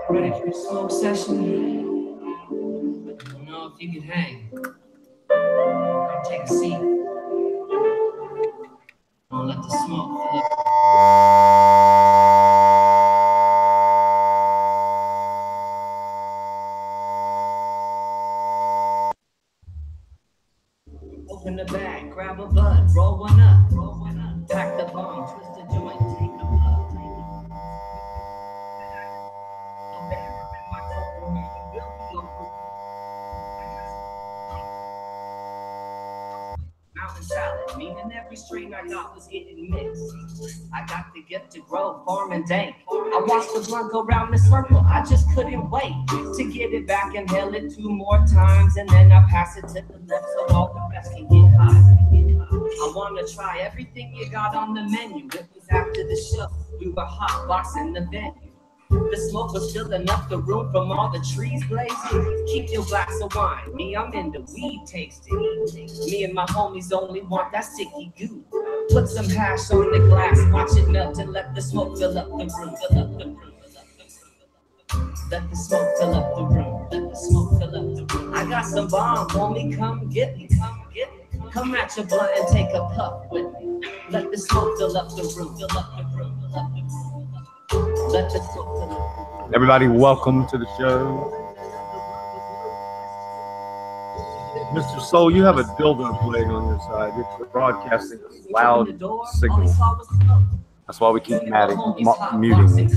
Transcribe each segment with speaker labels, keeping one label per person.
Speaker 1: Ready for a smoke session? I don't know if you can hang. Come take a seat. I'll let the smoke fill up. Open the bag, grab a bud, roll one up, pack the bomb, twist the joint, take a puff. Mountain salad, meaning every strain I got was getting mixed. I got the gift to grow, farm and dank. I watched the blunt go round the circle, I just couldn't wait to get it back, inhale it 2 more times, and then I pass it to the left so all the rest can get high. I wanna try everything you got on the menu. It was after the show, we were hotboxing the venue. The smoke was filling up the room from all the trees blazing. Keep your glass of wine, me, I'm into weed tasting. Me and my homies only want that sticky goo. Put some hash on the glass, watch it melt and let the smoke fill up the room. Fill up the room. Let the smoke fill up the room. Let the smoke fill up the room. I got some bomb, homie, come get me. Come at your blunt and take a puff with me. Let the smoke fill up the room. Fill up the room. Fill up the room. Let the smoke fill up the room.
Speaker 2: Everybody, welcome to the show. Mr. Soul, you have a dildo playing on your side. You're broadcasting a loud signal. That's why we keep muting.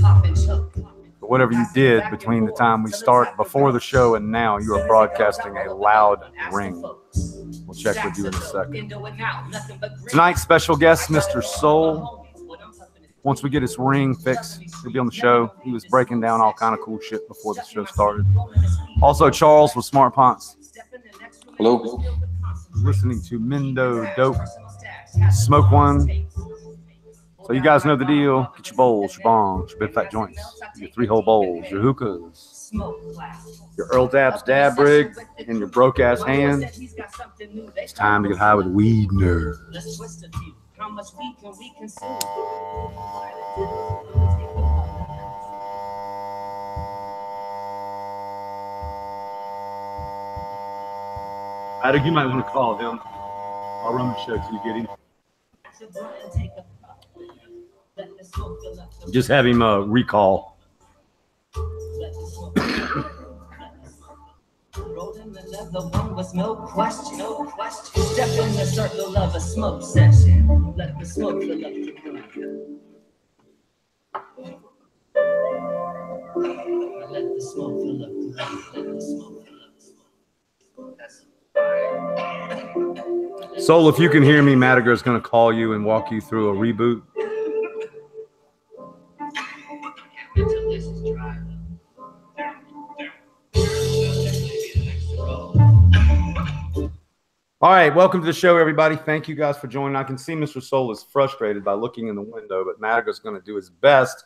Speaker 2: But whatever you did between the time we start before the show and now, you are broadcasting a loud ring. We'll check with you in a second. Tonight's special guest, Mr. Soul. Once we get his ring fixed, he'll be on the show. He was breaking down all kind of cool shit before the show started. Also, Charles with Smart Ponce.
Speaker 3: Hello.
Speaker 2: Listening to Mendo Dope. Smoke one. So you guys know the deal. Get your bowls, your bongs, your big fat joints, your 3-hole bowls, your hookahs, your Earl Dabs dab rig, and your broke ass hand. It's time to get high with weed nerds.
Speaker 1: How much weed can we consume?
Speaker 2: I think you might want to call him. I'll run the show till you get him. Just have him recall.
Speaker 1: The one was no question. Step in the circle of a smoke session. Let the smoke fill up the room. Let the smoke fill up the room. Let the smoke fill up the room.
Speaker 2: Soul, if you can hear me, Madiger's going to call you and walk you through a reboot.
Speaker 1: Until this is dry.
Speaker 2: All right, welcome to the show, everybody. Thank you guys for joining. I can see Mr. Soul is frustrated by looking in the window, but Madiger's going to do his best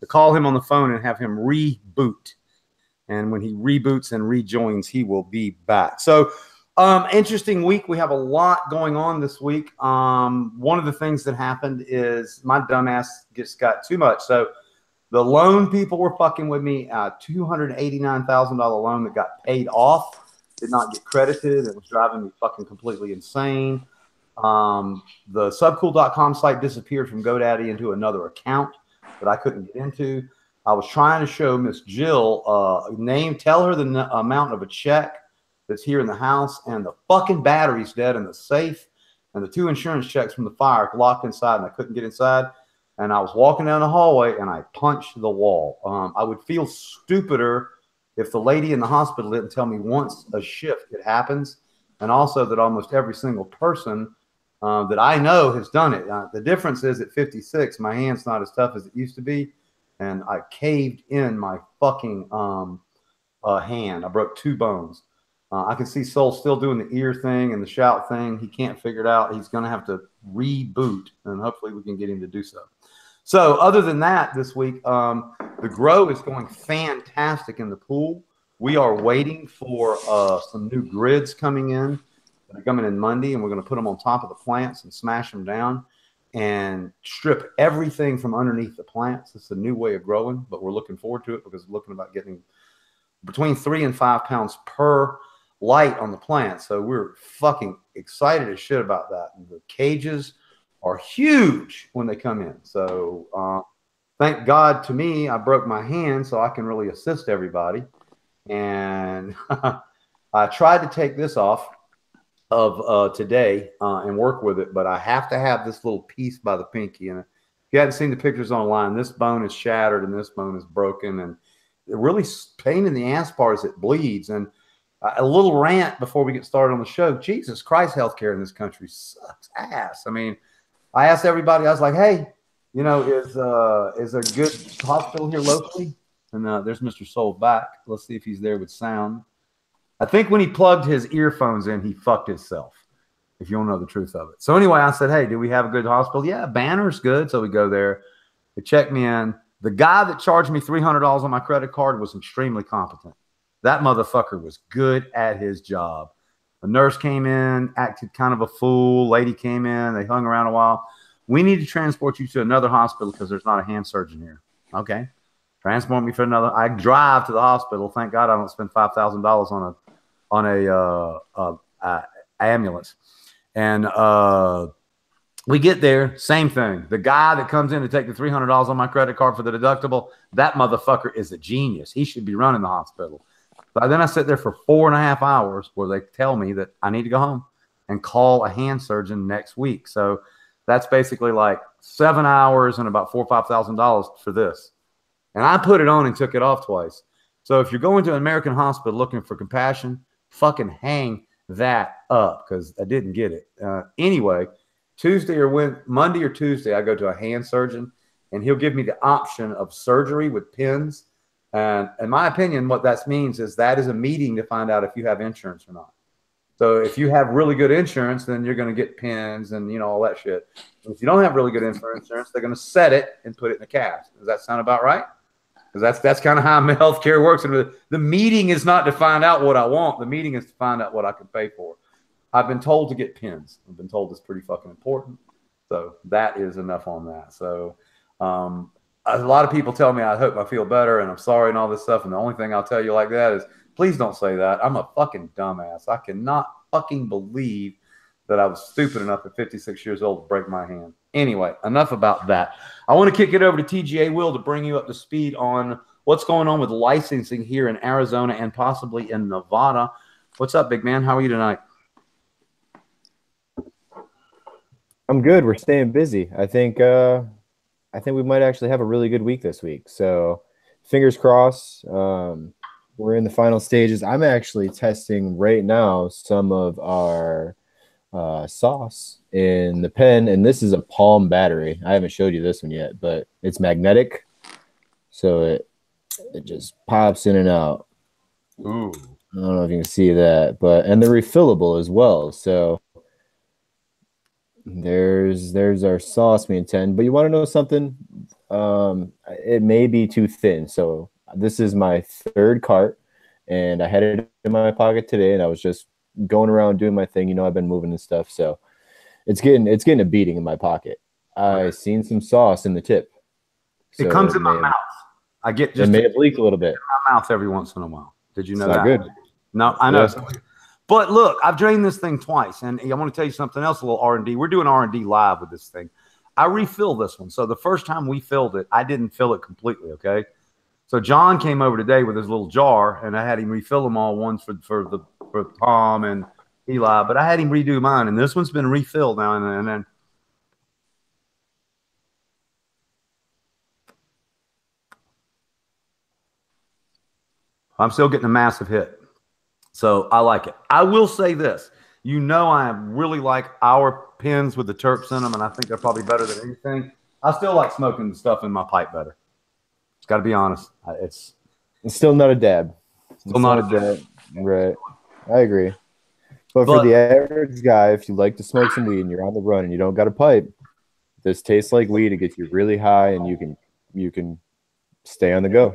Speaker 2: to call him on the phone and have him reboot. And when he reboots and rejoins, he will be back. So, interesting week. We have a lot going on this week. One of the things that happened is my dumbass just got too much. So the loan people were fucking with me. $289,000 loan that got paid off did not get credited. It was driving me fucking completely insane. The subcool.com site disappeared from GoDaddy into another account that I couldn't get into. I was trying to show Miss Jill tell her the amount of a check that's here in the house, and the fucking battery's dead in the safe, and the 2 insurance checks from the fire locked inside, and I couldn't get inside. And I was walking down the hallway, and I punched the wall. I would feel stupider if the lady in the hospital didn't tell me once a shift it happens, and also that almost every single person that I know has done it. The difference is at 56, my hand's not as tough as it used to be, and I caved in my fucking hand. I broke 2 bones. I can see Soul still doing the ear thing and the shout thing. He can't figure it out. He's going to have to reboot, and hopefully we can get him to do so. So other than that, this week, the grow is going fantastic in the pool. We are waiting for some new grids coming in. They're coming in Monday, and we're going to put them on top of the plants and smash them down. and strip everything from underneath the plants. It's a new way of growing, but we're looking forward to it because we're looking about getting between 3 and 5 pounds per light on the plant. So we're fucking excited as shit about that. The cages are huge when they come in. So thank God to me, I broke my hand so I can really assist everybody. And I tried to take this off of today and work with it, but I have to have this little piece by the pinky. And if you haven't seen the pictures online, this bone is shattered and this bone is broken. And the really pain in the ass part is it bleeds. And a little rant before we get started on the show. Jesus Christ, healthcare in this country sucks ass. I mean, I asked everybody, I was like, hey, you know, is there a good hospital here locally? And there's Mr. Soul back. Let's see if he's there with sound. I think when he plugged his earphones in, he fucked himself, if you don't know the truth of it. So anyway, I said, hey, do we have a good hospital? Yeah, Banner's good. So we go there. They check me in. The guy that charged me $300 on my credit card was extremely competent. That motherfucker was good at his job. A nurse came in, acted kind of a fool. Lady came in. They hung around a while. We need to transport you to another hospital because there's not a hand surgeon here. Okay. Transport me for another. I drive to the hospital. Thank God I don't spend $5,000 on a ambulance. And we get there, same thing. The guy that comes in to take the $300 on my credit card for the deductible, that motherfucker is a genius. He should be running the hospital. But then I sit there for 4.5 hours where they tell me that I need to go home and call a hand surgeon next week. So that's basically like 7 hours and about $4,000 or $5,000 for this. And I put it on and took it off twice. So if you're going to an American hospital looking for compassion, fucking hang that up because I didn't get it. Anyway, Monday or Tuesday, I go to a hand surgeon and he'll give me the option of surgery with pins. And in my opinion, what that means is that is a meeting to find out if you have insurance or not. So if you have really good insurance, then you're going to get pins and, you know, all that shit. If you don't have really good insurance, they're going to set it and put it in a cast. Does that sound about right? Because that's kind of how healthcare works. And the meeting is not to find out what I want. The meeting is to find out what I can pay for. I've been told to get pins. I've been told it's pretty fucking important. So that is enough on that. So a lot of people tell me I hope I feel better and I'm sorry and all this stuff. And the only thing I'll tell you like that is please don't say that. I'm a fucking dumbass. I cannot fucking believe that I was stupid enough at 56 years old to break my hand. Anyway, enough about that. I want to kick it over to TGA Will to bring you up to speed on what's going on with licensing here in Arizona and possibly in Nevada. What's up, big man? How are you tonight?
Speaker 4: I'm good. We're staying busy. I think we might actually have a really good week this week. So fingers crossed. We're in the final stages. I'm actually testing right now some of our sauce in the pen, and this is a Palm battery. I haven't showed you this one yet, but it's magnetic, so it just pops in and out.
Speaker 2: Ooh.
Speaker 4: I don't know if you can see that, and they're refillable as well. So there's our sauce being 10. But you want to know something? It may be too thin. So this is my third cart, and I had it in my pocket today, and I was just going around doing my thing. You know, I've been moving and stuff, so it's getting a beating in my pocket. I seen some sauce in the tip.
Speaker 2: So it comes in my mouth. I get just
Speaker 4: it may have leaked a little bit.
Speaker 2: In my mouth every once in a while. Did you know that?
Speaker 4: Not good.
Speaker 2: No, I know. Yeah. But look, I've drained this thing twice, and I want to tell you something else. A little R&D. We're doing R&D live with this thing. I refill this one. So the first time we filled it, I didn't fill it completely. Okay. So John came over today with his little jar, and I had him refill them all, ones for Tom and Eli, but I had him redo mine, and this one's been refilled now and then. I'm still getting a massive hit, so I like it. I will say this. You know, I really like our pens with the terps in them, and I think they're probably better than anything. I still like smoking the stuff in my pipe better. It's got to be honest. It's
Speaker 4: still not a dab.
Speaker 2: Still not a dab.
Speaker 4: Right. I agree. But for the average guy, if you like to smoke some weed and you're on the run and you don't got a pipe, this tastes like weed. It gets you really high, and you can stay on the go.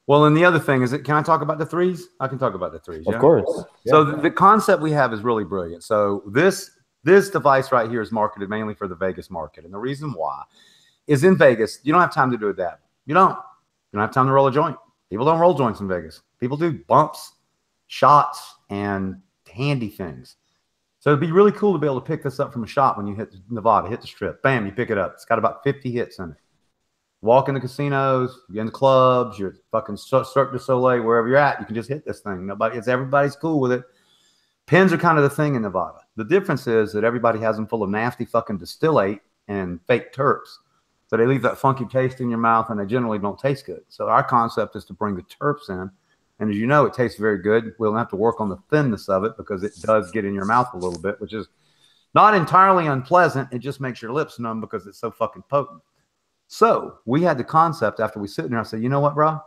Speaker 2: Well, and the other thing is, can I talk about the threes? I can talk about the threes.
Speaker 4: Of course.
Speaker 2: Yeah? So the concept we have is really brilliant. So this This device right here is marketed mainly for the Vegas market. And the reason why is in Vegas, you don't have time to do a dab. You don't have time to roll a joint. People don't roll joints in Vegas. People do bumps, shots, and handy things. So it'd be really cool to be able to pick this up from a shop when you hit Nevada, hit the strip. Bam, you pick it up. It's got about 50 hits in it. Walk in the casinos, you're in the clubs, you're fucking Cirque du Soleil, wherever you're at, you can just hit this thing. Everybody's cool with it. Pins are kind of the thing in Nevada. The difference is that everybody has them full of nasty fucking distillate and fake terps. So they leave that funky taste in your mouth, and they generally don't taste good. So our concept is to bring the terps in. And as you know, it tastes very good. We'll have to work on the thinness of it because it does get in your mouth a little bit, which is not entirely unpleasant. It just makes your lips numb because it's so fucking potent. So we had the concept after we sit there. I said, you know what, bro?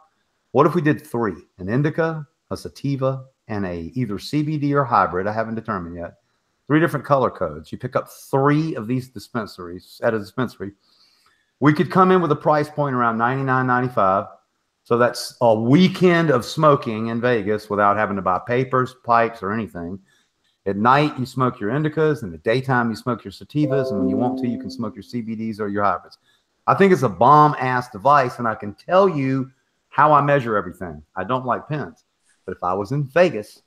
Speaker 2: What if we did 3? An indica, a sativa, and a either CBD or hybrid. I haven't determined yet. 3 different color codes. You pick up 3 of these dispensaries at a dispensary. We could come in with a price point around $99.95. So that's a weekend of smoking in Vegas without having to buy papers, pipes, or anything. At night, you smoke your indicas. In the daytime, you smoke your sativas. And when you want to, you can smoke your CBDs or your hybrids. I think it's a bomb-ass device, and I can tell you how I measure everything. I don't like pens. But if I was in Vegas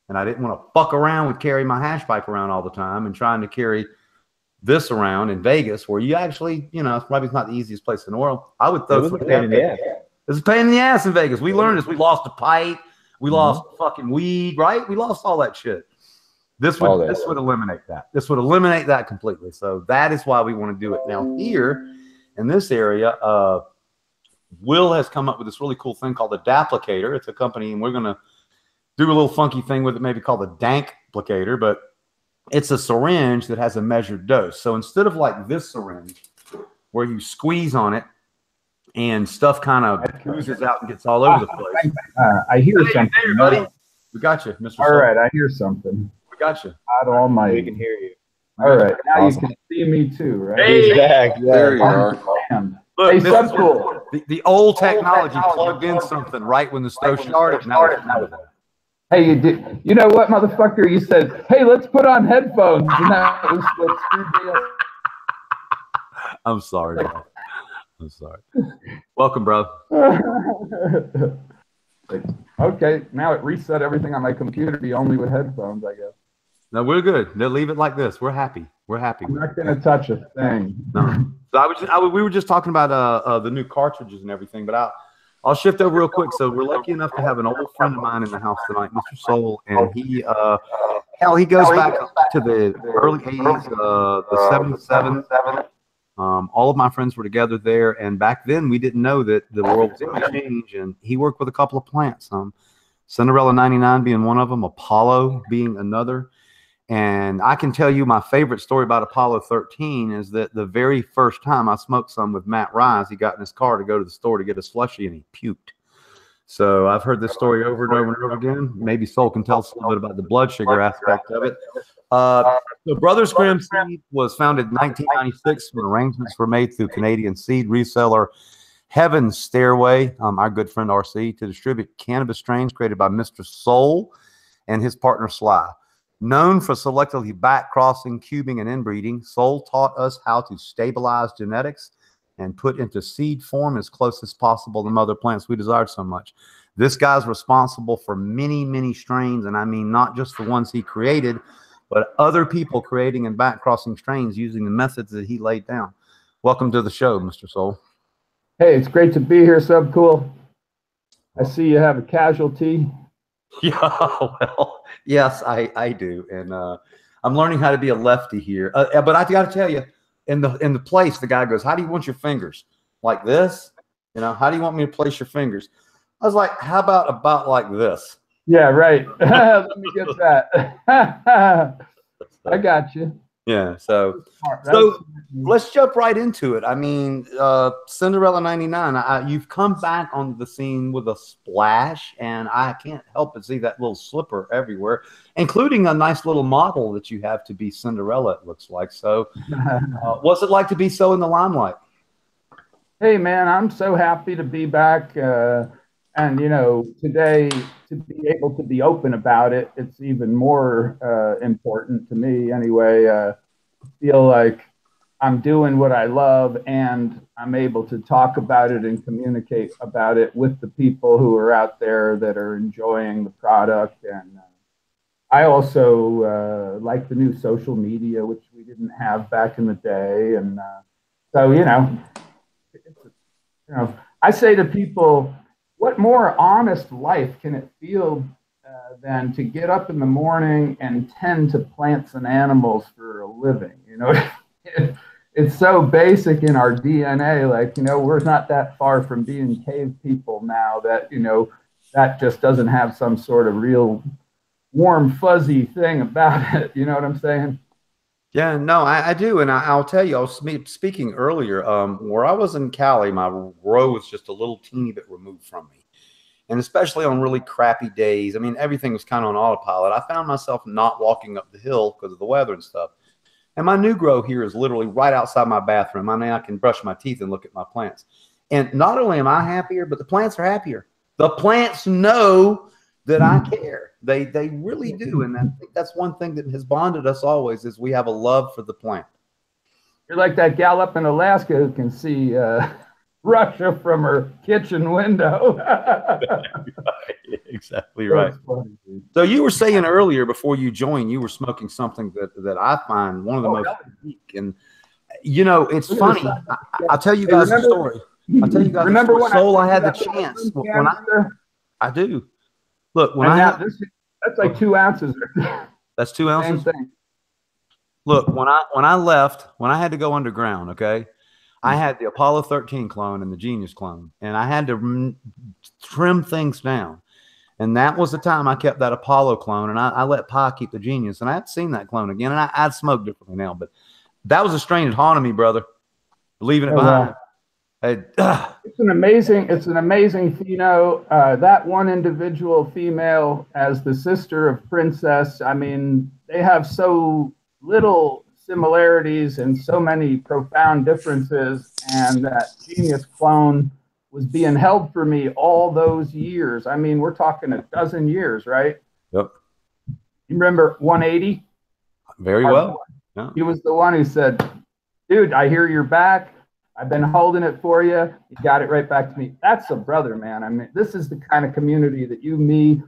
Speaker 2: and I didn't want to fuck around with carrying my hash pipe around all the time and trying to carry this around in Vegas where you actually, probably not the easiest place in the world, I would throw some pain in the ass. It's a pain in the ass in Vegas. We learned this. We lost a pipe. We lost fucking weed, right? We lost all that shit. This would eliminate that. This would eliminate that completely. So that is why we want to do it. Now here in this area, Will has come up with this really cool thing called the Daplicator. It's a company, and we're going to do a little funky thing with it, maybe called the Dankplicator, but it's a syringe that has a measured dose. So instead of like this syringe where you squeeze on it and stuff kind of oozes out and gets all over the place.
Speaker 5: I hear something.
Speaker 2: Hey, buddy. We got you, Mr.
Speaker 5: All right, I hear something.
Speaker 2: We got you.
Speaker 5: God almighty.
Speaker 4: We can hear you.
Speaker 5: All right, now
Speaker 4: awesome.
Speaker 5: You can see me too, right?
Speaker 2: Hey,
Speaker 4: He's back.
Speaker 3: There you are.
Speaker 2: Look,
Speaker 5: Hey,
Speaker 2: this is
Speaker 5: Subcool.
Speaker 2: the old technology plugged in something right when the stove started. Now it's out of there.
Speaker 5: Hey, you know what, motherfucker? You said, hey, let's put on headphones. And that was what screwed me up.
Speaker 2: I'm sorry, bro. I'm sorry. Welcome, bro.
Speaker 5: Okay, now it reset everything on my computer to be only with headphones, I guess.
Speaker 2: No, we're good. They'll leave it like this. We're happy. We're happy.
Speaker 5: I'm not going to touch a thing.
Speaker 2: No. So we were just talking about the new cartridges and everything, but I'll shift over real quick. So we're lucky enough to have an old friend of mine in the house tonight, Mr. Soul, and he goes back to the early 80s, the 77. All of my friends were together there, and back then we didn't know that the world was going to change. And he worked with a couple of plants, Cinderella 99 being one of them, Apollo being another. And I can tell you my favorite story about Apollo 13 is that the very first time I smoked some with Matt Rise, he got in his car to go to the store to get a slushie, and he puked. So I've heard this story over and over and over again. Maybe Soul can tell us a little bit about the blood sugar aspect of it. The Brothers Grimm Seed was founded in 1996 when arrangements were made through Canadian seed reseller Heaven's Stairway, our good friend RC, to distribute cannabis strains created by Mr. Soul and his partner Sly. Known for selectively back-crossing, cubing, and inbreeding, Soul taught us how to stabilize genetics and put into seed form as close as possible to mother plants we desired so much. This guy's responsible for many, many strains, and I mean not just the ones he created, but other people creating and back-crossing strains using the methods that he laid down. Welcome to the show, Mr. Soul.
Speaker 5: Hey, it's great to be here, Subcool. I see you have a casualty.
Speaker 2: Yeah, well, yes, I do, and I'm learning how to be a lefty here. But I got to tell you, in the place, the guy goes, "How do you want your fingers? Like this? How do you want me to place your fingers?" I was like, "How about like this?"
Speaker 5: Yeah, right. Let me get that. I got you.
Speaker 2: Yeah, so let's jump right into it. I mean, Cinderella 99, you've come back on the scene with a splash, and I can't help but see that little slipper everywhere, including a nice little model that you have to be Cinderella, it looks like. So what's it like to be so in the limelight?
Speaker 5: Hey, man, I'm so happy to be back. And, you know, today to be able to be open about it, it's even more important to me anyway. Feel like I'm doing what I love and I'm able to talk about it and communicate about it with the people who are out there that are enjoying the product. And I also like the new social media, which we didn't have back in the day. And so, you know, I say to people, what more honest life can it feel than to get up in the morning and tend to plants and animals for a living? You know, it's so basic in our DNA. Like, you know, we're not that far from being cave people now that, you know, that just doesn't have some sort of real warm, fuzzy thing about it. You know what I'm saying?
Speaker 2: Yeah, no, I do. And I'll tell you, I was speaking earlier, where I was in Cali, my grow was just a little teeny bit removed from me. And especially on really crappy days, I mean, everything was kind of on autopilot. I found myself not walking up the hill because of the weather and stuff. And my new grow here is literally right outside my bathroom. I mean, I can brush my teeth and look at my plants. And not only am I happier, but the plants are happier. The plants know that I care. They really do. And I think that's one thing that has bonded us always is we have a love for the plant.
Speaker 5: You're like that gal up in Alaska who can see Russia from her kitchen window.
Speaker 2: Exactly right. So you were saying earlier before you joined, you were smoking something that I find one of the most unique. And, you know, it's funny. I'll tell you guys a story. I'll tell you guys a story. Soul, I had the chance. When I do. Look, when
Speaker 5: that's like 2 ounces.
Speaker 2: That's 2 ounces.
Speaker 5: Same thing.
Speaker 2: Look, when I left, when I had to go underground, okay, I had the Apollo 13 clone and the Genius clone, and I had to trim things down. And that was the time I kept that Apollo clone, and I let Pa keep the Genius, and I hadn't seen that clone again, and I'd smoke differently now, but that was a strain that haunted me, brother. Leaving it behind.
Speaker 5: Wow. It's an amazing pheno. That one individual female as the sister of Princess, I mean, they have so little similarities and so many profound differences, and that Genius clone was being held for me all those years. I mean, we're talking a dozen years, right?
Speaker 2: Yep.
Speaker 5: You remember 180?
Speaker 2: Very well. Yeah.
Speaker 5: He was the one who said, dude, I hear you're back. I've been holding it for you. You got it right back to me. That's a brother, man. I mean, this is the kind of community that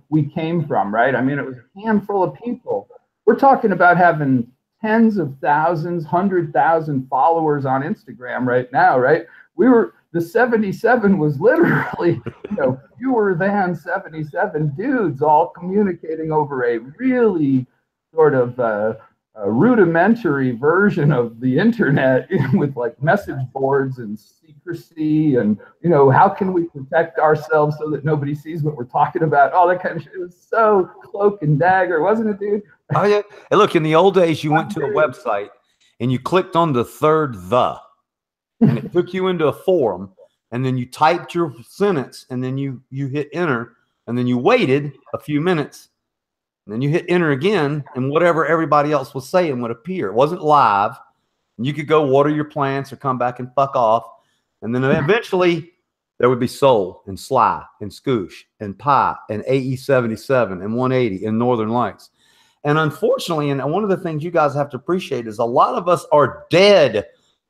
Speaker 5: we came from, right? I mean, it was a handful of people. We're talking about having tens of thousands, 100,000 followers on Instagram right now, right? The 77 was literally, you know, fewer than 77 dudes all communicating over a really sort of a rudimentary version of the internet with like message boards and secrecy and, you know, how can we protect ourselves so that nobody sees what we're talking about? All that kind of shit. It was so cloak and dagger, wasn't it, dude?
Speaker 2: Oh, yeah. Hey, look, in the old days, you went to a website and you clicked on the third "the," and it took you into a forum, and then you typed your sentence, and then you hit enter, and then you waited a few minutes. And then you hit enter again, and whatever everybody else was saying would appear. It wasn't live. And you could go water your plants or come back and fuck off. And then eventually there would be Soul and Sly and Scoosh and Pi and AE77 and 180 and Northern Lights. And unfortunately, and one of the things you guys have to appreciate is a lot of us are dead.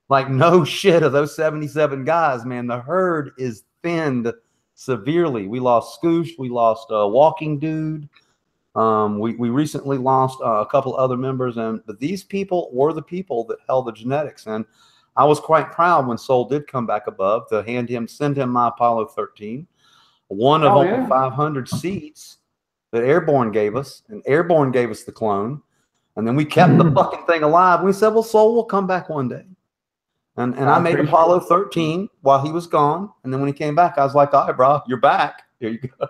Speaker 2: Like no shit of those 77 guys, man. The herd is thinned severely. We lost Scoosh. We lost Walking Dude. We recently lost a couple other members, but these people were the people that held the genetics. And I was quite proud when Soul did come back above to send him my Apollo 13, one of only 500 seeds that Airborne gave us, and Airborne gave us the clone. And then we kept the fucking thing alive. We said, well, Soul will come back one day. And I made Apollo 13 while he was gone. And then when he came back, I was like, all right, bro, you're back. Here you go.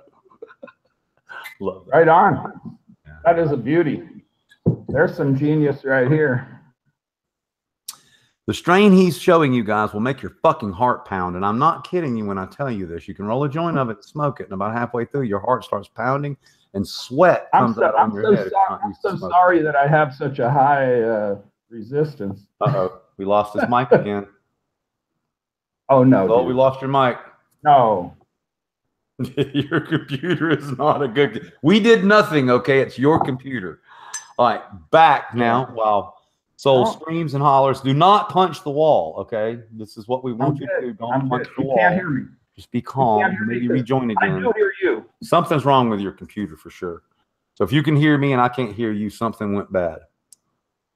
Speaker 2: Love it.
Speaker 5: Right on. That is a beauty. There's some genius right here.
Speaker 2: The strain he's showing you guys will make your fucking heart pound. And I'm not kidding you when I tell you this. You can roll a joint of it and smoke it. And about halfway through, your heart starts pounding and sweat comes out on your head.
Speaker 5: I'm so sorry that I have such a high resistance.
Speaker 2: Uh-oh. We lost his mic again.
Speaker 5: Oh, no.
Speaker 2: Oh, we lost your mic.
Speaker 5: No.
Speaker 2: Your computer is not a good. We did nothing. Okay, it's your computer. All right, back now. While Soul screams and hollers, do not punch the wall. Okay, this is what we want you to do. Don't punch the wall.
Speaker 5: You can't hear me.
Speaker 2: Just be calm. Maybe rejoin again.
Speaker 5: I do hear you.
Speaker 2: Something's wrong with your computer for sure. So if you can hear me and I can't hear you, something went bad.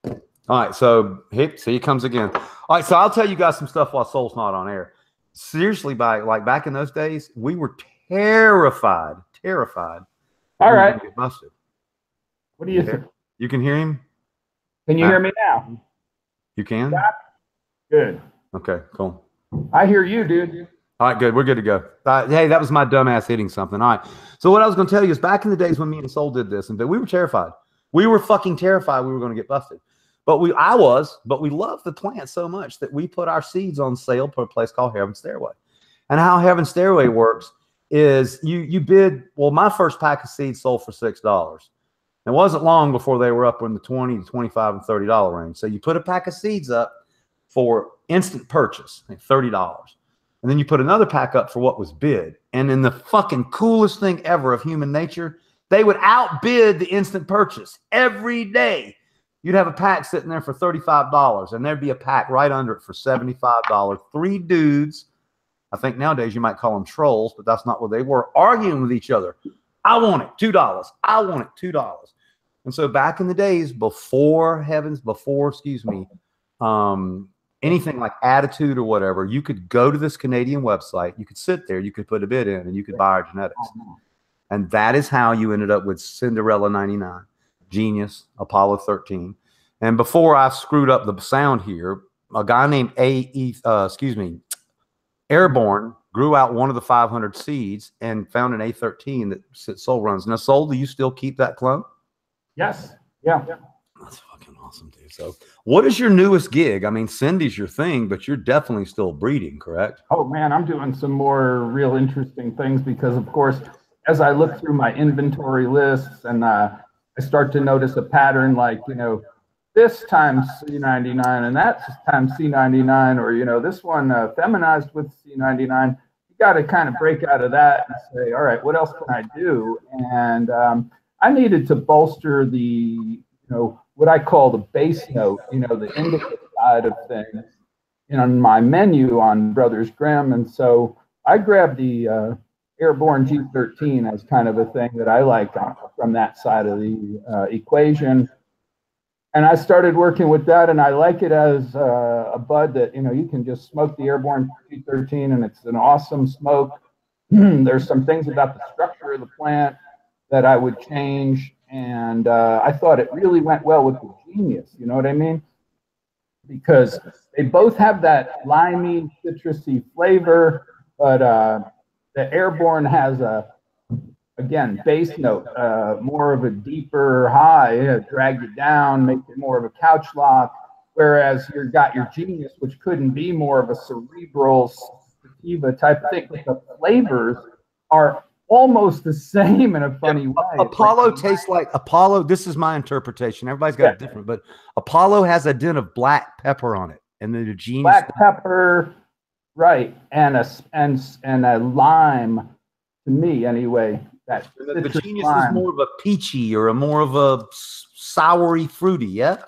Speaker 2: All right, so see, he comes again. All right, so I'll tell you guys some stuff while Soul's not on air. Seriously, back in those days, we were terrified.
Speaker 5: All right.
Speaker 2: Get busted.
Speaker 5: What do you think?
Speaker 2: You can hear him?
Speaker 5: Can you hear me now?
Speaker 2: You can?
Speaker 5: Good.
Speaker 2: Okay, cool.
Speaker 5: I hear you, dude.
Speaker 2: All right, good. We're good to go. Hey, that was my dumbass hitting something. All right. So what I was going to tell you is back in the days when me and Soul did this, and we were terrified. We were fucking terrified we were going to get busted. But we loved the plant so much that we put our seeds on sale for a place called Heaven Stairway. And how Heaven Stairway works is you bid. Well, my first pack of seeds sold for $6. It wasn't long before they were up in the $20 to $25 and $30 range. So you put a pack of seeds up for instant purchase, like $30. And then you put another pack up for what was bid. And in the fucking coolest thing ever of human nature, they would outbid the instant purchase every day. You'd have a pack sitting there for $35, and there'd be a pack right under it for $75. Three dudes, I think nowadays you might call them trolls, but that's not what they were, arguing with each other. I want it, $2. I want it, $2. And so back in the days before anything like Attitude or whatever, you could go to this Canadian website, you could sit there, you could put a bid in, and you could buy our genetics. And that is how you ended up with Cinderella 99. Genius, Apollo 13. And before I screwed up the sound here, a guy named Airborne grew out one of the 500 seeds and found an A13 that Soul runs. Now, Soul, do you still keep that clone?
Speaker 5: Yes. Yeah.
Speaker 2: That's fucking awesome, dude. So what is your newest gig? I mean, Cindy's your thing, but you're definitely still breeding, correct?
Speaker 5: Oh, man, I'm doing some more real interesting things because, of course, as I look through my inventory lists and I start to notice a pattern like, this time C99 and that time C99, or, this one feminized with C99. You got to kind of break out of that and say, all right, what else can I do? And I needed to bolster the, what I call the base note, the indica side of things in my menu on Brothers Grimm. And so I grabbed the Airborne G13 as kind of a thing that I like from that side of the equation. And I started working with that, and I like it as a bud that, you can just smoke the Airborne G13, and it's an awesome smoke. There's some things about the structure of the plant that I would change, and I thought it really went well with the Genius, you know what I mean? Because they both have that limey, citrusy flavor, but the Airborne has again, bass note, more of a deeper high, drag you down, make it more of a couch lock, whereas you've got your Genius, which couldn't be more of a cerebral sativa type of thing, but the flavors are almost the same in a funny way.
Speaker 2: Apollo tastes like Apollo. This is my interpretation. Everybody's got it different, but Apollo has a dent of black pepper on it, and then the Genius
Speaker 5: black pepper, right, and a lime. To me, anyway, that
Speaker 2: the Genius lime is more of a peachy or a more of a soury fruity, yeah.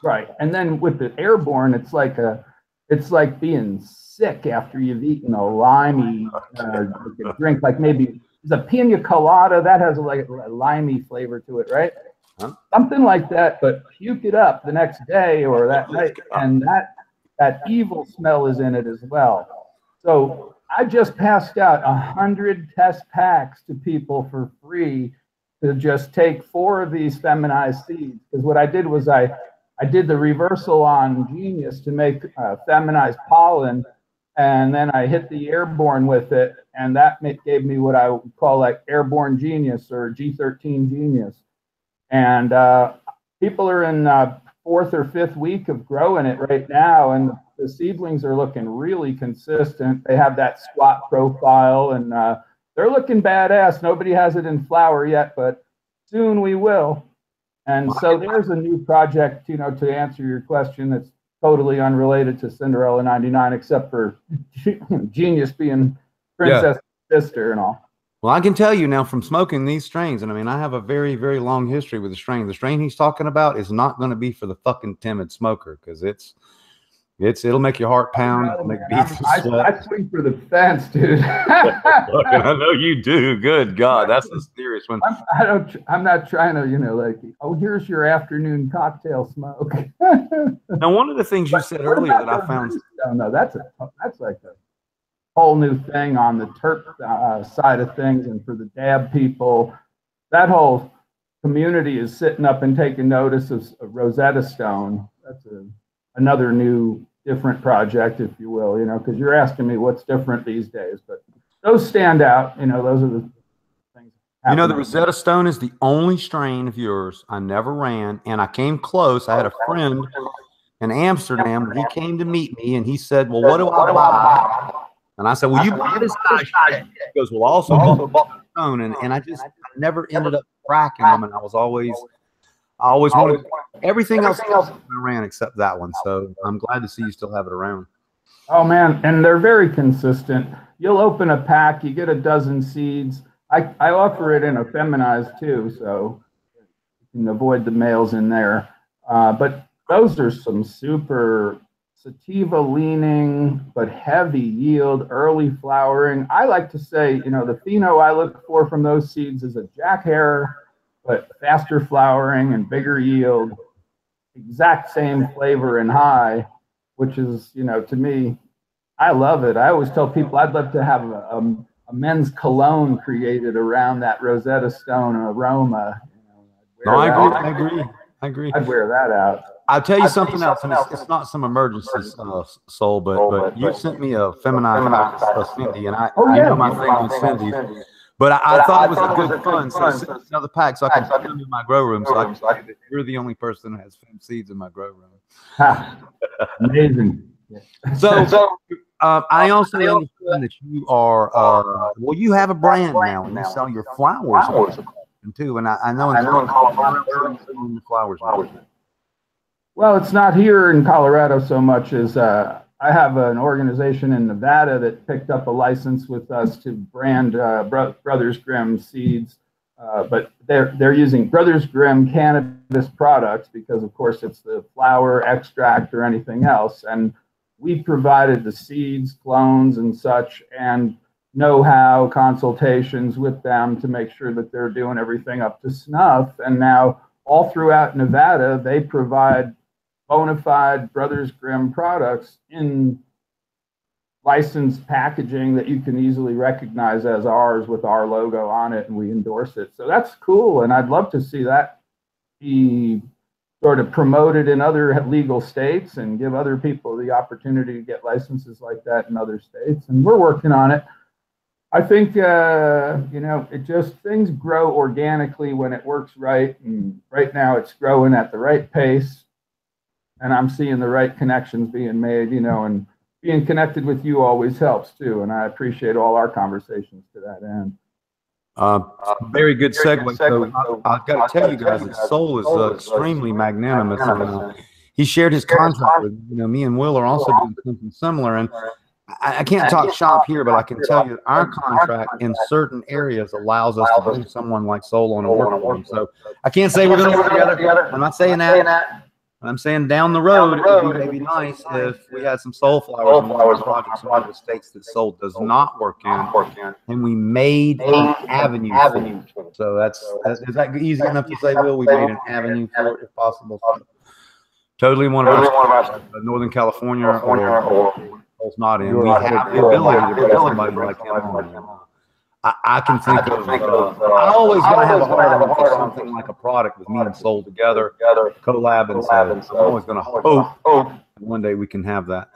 Speaker 5: Right, and then with the Airborne, it's like being sick after you've eaten a limey drink, like maybe. It's a pina colada that has like a limey flavor to it, right? Huh? Something like that, but puke it up the next day or that night, and that evil smell is in it as well. So I just passed out 100 test packs to people for free to just take 4 of these feminized seeds. Because what I did was I did the reversal on Genius to make feminized pollen. And then I hit the Airborne with it, and that gave me what I would call like Airborne Genius or G13 Genius. And people are in 4th or 5th week of growing it right now, and the seedlings are looking really consistent. They have that squat profile, and they're looking badass. Nobody has it in flower yet, but soon we will. And so there's a new project, to answer your question that's totally unrelated to Cinderella 99, except for Genius being Princess sister and all.
Speaker 2: Well, I can tell you now from smoking these strains, and I mean, I have a very, very long history with the strain. The strain he's talking about is not going to be for the fucking timid smoker because it'll make your heart pound. It'll make beats
Speaker 5: I swing for the fence, dude.
Speaker 2: I know you do. Good God, that's a serious one.
Speaker 5: I'm not trying to, like, oh, here's your afternoon cocktail smoke.
Speaker 2: Now, one of the things you said earlier that I found.
Speaker 5: No, that's like a whole new thing on the terp side of things, and for the dab people, that whole community is sitting up and taking notice of Rosetta Stone. That's another new, different project, if you will, because you're asking me what's different these days, but those stand out. Those are the things.
Speaker 2: The Rosetta Stone is the only strain of yours I never ran, and I came close. I had a friend in Amsterdam. He came to meet me, and he said, well, what do I buy? And I said, well, you buy this guy shit. He goes, well, also bought the Stone, and I never ended up cracking them, and I always wanted everything else I ran except that one. So I'm glad to see you still have it around.
Speaker 5: Oh man, and they're very consistent. You'll open a pack, you get a dozen seeds. I offer it in a feminized too, so you can avoid the males in there. But those are some super sativa leaning, but heavy yield, early flowering. I like to say, the pheno I look for from those seeds is a Jack Hare, but faster flowering and bigger yield, exact same flavor and high, which is, to me, I love it. I always tell people I'd love to have a men's cologne created around that Rosetta Stone aroma.
Speaker 2: No, I agree.
Speaker 5: I'd wear that out.
Speaker 2: I'll tell you something else, and it's not some emergency soul, but you sent me a feminized Cindy, and I know my thing on Cindy. But I thought it was a good fun, so I sent another pack so I can put them in my grow room. You're the only person who has fem seeds in my grow room.
Speaker 5: Amazing.
Speaker 2: So I also understand that you are, well, you have a brand now, and you sell your flowers too. And I know in Colorado, the flowers.
Speaker 5: Well, it's not here in Colorado so much as I have an organization in Nevada that picked up a license with us to brand Brothers Grimm seeds, but they're using Brothers Grimm cannabis products because, of course, it's the flower extract or anything else. And we provided the seeds, clones, and such, and know-how consultations with them to make sure that they're doing everything up to snuff. And now all throughout Nevada, they provide bona fide Brothers Grimm products in licensed packaging that you can easily recognize as ours with our logo on it, and we endorse it. So that's cool, and I'd love to see that be sort of promoted in other legal states and give other people the opportunity to get licenses like that in other states, and we're working on it. I think, things grow organically when it works right, and right now it's growing at the right pace. And I'm seeing the right connections being made, and being connected with you always helps too. And I appreciate all our conversations to that end.
Speaker 2: Very good segue. So I've got to tell you guys that Soul is extremely magnanimous. And, he shared his contract with, me and Will are also doing something similar. And I can't talk shop here, but I can tell you that our contract in certain areas allows us to bring someone like Soul on a work for him. So I can't say we're going to work together. I'm not saying that. I'm saying down the road, it would be nice if we had some Soul flowers in one of the projects in one of the states that Soul does not work in, and we made an avenue for it. So is that easy enough to say, Will? We made an avenue for it, if possible. So totally one of us, Northern California, or Soul's not in. We have the ability to bring somebody like him on. I can think of, I always going to have a heart on for something like a product with me and Soul together, collab and so I'm always going to hope one day we can have that.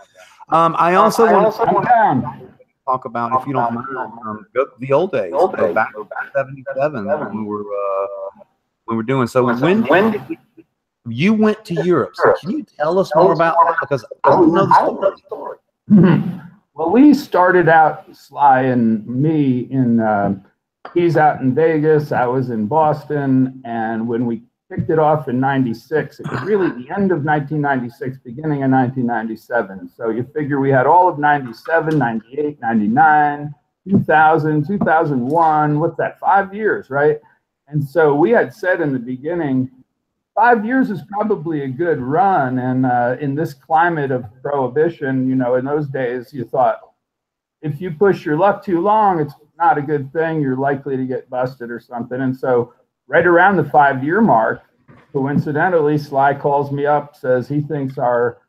Speaker 2: I also want to talk about, if you don't mind, the old days, back in 77 when we were doing. So when did you went to Europe? So can you tell us more about that? Because I don't know the story.
Speaker 5: Well, we started out, Sly and me, he's out in Vegas, I was in Boston, and when we kicked it off in 96, it was really the end of 1996, beginning of 1997. So you figure we had all of 97, 98, 99, 2000, 2001, what's that, 5 years, right? And so we had said in the beginning, 5 years is probably a good run. And in this climate of prohibition, you know, in those days, you thought, if you push your luck too long, it's not a good thing. You're likely to get busted or something. And so right around the 5-year mark, coincidentally, Sly calls me up, says he thinks our,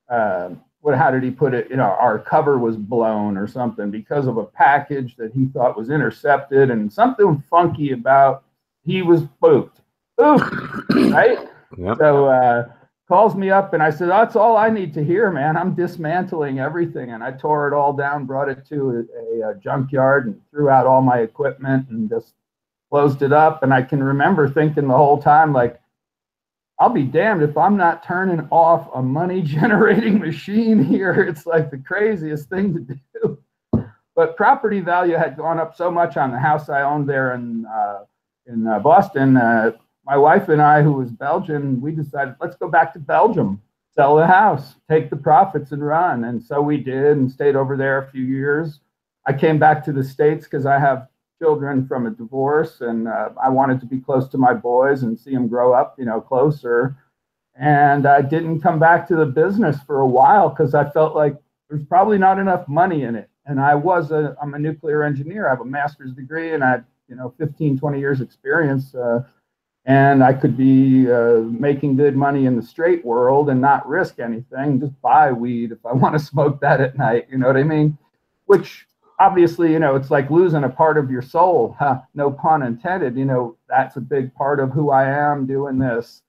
Speaker 5: how did he put it? You know, our cover was blown or something because of a package that he thought was intercepted and something funky about he was spooked. Right?
Speaker 2: Yep.
Speaker 5: So calls me up and I said, that's all I need to hear, man. I'm dismantling everything. And I tore it all down, brought it to a junkyard and threw out all my equipment and just closed it up. And I can remember thinking the whole time, like, I'll be damned if I'm not turning off a money generating machine here. It's like the craziest thing to do. But property value had gone up so much on the house I owned there in Boston. My wife and I, who was Belgian, we decided, let's go back to Belgium, sell the house, take the profits and run. And so we did and stayed over there a few years. I came back to the States because I have children from a divorce and I wanted to be close to my boys and see them grow up, you know, closer. And I didn't come back to the business for a while because I felt like there's probably not enough money in it. And I'm a nuclear engineer. I have a master's degree and I had, 15, 20 years experience. And I could be making good money in the straight world and not risk anything, just buy weed if I want to smoke that at night. You know what I mean? Which obviously, it's like losing a part of your soul. No pun intended. That's a big part of who I am doing this.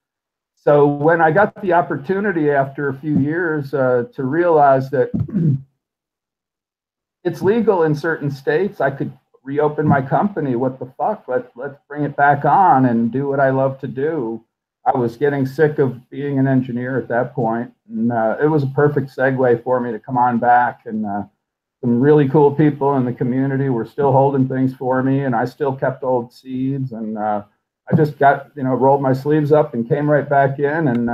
Speaker 5: So when I got the opportunity after a few years to realize that it's legal in certain states, I could reopen my company. What the fuck? Let's bring it back on and do what I love to do. I was getting sick of being an engineer at that point, and it was a perfect segue for me to come on back. And some really cool people in the community were still holding things for me, and I still kept old seeds. And I just got, rolled my sleeves up and came right back in and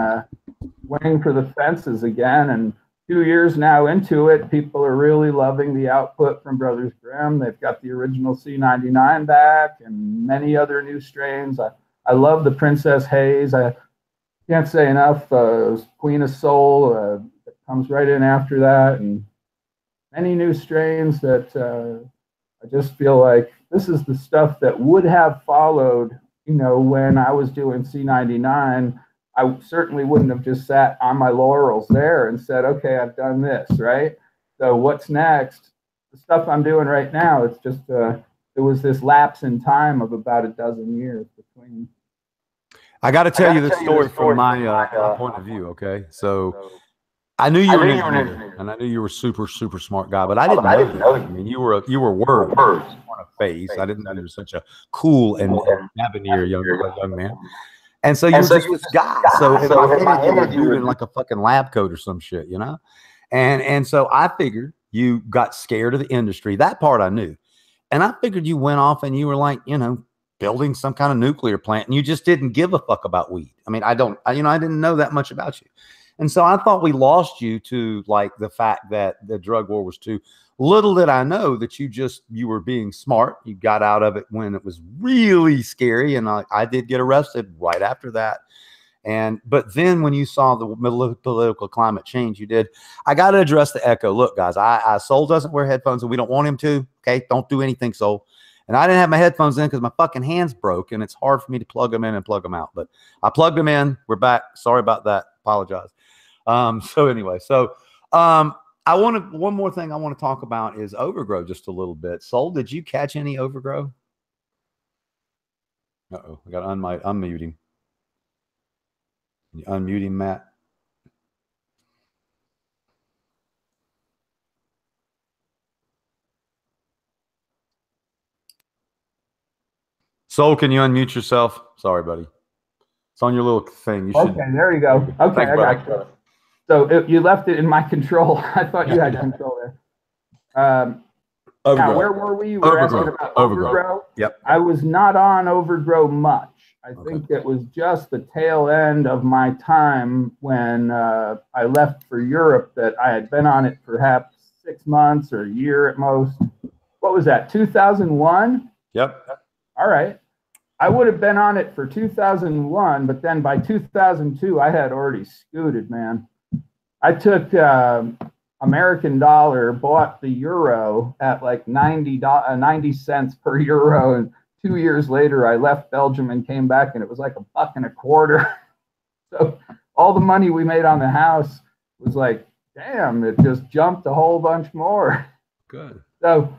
Speaker 5: waiting for the fences again. And 2 years now into it, people are really loving the output from Brothers Grimm. They've got the original C99 back and many other new strains. I love the Princess Haze. I can't say enough. Queen of Soul that comes right in after that, and many new strains that I just feel like this is the stuff that would have followed, when I was doing C99. I certainly wouldn't have just sat on my laurels there and said, okay, I've done this, right? So what's next? The stuff I'm doing right now, it's just, there was this lapse in time of about a dozen years between.
Speaker 2: I got to tell you this story from my point of view, okay? So I knew you were an engineer, and I knew you were a super, super smart guy, but I didn't know that. I mean, you were words on a face. I didn't know you were such a cool and debonair young man. And so you're just this guy. So if I hated you in like a fucking lab coat or some shit, And so I figured you got scared of the industry. That part I knew. And I figured you went off and you were like, building some kind of nuclear plant and you just didn't give a fuck about weed. I mean, I didn't know that much about you. And so I thought we lost you to like the fact that the drug war was too. Little did I know that you were being smart. You got out of it when it was really scary. And I did get arrested right after that. But then when you saw the political climate change, you did. I got to address the echo. Look, guys, Soul doesn't wear headphones and we don't want him to. Okay. Don't do anything, Soul. And I didn't have my headphones in because my fucking hands broke and it's hard for me to plug them in and plug them out. But I plugged them in. We're back. Sorry about that. Apologize. One more thing I want to talk about is Overgrow just a little bit. Soul, did you catch any Overgrow? Uh-oh, I got to unmute him. Can you unmute him, Matt? Soul, can you unmute yourself? Sorry, buddy. It's on your little thing. You should.
Speaker 5: Okay, there you go. Okay,
Speaker 2: Thanks,
Speaker 5: I got you. So you left it in my control. I thought you had control there. Now, where were we? You were asking about Overgrow.
Speaker 2: Yep.
Speaker 5: I was not on Overgrow much. I think it was just the tail end of my time when I left for Europe that I had been on it perhaps 6 months or a year at most. what was that, 2001?
Speaker 2: Yep.
Speaker 5: All right. I would have been on it for 2001, but then by 2002, I had already scooted, man. I took American dollar, bought the euro at like 90 cents per euro, and 2 years later, I left Belgium and came back, and it was like $1.25. So all the money we made on the house was like, damn, it just jumped a whole bunch more.
Speaker 2: Good.
Speaker 5: So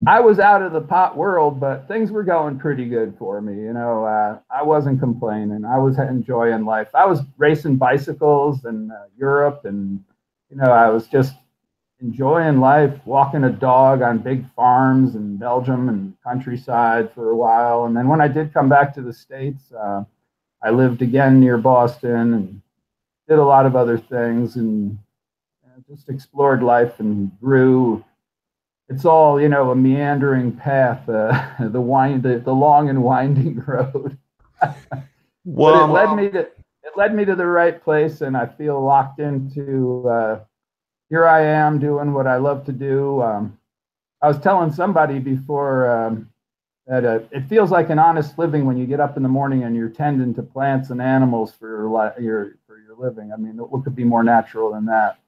Speaker 5: I was out of the pot world, but things were going pretty good for me. You know, I wasn't complaining. I was enjoying life. I was racing bicycles in Europe, and, you know, I was just enjoying life, walking a dog on big farms in Belgium and countryside for a while. And then when I did come back to the States, I lived again near Boston and did a lot of other things, and just explored life and grew. It's all, you know, a meandering path, the long and winding road.
Speaker 2: Well,
Speaker 5: But it led me to the right place, and I feel locked into. Here I am doing what I love to do. I was telling somebody before that it feels like an honest living when you get up in the morning and you're tending to plants and animals for your living. I mean, what could be more natural than that?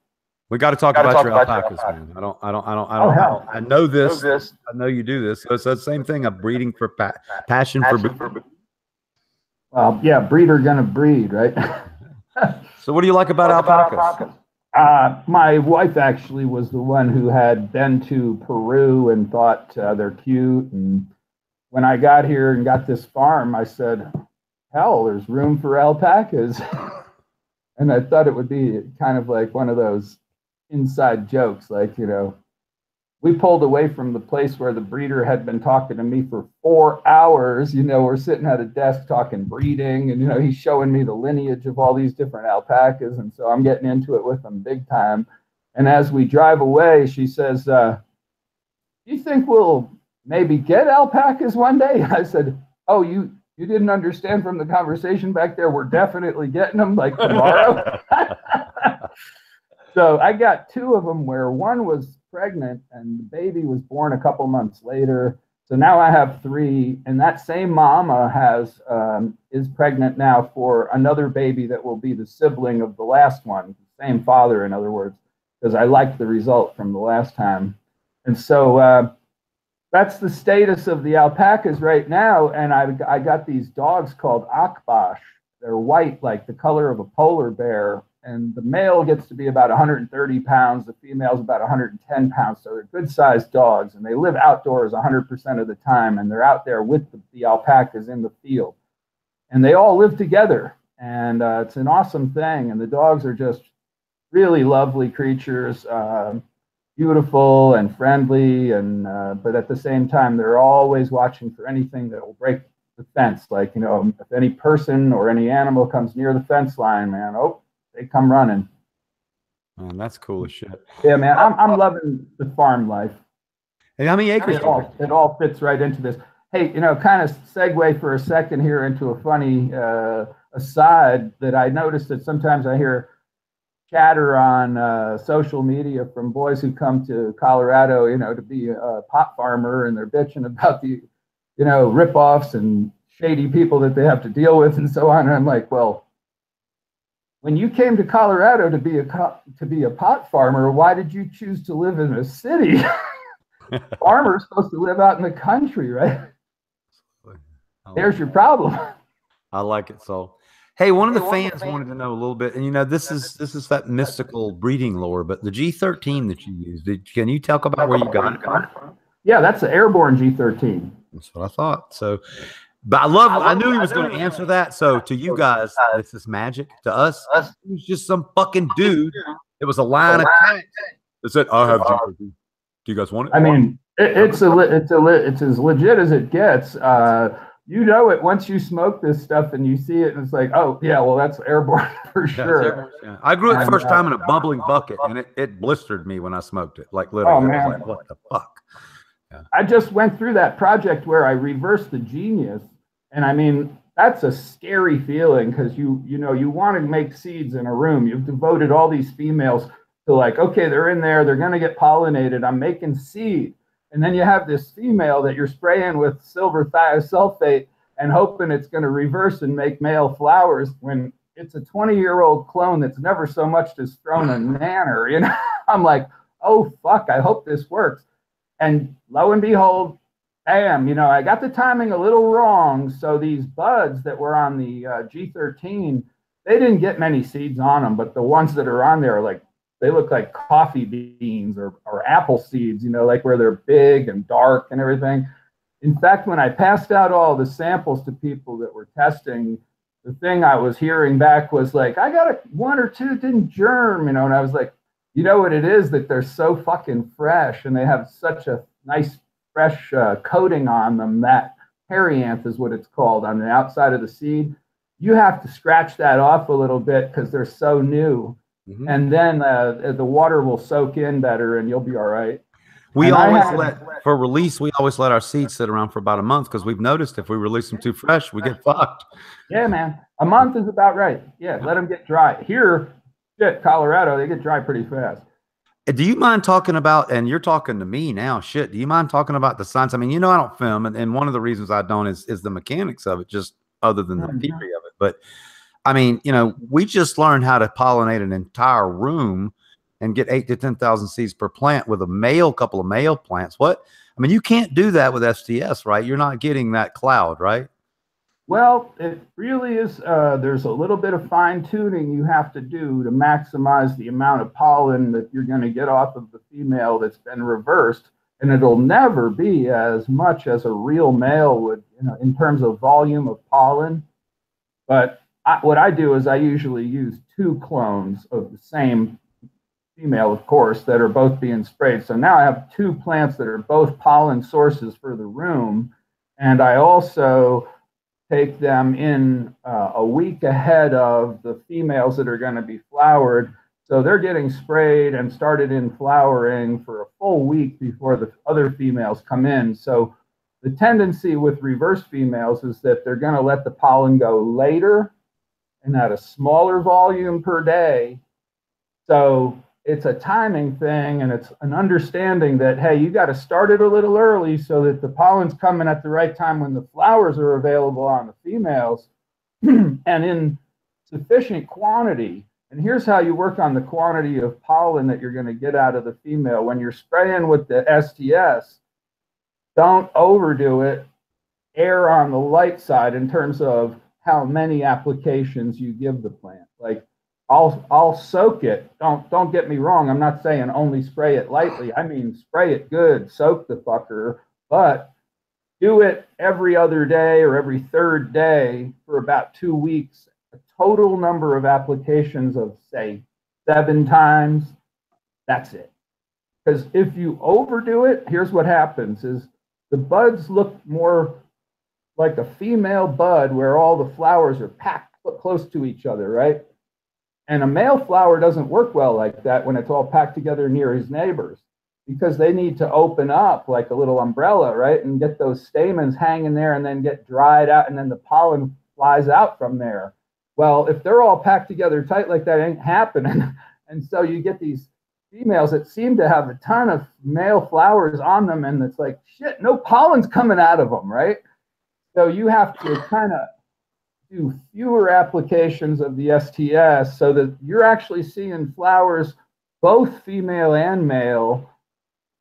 Speaker 2: we got to talk about your alpacas, man. I know this. I know you do this. So it's the same thing. A breeding for passion for.
Speaker 5: Well, yeah, breeder gonna breed, right?
Speaker 2: So what do you like about alpacas?
Speaker 5: My wife actually was the one who had been to Peru and thought they're cute. And when I got here and got this farm, I said, hell, there's room for alpacas. And I thought it would be kind of like one of those inside jokes, like, you know, we pulled away from the place where the breeder had been talking to me for 4 hours. You know, we're sitting at a desk talking breeding, and, you know, he's showing me the lineage of all these different alpacas. And so I'm getting into it with him big time. And as we drive away, she says, do you think we'll maybe get alpacas one day? I said, oh, you didn't understand from the conversation back there. We're definitely getting them like tomorrow. So I got 2 of them, where one was pregnant and the baby was born a couple months later. So now I have 3, and that same mama is pregnant now for another baby that will be the sibling of the last one, same father, in other words, because I liked the result from the last time. And so that's the status of the alpacas right now. And I got these dogs called Akbash. They're white, like the color of a polar bear. And the male gets to be about 130 pounds. The female's about 110 pounds. So they're good sized dogs, and they live outdoors 100% of the time. And they're out there with the alpacas in the field, and they all live together. And it's an awesome thing. And the dogs are just really lovely creatures, beautiful and friendly. And but at the same time, they're always watching for anything that will break the fence. Like, you know, if any person or any animal comes near the fence line, man, they come running.
Speaker 2: Man, that's cool as shit.
Speaker 5: Yeah, man, I'm loving the farm life.
Speaker 2: Hey, how many acres?
Speaker 5: It all fits right into this. Hey, you know, kind of segue for a second here into a funny aside that I noticed that sometimes I hear chatter on social media from boys who come to Colorado, you know, to be a pot farmer, and they're bitching about the, you know, ripoffs and shady people that they have to deal with and so on. And I'm like, well, when you came to Colorado to be a pot farmer, why did you choose to live in a city? Farmers supposed to live out in the country, right? There's your problem.
Speaker 2: I like it. So, hey, one of the fans wanted to know a little bit, and, you know, this is that mystical breeding lore, but the G13 that you used, can you talk about where you got it from?
Speaker 5: Yeah, that's the airborne G13.
Speaker 2: That's what I thought. So, but I knew he was going to answer that. So to you guys, this is magic. To us, it was just some fucking dude. It was a line of text that said, "I have G13. Do you guys want it?"
Speaker 5: I mean, it's as legit as it gets. You know it once you smoke this stuff and you see it, and it's like, oh yeah, well that's airborne for sure.
Speaker 2: Yeah. I grew it the first time in a bubbling bucket, and it blistered me when I smoked it. Like literally,
Speaker 5: oh, man.
Speaker 2: I was like, what the fuck? Yeah.
Speaker 5: I just went through that project where I reversed the genius. And I mean, that's a scary feeling, because you want to make seeds in a room. You've devoted all these females to, like, okay, they're in there, they're going to get pollinated. I'm making seed. And then you have this female that you're spraying with silver thiosulfate and hoping it's going to reverse and make male flowers when it's a 20-year-old clone that's never so much as thrown a nanner. You know, I'm like, oh, fuck, I hope this works. And lo and behold, bam, you know, I got the timing a little wrong. So these buds that were on the G13, they didn't get many seeds on them, but the ones that are on there are like, they look like coffee beans or apple seeds, you know, like where they're big and dark and everything. In fact, when I passed out all the samples to people that were testing, the thing I was hearing back was like, I got one or two didn't germ, you know, and I was like, you know what it is, that they're so fucking fresh and they have such a nice fresh coating on them, that perianth is what it's called on the outside of the seed. You have to scratch that off a little bit because they're so new. Mm-hmm. And then the water will soak in better and you'll be all right.
Speaker 2: We always for release, we always let our seeds sit around for about a month because we've noticed if we release them too fresh, we get fucked.
Speaker 5: Yeah, man. A month is about right. Yeah, let them get dry. Here, shit, Colorado, they get dry pretty fast.
Speaker 2: Do you mind talking about, and you're talking to me now, shit, do you mind talking about the science? I mean, you know, I don't film, and one of the reasons I don't is the mechanics of it, just other than the theory of it. But I mean, you know, we just learned how to pollinate an entire room and get 8,000 to 10,000 seeds per plant with a couple of male plants. What? I mean, you can't do that with STS, right? You're not getting that cloud, right?
Speaker 5: Well, it really is. There's a little bit of fine tuning you have to do to maximize the amount of pollen that you're going to get off of the female that's been reversed. And it'll never be as much as a real male would, you know, in terms of volume of pollen. But what I do is I usually use 2 clones of the same female, of course, that are both being sprayed. So now I have 2 plants that are both pollen sources for the room. And I also take them in a week ahead of the females that are going to be flowered. So they're getting sprayed and started in flowering for a full week before the other females come in. So the tendency with reverse females is that they're going to let the pollen go later and at a smaller volume per day. So it's a timing thing, and it's an understanding that, hey, you got to start it a little early so that the pollen's coming at the right time when the flowers are available on the females and in sufficient quantity. And here's how you work on the quantity of pollen that you're going to get out of the female. When you're spraying with the STS, don't overdo it. Err on the light side in terms of how many applications you give the plant. Like, I'll soak it. Don't get me wrong. I'm not saying only spray it lightly. I mean, spray it good, soak the fucker, but do it every other day or every third day for about 2 weeks. A total number of applications of, say, 7 times. That's it. Because if you overdo it, here's what happens is the buds look more like a female bud where all the flowers are packed close to each other, right? And a male flower doesn't work well like that when it's all packed together near his neighbors, because they need to open up like a little umbrella, right? And get those stamens hanging there and then get dried out, and then the pollen flies out from there. Well, if they're all packed together tight like that, it ain't happening. And so you get these females that seem to have a ton of male flowers on them, and it's like, shit, no pollen's coming out of them, right? So you have to kind of do fewer applications of the STS so that you're actually seeing flowers, both female and male,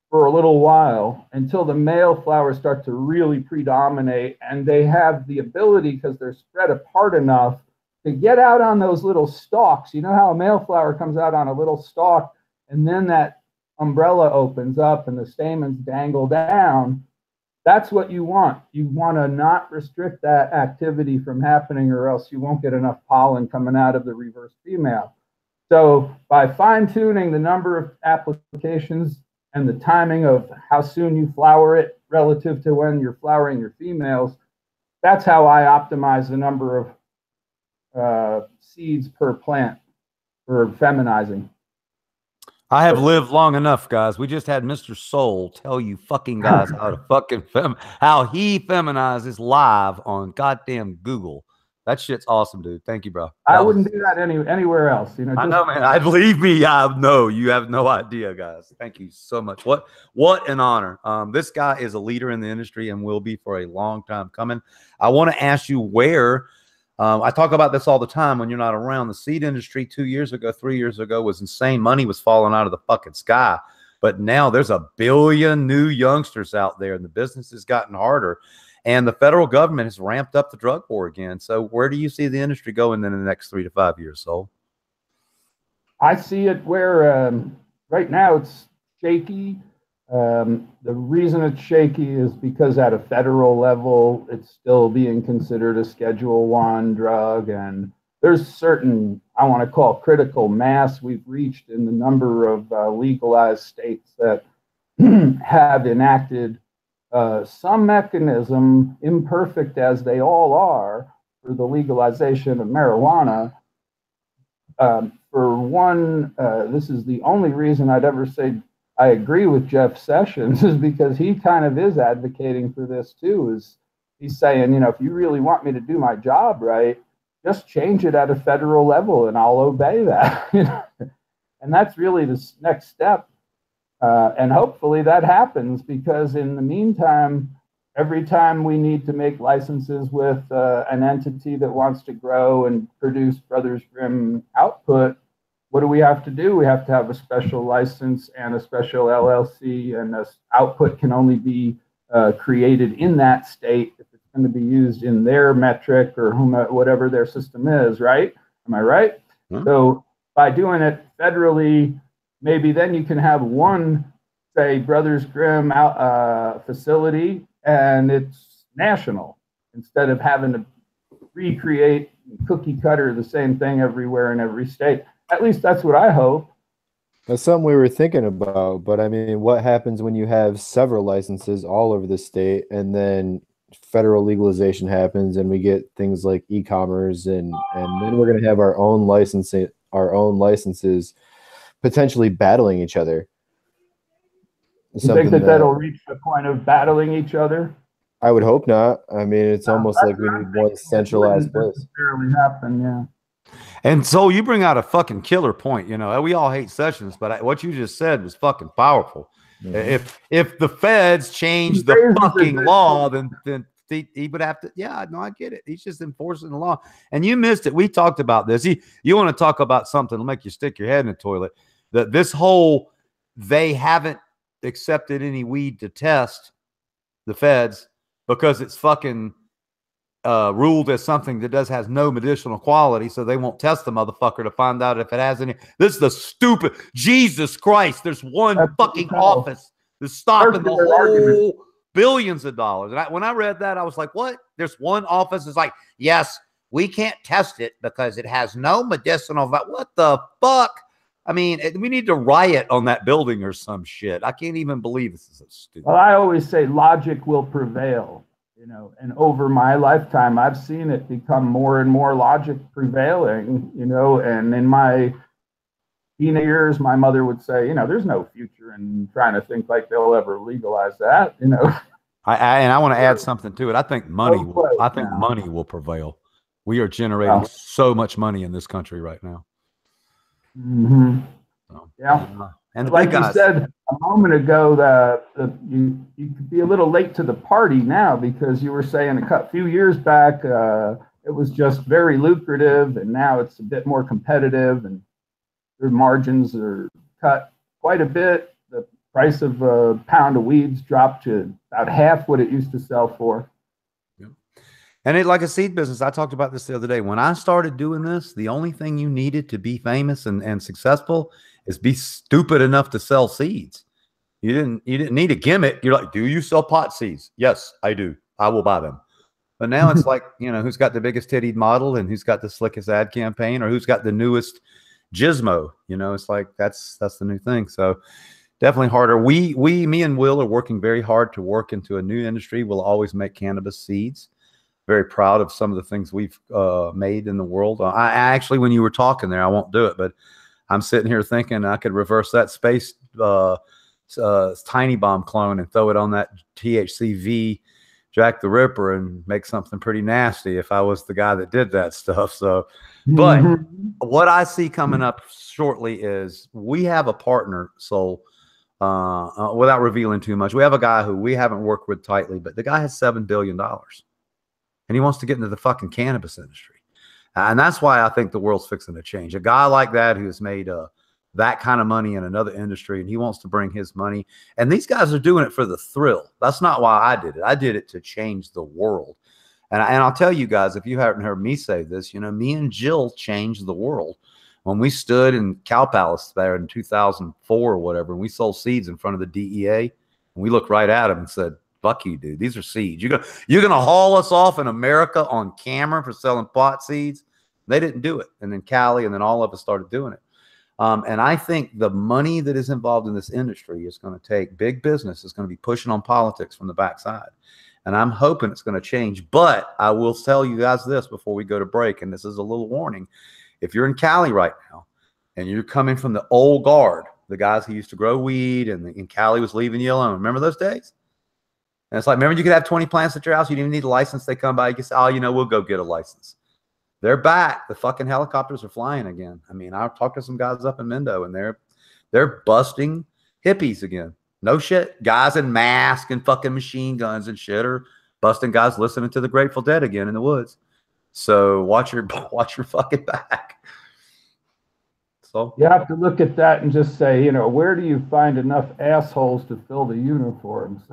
Speaker 5: for a little while until the male flowers start to really predominate, and they have the ability, because they're spread apart enough, to get out on those little stalks. You know how a male flower comes out on a little stalk and then that umbrella opens up and the stamens dangle down? That's what you want. You want to not restrict that activity from happening, or else you won't get enough pollen coming out of the reverse female. So by fine-tuning the number of applications and the timing of how soon you flower it relative to when you're flowering your females, that's how I optimize the number of seeds per plant for feminizing.
Speaker 2: I have lived long enough, guys. We just had Mr. Soul tell you fucking guys how to fucking how he feminizes live on goddamn Google. That shit's awesome, dude. Thank you, bro.
Speaker 5: I wouldn't do that anywhere else. You know,
Speaker 2: I know, man. I believe me. I know you have no idea, guys. Thank you so much. What an honor. This guy is a leader in the industry and will be for a long time coming. I want to ask you where. I talk about this all the time when you're not around. The seed industry 2 years ago, 3 years ago was insane. Money was falling out of the fucking sky. But now there's 1 billion new youngsters out there, and the business has gotten harder. And the federal government has ramped up the drug war again. So where do you see the industry going in the next 3 to 5 years, Sol?
Speaker 5: I see it where right now it's shaky. The reason it's shaky is because at a federal level, it's still being considered a Schedule I drug. And there's certain, I want to call critical mass we've reached in the number of legalized states that have enacted some mechanism, imperfect as they all are, for the legalization of marijuana. For one, this is the only reason I'd ever say I agree with Jeff Sessions, is because he kind of is advocating for this too. Is he's saying, you know, if you really want me to do my job right, just change it at a federal level and I'll obey that. And that's really the next step. And hopefully that happens, because in the meantime, every time we need to make licenses with an entity that wants to grow and produce Brothers Grimm output, what do we have to do? We have to have a special license and a special LLC, and this output can only be created in that state if it's going to be used in their metric or whatever their system is, right? Am I right? Mm-hmm. So by doing it federally, maybe then you can have one, say, Brothers Grimm facility, and it's national, instead of having to recreate cookie cutter the same thing everywhere in every state. At least that's what I hope.
Speaker 4: That's something we were thinking about. But I mean, what happens when you have several licenses all over the state, and then federal legalization happens, and we get things like e-commerce, and then we're going to have our own licenses potentially battling each other.
Speaker 5: You think that'll reach the point of battling each other?
Speaker 4: I would hope not. I mean, it's almost like we need one centralized place.
Speaker 5: Necessarily happen, yeah.
Speaker 2: And so you bring out a fucking killer point. You know, we all hate Sessions, but what you just said was fucking powerful. Mm-hmm. If the feds change the fucking law, then he would have to. Yeah, no, I get it. He's just enforcing the law. And you missed it. We talked about this. You want to talk about something to make you stick your head in the toilet. That this whole, they haven't accepted any weed to test, the feds, because it's fucking ruled as something that has no medicinal quality, so they won't test the motherfucker to find out if it has any. This is the stupid, Jesus Christ, there's one fucking office that's stopping the whole billions of dollars. And when I read that, I was like, what? There's one office that's like, yes, we can't test it because it has no medicinal value. What the fuck? I mean, we need to riot on that building or some shit. I can't even believe this is so stupid.
Speaker 5: Well, I always say logic will prevail, you know, and over my lifetime, I've seen it become more and more logic prevailing, you know, and in my teenage years, my mother would say, you know, there's no future in trying to think like they'll ever legalize that, you know.
Speaker 2: I want to add something to it. I think money will prevail. We are generating so much money in this country right now.
Speaker 5: Mm-hmm.
Speaker 2: So,
Speaker 5: yeah.
Speaker 2: And the
Speaker 5: like
Speaker 2: big guys,
Speaker 5: you said a moment ago, you could be a little late to the party now, because you were saying a few years back it was just very lucrative, and now it's a bit more competitive, and their margins are cut quite a bit. The price of a pound of weeds dropped to about half what it used to sell for.
Speaker 2: And it like a seed business. I talked about this the other day. When I started doing this, the only thing you needed to be famous and successful is be stupid enough to sell seeds. You didn't need a gimmick. You're like, do you sell pot seeds? Yes, I do. I will buy them. But now it's like, you know, who's got the biggest tittied model, and who's got the slickest ad campaign, or who's got the newest gizmo. You know, it's like that's the new thing. So definitely harder. Me and Will are working very hard to work into a new industry. We'll always make cannabis seeds. Very proud of some of the things we've made in the world. I actually, when you were talking there, I won't do it, but I'm sitting here thinking I could reverse that space tiny bomb clone and throw it on that THCV Jack the Ripper and make something pretty nasty if I was the guy that did that stuff. So, but what I see coming up shortly is we have a partner, Soul, without revealing too much. We have a guy who we haven't worked with tightly, but the guy has $7 billion and he wants to get into the fucking cannabis industry. And that's why I think the world's fixing to change. A guy like that who has made that kind of money in another industry, and he wants to bring his money. And these guys are doing it for the thrill. That's not why I did it. I did it to change the world. And I'll tell you guys, if you haven't heard me say this, me and Jill changed the world. When we stood in Cow Palace there in 2004 or whatever, and we sold seeds in front of the DEA, and we looked right at them and said, fuck you, dude. These are seeds. You're gonna haul us off in America on camera for selling pot seeds? They didn't do it. And then Cali, and then all of us started doing it. And I think the money that is involved in this industry is going to take big business. Is going to be pushing on politics from the backside. And I'm hoping it's going to change. But I will tell you guys this before we go to break, and this is a little warning. If you're in Cali right now and you're coming from the old guard, the guys who used to grow weed and Cali was leaving you alone. Remember those days? And it's like, remember you could have 20 plants at your house. You didn't even need a license. They come by. You can say, oh, we'll go get a license. They're back. The fucking helicopters are flying again. I mean, I've talked to some guys up in Mendo, and they're busting hippies again. No shit. Guys in masks and fucking machine guns and shit are busting guys listening to the Grateful Dead again in the woods. So watch your fucking back. So
Speaker 5: you have to look at that and just say, where do you find enough assholes to fill the uniforms?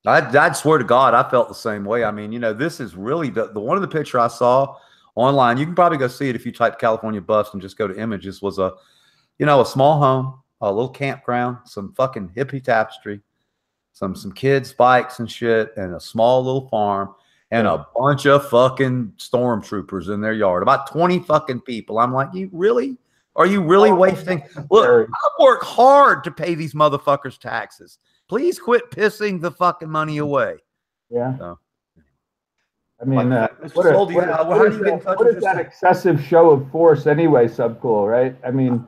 Speaker 2: I'd swear to God, I felt the same way. I mean, this is really the one of the picture I saw online. You can probably go see it if you type California bust and just go to images. Was a small home, a little campground, some fucking hippie tapestry, some kids' bikes and shit, and a small little farm, and a bunch of fucking stormtroopers in their yard. About 20 fucking people. I'm like, are you really wasting? Look, I work hard to pay these motherfuckers taxes. Please quit pissing the fucking money away.
Speaker 5: Yeah.
Speaker 2: So.
Speaker 5: I mean, what is that excessive show of force anyway, Subcool, right? I mean,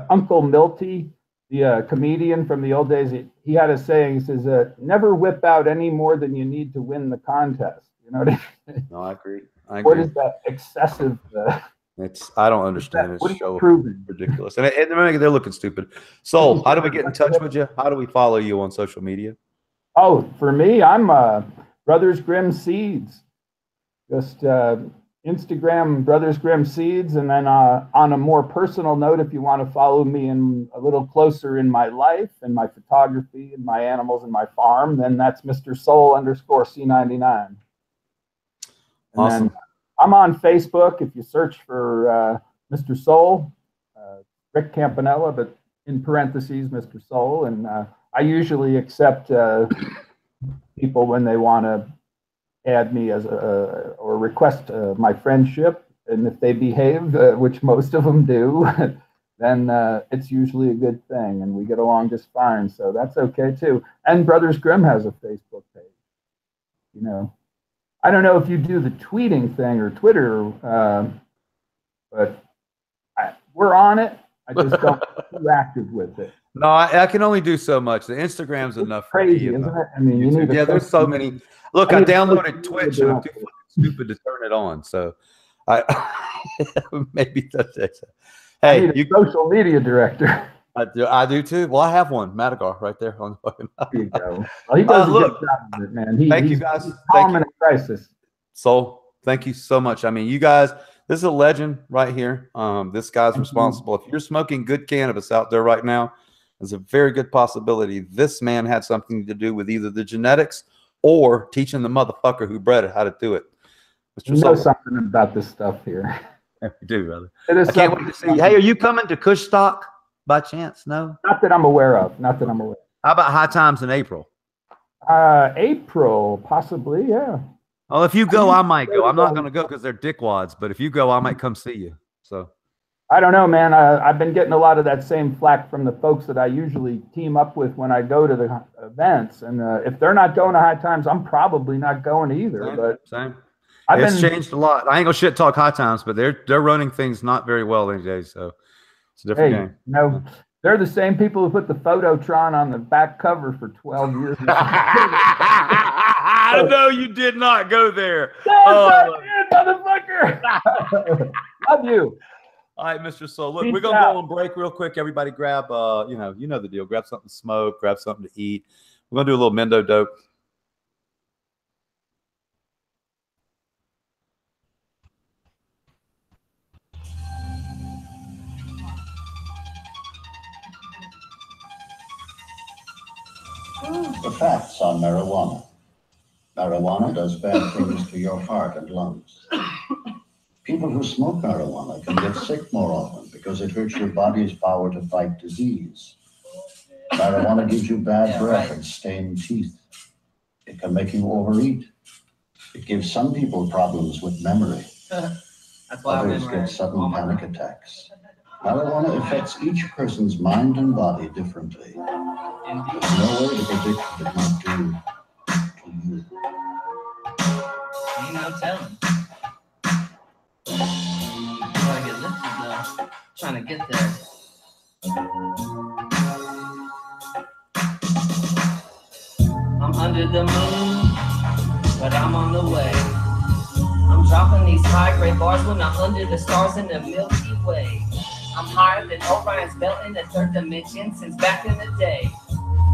Speaker 5: Uncle Milty, the comedian from the old days, he had a saying. He says, never whip out any more than you need to win the contest. You know what I mean?
Speaker 2: No, I agree.
Speaker 5: What is that excessive?
Speaker 2: I don't understand. It's so ridiculous. And they're looking stupid. Soul, how do we get in touch with you? How do we follow you on social media?
Speaker 5: Oh, for me, I'm Brothers Grimm Seeds. Just Instagram Brothers Grimm Seeds. And then on a more personal note, if you want to follow me in a little closer in my life and my photography and my animals and my farm, then that's Mr. Soul _C99.
Speaker 2: Awesome.
Speaker 5: Then I'm on Facebook. If you search for Mr. Soul, Rick Campanella, but in parentheses, Mr. Soul. And I usually accept people when they want to add me as or request my friendship. And if they behave, which most of them do, then it's usually a good thing. And we get along just fine. So that's okay, too. And Brothers Grimm has a Facebook page. I don't know if you do the tweeting thing or Twitter, but we're on it. I just don't get too active with it.
Speaker 2: No, I can only do so much. The Instagram's enough.
Speaker 5: Crazy, isn't it? I mean,
Speaker 2: there's so many. Look, I downloaded Twitch and I'm too stupid to turn it on. So I maybe that's it. Hey,
Speaker 5: you social media director.
Speaker 2: I do too. Well, I have one, Madagar, right there on the fucking.
Speaker 5: There you go. Well, he does a good job of it, man.
Speaker 2: Thank you guys.
Speaker 5: Calm in a crisis.
Speaker 2: So thank you so much. I mean, you guys, this is a legend right here. This guy's responsible. If you're smoking good cannabis out there right now, there's a very good possibility this man had something to do with either the genetics or teaching the motherfucker who bred it how to do it.
Speaker 5: You know something about this stuff here.
Speaker 2: We do, brother. I can't wait to see you. Hey, are you coming to Kushstock by chance? No?
Speaker 5: Not that I'm aware of.
Speaker 2: How about High Times in April?
Speaker 5: April, possibly, yeah.
Speaker 2: Oh, if you go, I might go. I'm not going to go because they're dickwads, but if you go, I might come see you. So
Speaker 5: I don't know, man. I've been getting a lot of that same flack from the folks that I usually team up with when I go to the events. And if they're not going to High Times, I'm probably not going either.
Speaker 2: Same. It's changed a lot. I ain't gonna shit talk High Times, but they're running things not very well these days. So it's a different game.
Speaker 5: No, they're the same people who put the Phototron on the back cover for 12 years.
Speaker 2: I know you did not go there.
Speaker 5: Yes, I did, motherfucker. Love you.
Speaker 2: All right, Mr. Soul. Look,
Speaker 5: Peace
Speaker 2: we're gonna
Speaker 5: out.
Speaker 2: go on break real quick. Everybody, grab you know the deal. Grab something to smoke. Grab something to eat. We're gonna do a little Mendo dope.
Speaker 3: The facts on marijuana. Marijuana does bad things to your heart and lungs. People who smoke marijuana can get sick more often because it hurts your body's power to fight disease. Marijuana gives you bad breath and stained teeth. It can make you overeat. It gives some people problems with memory.
Speaker 1: That's why
Speaker 3: Others get sudden panic attacks. Marijuana affects each person's mind and body differently. There's no way to predict what it might do to you.
Speaker 1: Ain't no telling. Gotta get lifted though. Trying to get there. I'm under the moon, but I'm on the way. I'm dropping these high-grade bars when I'm under the stars in the Milky Way. I'm higher than Orion's belt in the third dimension since back in the day.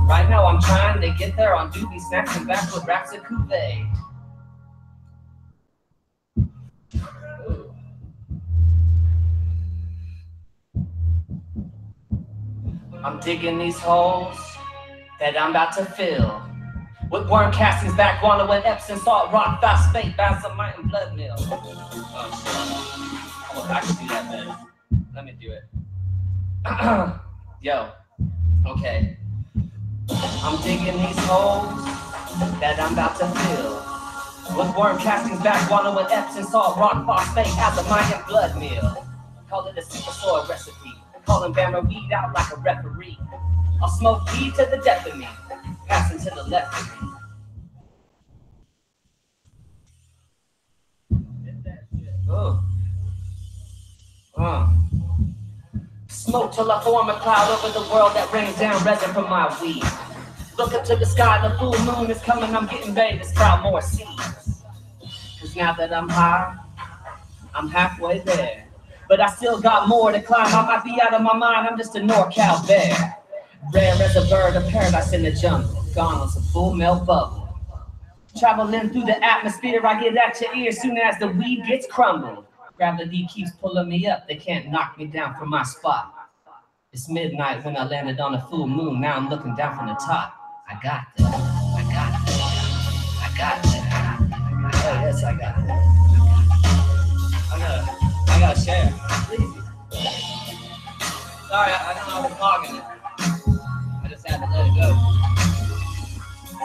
Speaker 1: Right now I'm trying to get there on doobie snacks and backward raps of Cuvée. I'm digging these holes that I'm about to fill with worm castings, back water with Epsom salt, rock, phosphate, basalt, and blood meal. Oh, I can do that better. Let me do it. Yo, okay. I'm digging these holes that I'm about to fill with worm castings, back water with Epsom salt, rock, phosphate, basalt, and blood meal. Call it a super soil recipe. Calling Bama weed out like a referee. I'll smoke weed to the death of me, passing to the left of me. Oh. Smoke till I form a cloud over the world that rains down resin from my weed. Look up to the sky, the full moon is coming, I'm getting ready to sprout more seeds. Cause now that I'm high, I'm halfway there. But I still got more to climb. I might be out of my mind, I'm just a NorCal bear. Rare as a bird of paradise in the jungle. Gone on some full melt bubble. Traveling through the atmosphere, I get at your ear soon as the weed gets crumbled. Gravity keeps pulling me up, they can't knock me down from my spot. It's midnight when I landed on a full moon, now I'm looking down from the top. I got this, I got this, I got this. Oh yes, I got this. I gotta share. Please. Sorry, I don't know if I'm hogging it. I just had to let it go.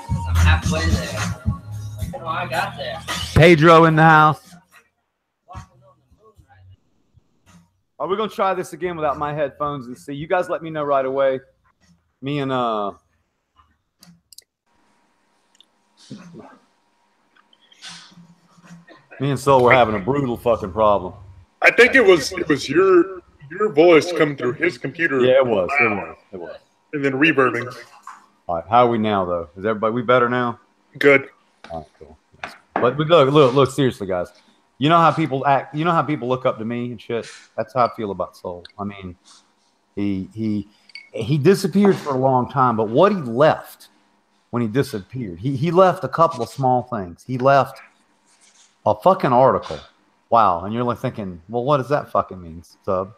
Speaker 1: Because I'm halfway there. Oh, I got there.
Speaker 2: Pedro in the house. Are we gonna try this again without my headphones and see? You guys let me know right away. Me and Soul were having a brutal fucking problem.
Speaker 6: I think it was your voice coming through his computer.
Speaker 2: Yeah, it was.
Speaker 6: And then reverbing.
Speaker 2: All right, how are we now though? Is everybody we better now?
Speaker 6: Good.
Speaker 2: All right, cool. But look, seriously, guys. You know how people act. You know how people look up to me and shit. That's how I feel about Soul. I mean, he disappeared for a long time, but what he left when he disappeared, he left a couple of small things. He left a fucking article. Wow, and you're like thinking, well, what does that fucking mean, Sub?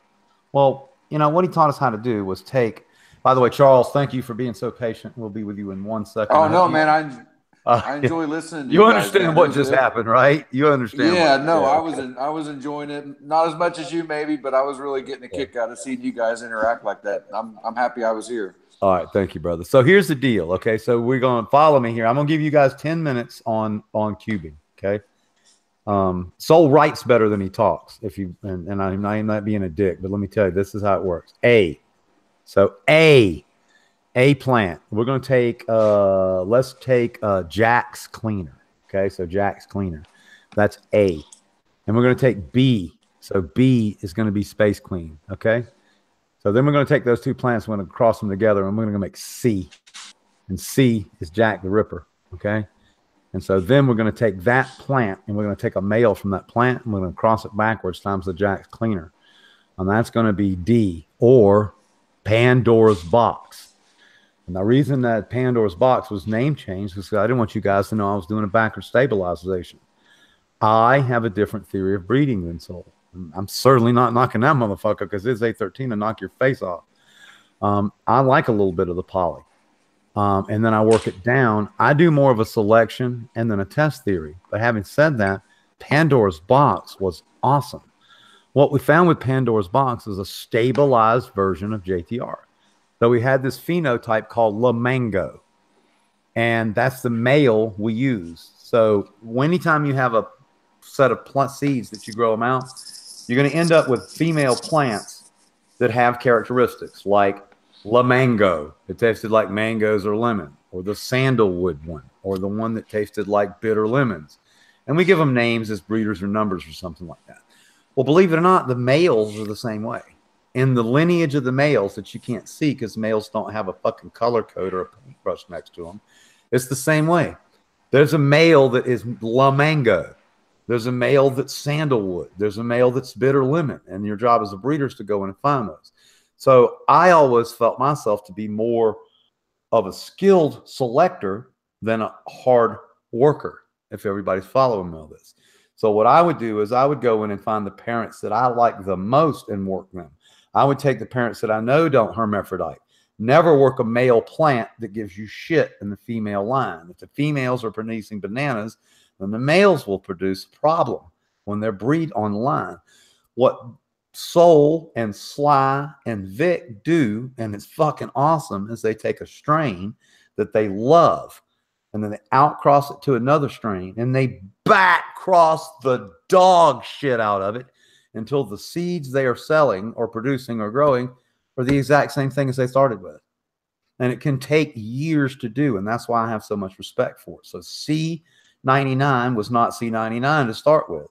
Speaker 2: Well, you know what he taught us how to do was take. By the way, Charles, thank you for being so patient. We'll be with you in 1 second.
Speaker 7: Oh no, man, I enjoy listening to
Speaker 2: you
Speaker 7: guys,
Speaker 2: understand
Speaker 7: man.
Speaker 2: what just happened, right? You understand.
Speaker 7: Yeah, no, I was enjoying it. Not as much as you maybe, but I was really getting a kick out of seeing you guys interact like that. I'm happy I was here.
Speaker 2: All right, thank you, brother. So here's the deal. Okay, so we're gonna follow me here. I'm gonna give you guys 10 minutes on cubing. Okay. Soul writes better than he talks. If you and I'm not being a dick, but let me tell you, this is how it works. A plant. We're going to take, let's take Jack's Cleaner. Okay, so Jack's Cleaner. That's A. And we're going to take B. So B is going to be Space Queen. Okay, so then we're going to take those two plants, we're going to cross them together, and we're going to make C. And C is Jack the Ripper. Okay, And so then we're going to take that plant and we're going to take a male from that plant and we're going to cross it backwards times the Jack's cleaner. And that's going to be D, or Pandora's box. And the reason that Pandora's box was name changed was because I didn't want you guys to know I was doing a backward stabilization. I have a different theory of breeding than Soul. I'm certainly not knocking that motherfucker because it's A13 to knock your face off. I like a little bit of the poly. And then I work it down. I do more of a selection and then a test theory. But having said that, Pandora's box was awesome. What we found with Pandora's box is a stabilized version of JTR. So we had this phenotype called Lamango. And that's the male we use. So anytime you have a set of plant seeds that you grow them out, you're going to end up with female plants that have characteristics like Lamango. It tasted like mangoes or lemon, or the sandalwood one, or the one that tasted like bitter lemons. And we give them names as breeders or numbers or something like that. Well, believe it or not, the males are the same way. In the lineage of the males that you can't see because males don't have a fucking color code or a paintbrush next to them, it's the same way. There's a male that is Lamango. There's a male that's sandalwood. There's a male that's bitter lemon. And your job as a breeder is to go in and find those. So I always felt myself to be more of a skilled selector than a hard worker, if everybody's following me on this. So what I would do is I would go in and find the parents that I like the most and work them. I would take the parents that I know don't hermaphrodite. Never work a male plant that gives you shit in the female line. If the females are producing bananas, then the males will produce a problem when they're breed on line. What Soul and Sly and Vic do, and it's fucking awesome, is they take a strain that they love and then they outcross it to another strain and they back cross the dog shit out of it until the seeds they are selling or producing or growing are the exact same thing as they started with. And it can take years to do, and that's why I have so much respect for it. So C99 was not C99 to start with.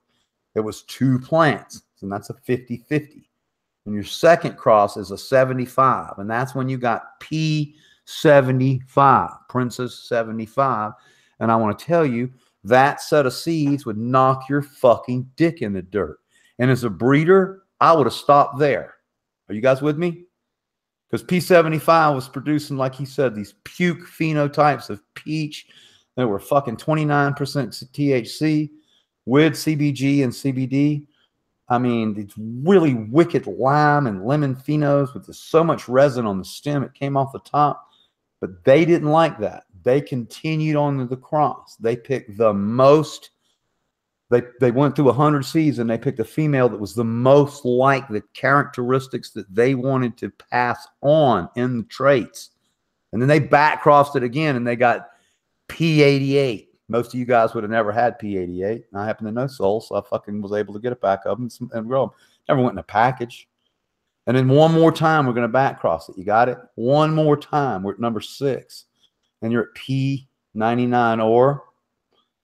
Speaker 2: It was two plants, and that's a 50-50. And your second cross is a 75, and that's when you got P75, Princess 75. And I want to tell you, that set of seeds would knock your fucking dick in the dirt. And as a breeder, I would have stopped there. Are you guys with me? Because P75 was producing, like he said, these puke phenotypes of peach that were fucking 29% THC with CBG and CBD. I mean, it's really wicked lime and lemon phenos with so much resin on the stem. It came off the top, but they didn't like that. They continued on to the cross. They picked the most. They went through 100 seeds and they picked a female that was the most like the characteristics that they wanted to pass on in the traits. And then they back crossed it again and they got P88. Most of you guys would have never had P88. I happen to know Soul, so I fucking was able to get a pack of them and grow them. Never went in a package. And then one more time, we're going to back cross it. You got it? One more time. We're at number 6. And you're at P99 or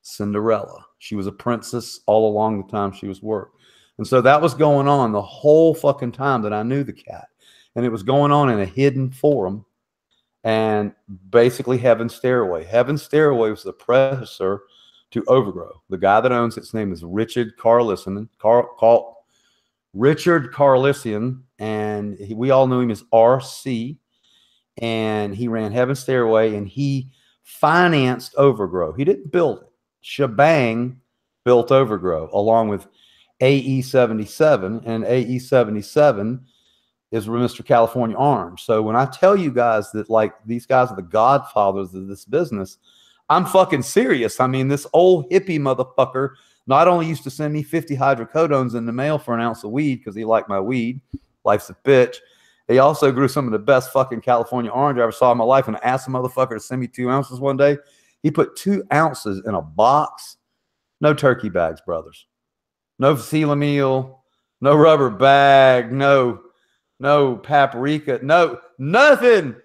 Speaker 2: Cinderella. She was a princess all along the time she was worked. And so that was going on the whole fucking time that I knew the cat. And it was going on in a hidden forum. And basically Heaven's Stairway. Heaven's Stairway was the predecessor to Overgrow. The guy that owns its name is Richard Carlissian. Richard Carlissian. And we all knew him as RC. And he ran Heaven's Stairway and he financed Overgrow. He didn't build it. Shebang built Overgrow along with AE77, and AE77 is Mr. California Orange. So when I tell you guys that like these guys are the godfathers of this business, I'm fucking serious. I mean, this old hippie motherfucker not only used to send me 50 hydrocodones in the mail for an ounce of weed because he liked my weed, life's a bitch. He also grew some of the best fucking California orange I ever saw in my life, and I asked the motherfucker to send me 2 ounces one day. He put 2 ounces in a box. No turkey bags, brothers. No Fila meal. No rubber bag. No paprika. No, nothing.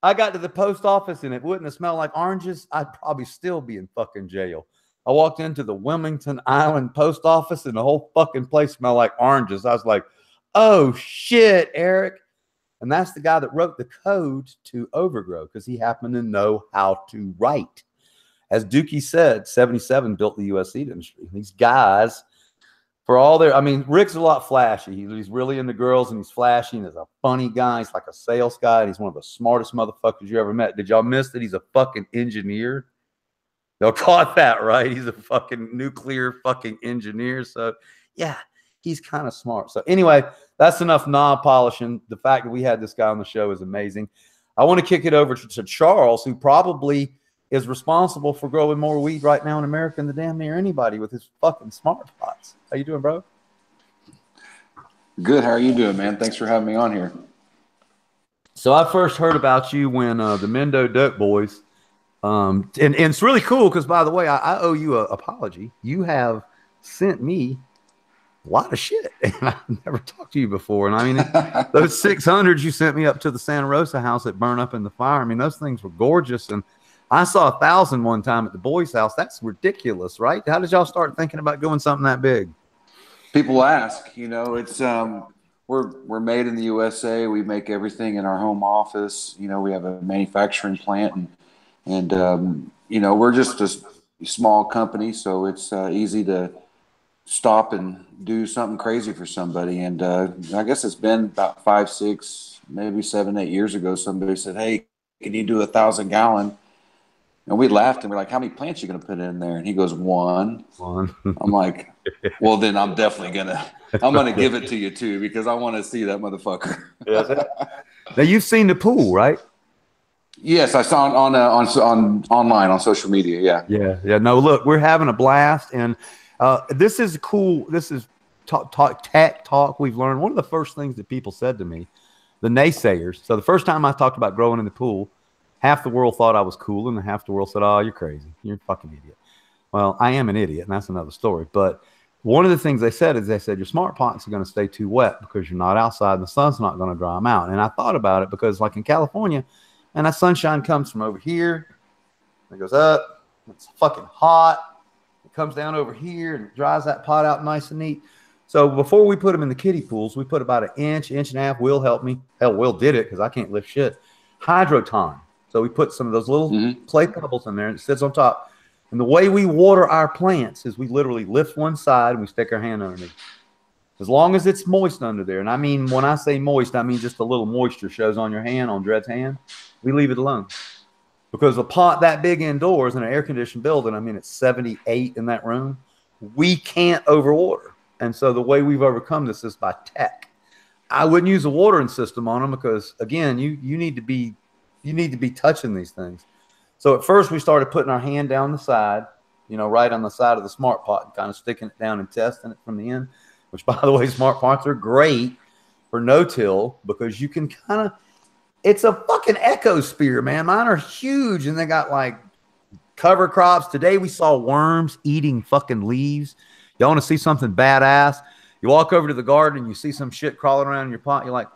Speaker 2: I got to the post office and it wouldn't have smelled like oranges. I'd probably still be in fucking jail. I walked into the Wilmington Island post office and the whole fucking place smelled like oranges. I was like, oh shit, Eric. And that's the guy that wrote the code to Overgrow because he happened to know how to write. as Dookie said, 77 built the U.S. seed industry. These guys, for all their, I mean, Rick's a lot flashy. He's really into girls and he's flashy and he's a funny guy. He's like a sales guy. And he's one of the smartest motherfuckers you ever met. Did y'all miss that he's a fucking engineer? Y'all caught that, right? He's a fucking nuclear fucking engineer. So, yeah, he's kind of smart. So, anyway, that's enough knob polishing. The fact that we had this guy on the show is amazing. I want to kick it over to Charles, who probably is responsible for growing more weed right now in America than damn near anybody with his fucking smart pots. How you doing, bro?
Speaker 7: Good. How are you doing, man? Thanks for having me on here.
Speaker 2: So I first heard about you when the Mendo Dope Boys, and it's really cool because, by the way, I owe you an apology. You have sent me a lot of shit, and I've never talked to you before. And I mean, those 600s you sent me up to the Santa Rosa house that burned up in the fire. I mean, those things were gorgeous, and I saw 1,000 one time at the boys' house. That's ridiculous, right? How did y'all start thinking about doing something that big?
Speaker 7: People ask, you know, it's we're made in the USA. We make everything in our home office. You know, we have a manufacturing plant, and you know, we're just a small company, so it's easy to stop and do something crazy for somebody. And I guess it's been about 5, 6, maybe 7, 8 years ago. Somebody said, "Hey, can you do 1,000-gallon?" And we laughed and we're like, "How many plants are you going to put in there?" And he goes, "1." I'm like, "Well, then I'm definitely gonna give it to you too, because I want to see that motherfucker."
Speaker 2: Now you've seen the pool, right?
Speaker 7: Yes, I saw it on online on social media.
Speaker 2: Yeah. No, look, we're having a blast, and this is cool. This is tech talk. We've learned one of the first things that people said to me, the naysayers. So the first time I talked about growing in the pool, half the world thought I was cool, and half the world said, "Oh, you're crazy. You're a fucking idiot." Well, I am an idiot, and that's another story. But one of the things they said is your smart pots are going to stay too wet because you're not outside and the sun's not going to dry them out. And I thought about it because, like in California, and that sunshine comes from over here, it goes up, it's fucking hot, it comes down over here, and it dries that pot out nice and neat. So before we put them in the kiddie pools, we put about an inch and a half. Will helped me. Hell, Will did it because I can't lift shit. Hydroton. So we put some of those little clay pebbles in there, and it sits on top. And the way we water our plants is we literally lift one side and we stick our hand underneath. As long as it's moist under there, and I mean, when I say moist, I mean just a little moisture shows on your hand, on Dred's hand, we leave it alone. Because a pot that big indoors in an air-conditioned building, I mean, it's 78 in that room, we can't overwater. And so the way we've overcome this is by tech. I wouldn't use a watering system on them because, again, you need to be touching these things. So at first we started putting our hand down the side, you know, right on the side of the smart pot and kind of sticking it down and testing it from the end, which, by the way, smart pots are great for no-till because you can kind of, it's a fucking ecosphere, man. Mine are huge and they got like cover crops. Today we saw worms eating fucking leaves. Y'all want to see something badass? You walk over to the garden and you see some shit crawling around in your pot. You're like,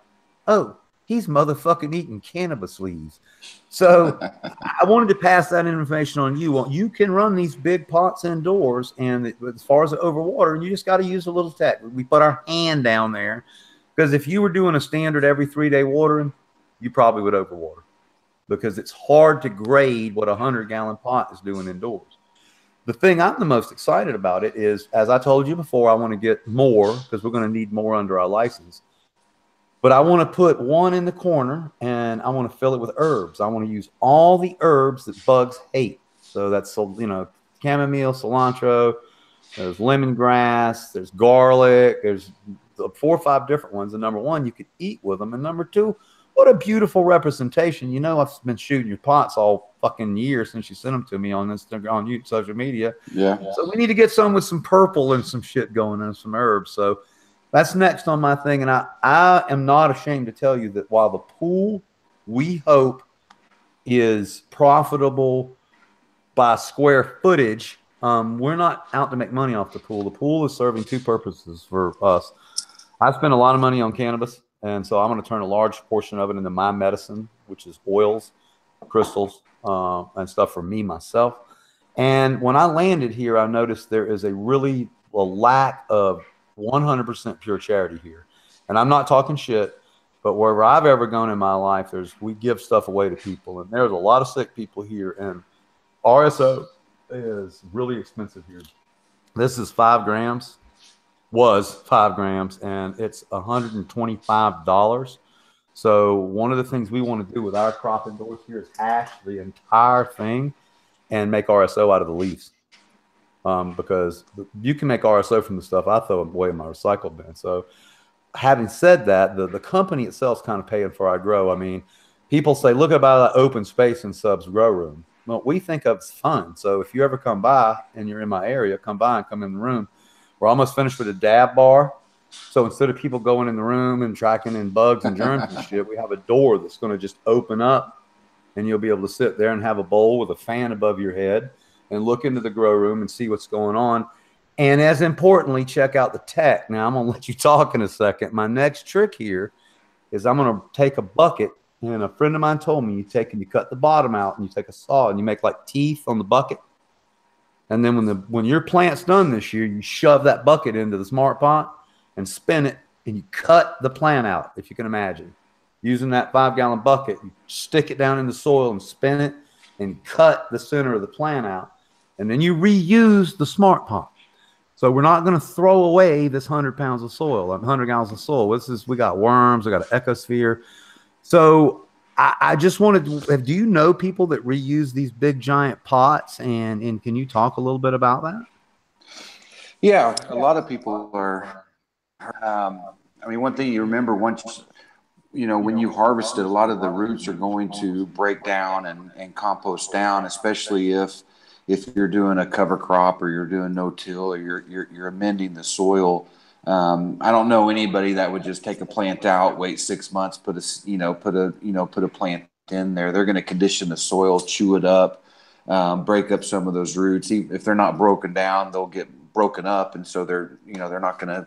Speaker 2: "Oh, he's motherfucking eating cannabis leaves." So I wanted to pass that information on you. Well, you can run these big pots indoors, and as far as the overwater, you just got to use a little tech. We put our hand down there because if you were doing a standard every 3-day watering, you probably would overwater because it's hard to grade what a 100-gallon pot is doing indoors. The thing I'm the most excited about it is, as I told you before, I want to get more because we're going to need more under our license. But I want to put one in the corner and I want to fill it with herbs. I want to use all the herbs that bugs hate. So that's, you know, chamomile, cilantro, there's lemongrass, there's garlic, there's 4 or 5 different ones. And number one, you could eat with them. And number two, what a beautiful representation. You know, I've been shooting your pots all fucking year since you sent them to me on Instagram, on social media.
Speaker 7: Yeah.
Speaker 2: So we need to get some with some purple and some shit going and some herbs. So that's next on my thing. And I am not ashamed to tell you that while the pool, we hope, is profitable by square footage, we're not out to make money off the pool. The pool is serving 2 purposes for us. I spend a lot of money on cannabis, and so I'm going to turn a large portion of it into my medicine, which is oils, crystals, and stuff for me, myself. And when I landed here, I noticed there is a lack of 100% pure charity here. And I'm not talking shit, but wherever I've ever gone in my life, we give stuff away to people. And there's a lot of sick people here. And RSO is really expensive here. This is 5 grams, was 5 grams, and it's $125. So one of the things we want to do with our crop indoors here is hash the entire thing and make RSO out of the leaves. Because you can make RSO from the stuff I throw away in my recycle bin. So having said that, the company itself is kind of paying for our grow. I mean, people say, look about that open space in Sub's grow room. Well, we think of it's fun. So if you ever come by and you're in my area, come by and come in the room. We're almost finished with a dab bar. So instead of people going in the room and tracking in bugs and germs and shit, we have a door that's going to just open up, and you'll be able to sit there and have a bowl with a fan above your head and look into the grow room and see what's going on. And as importantly, check out the tech. Now, I'm going to let you talk in a second. My next trick here is I'm going to take a bucket, and a friend of mine told me you cut the bottom out and you take a saw and you make like teeth on the bucket. And then when your plant's done this year, you shove that bucket into the Smart Pot and spin it, and you cut the plant out, if you can imagine. Using that 5-gallon bucket, you stick it down in the soil and spin it and cut the center of the plant out. And then you reuse the Smart Pot. So we're not going to throw away this 100 pounds of soil, 100 gallons of soil. We got worms, we got an ecosphere. So I just wanted to, do you know people that reuse these big giant pots? And can you talk a little bit about that?
Speaker 7: Yeah, a lot of people are. I mean, one thing you remember once, when you harvest it, a lot of the roots are going to break down and compost down, especially if you're doing a cover crop or you're doing no-till or you're amending the soil. I don't know anybody that would just take a plant out, wait 6 months, put a plant in there. They're going to condition the soil, chew it up, break up some of those roots. If they're not broken down, they'll get broken up, and so they're not going to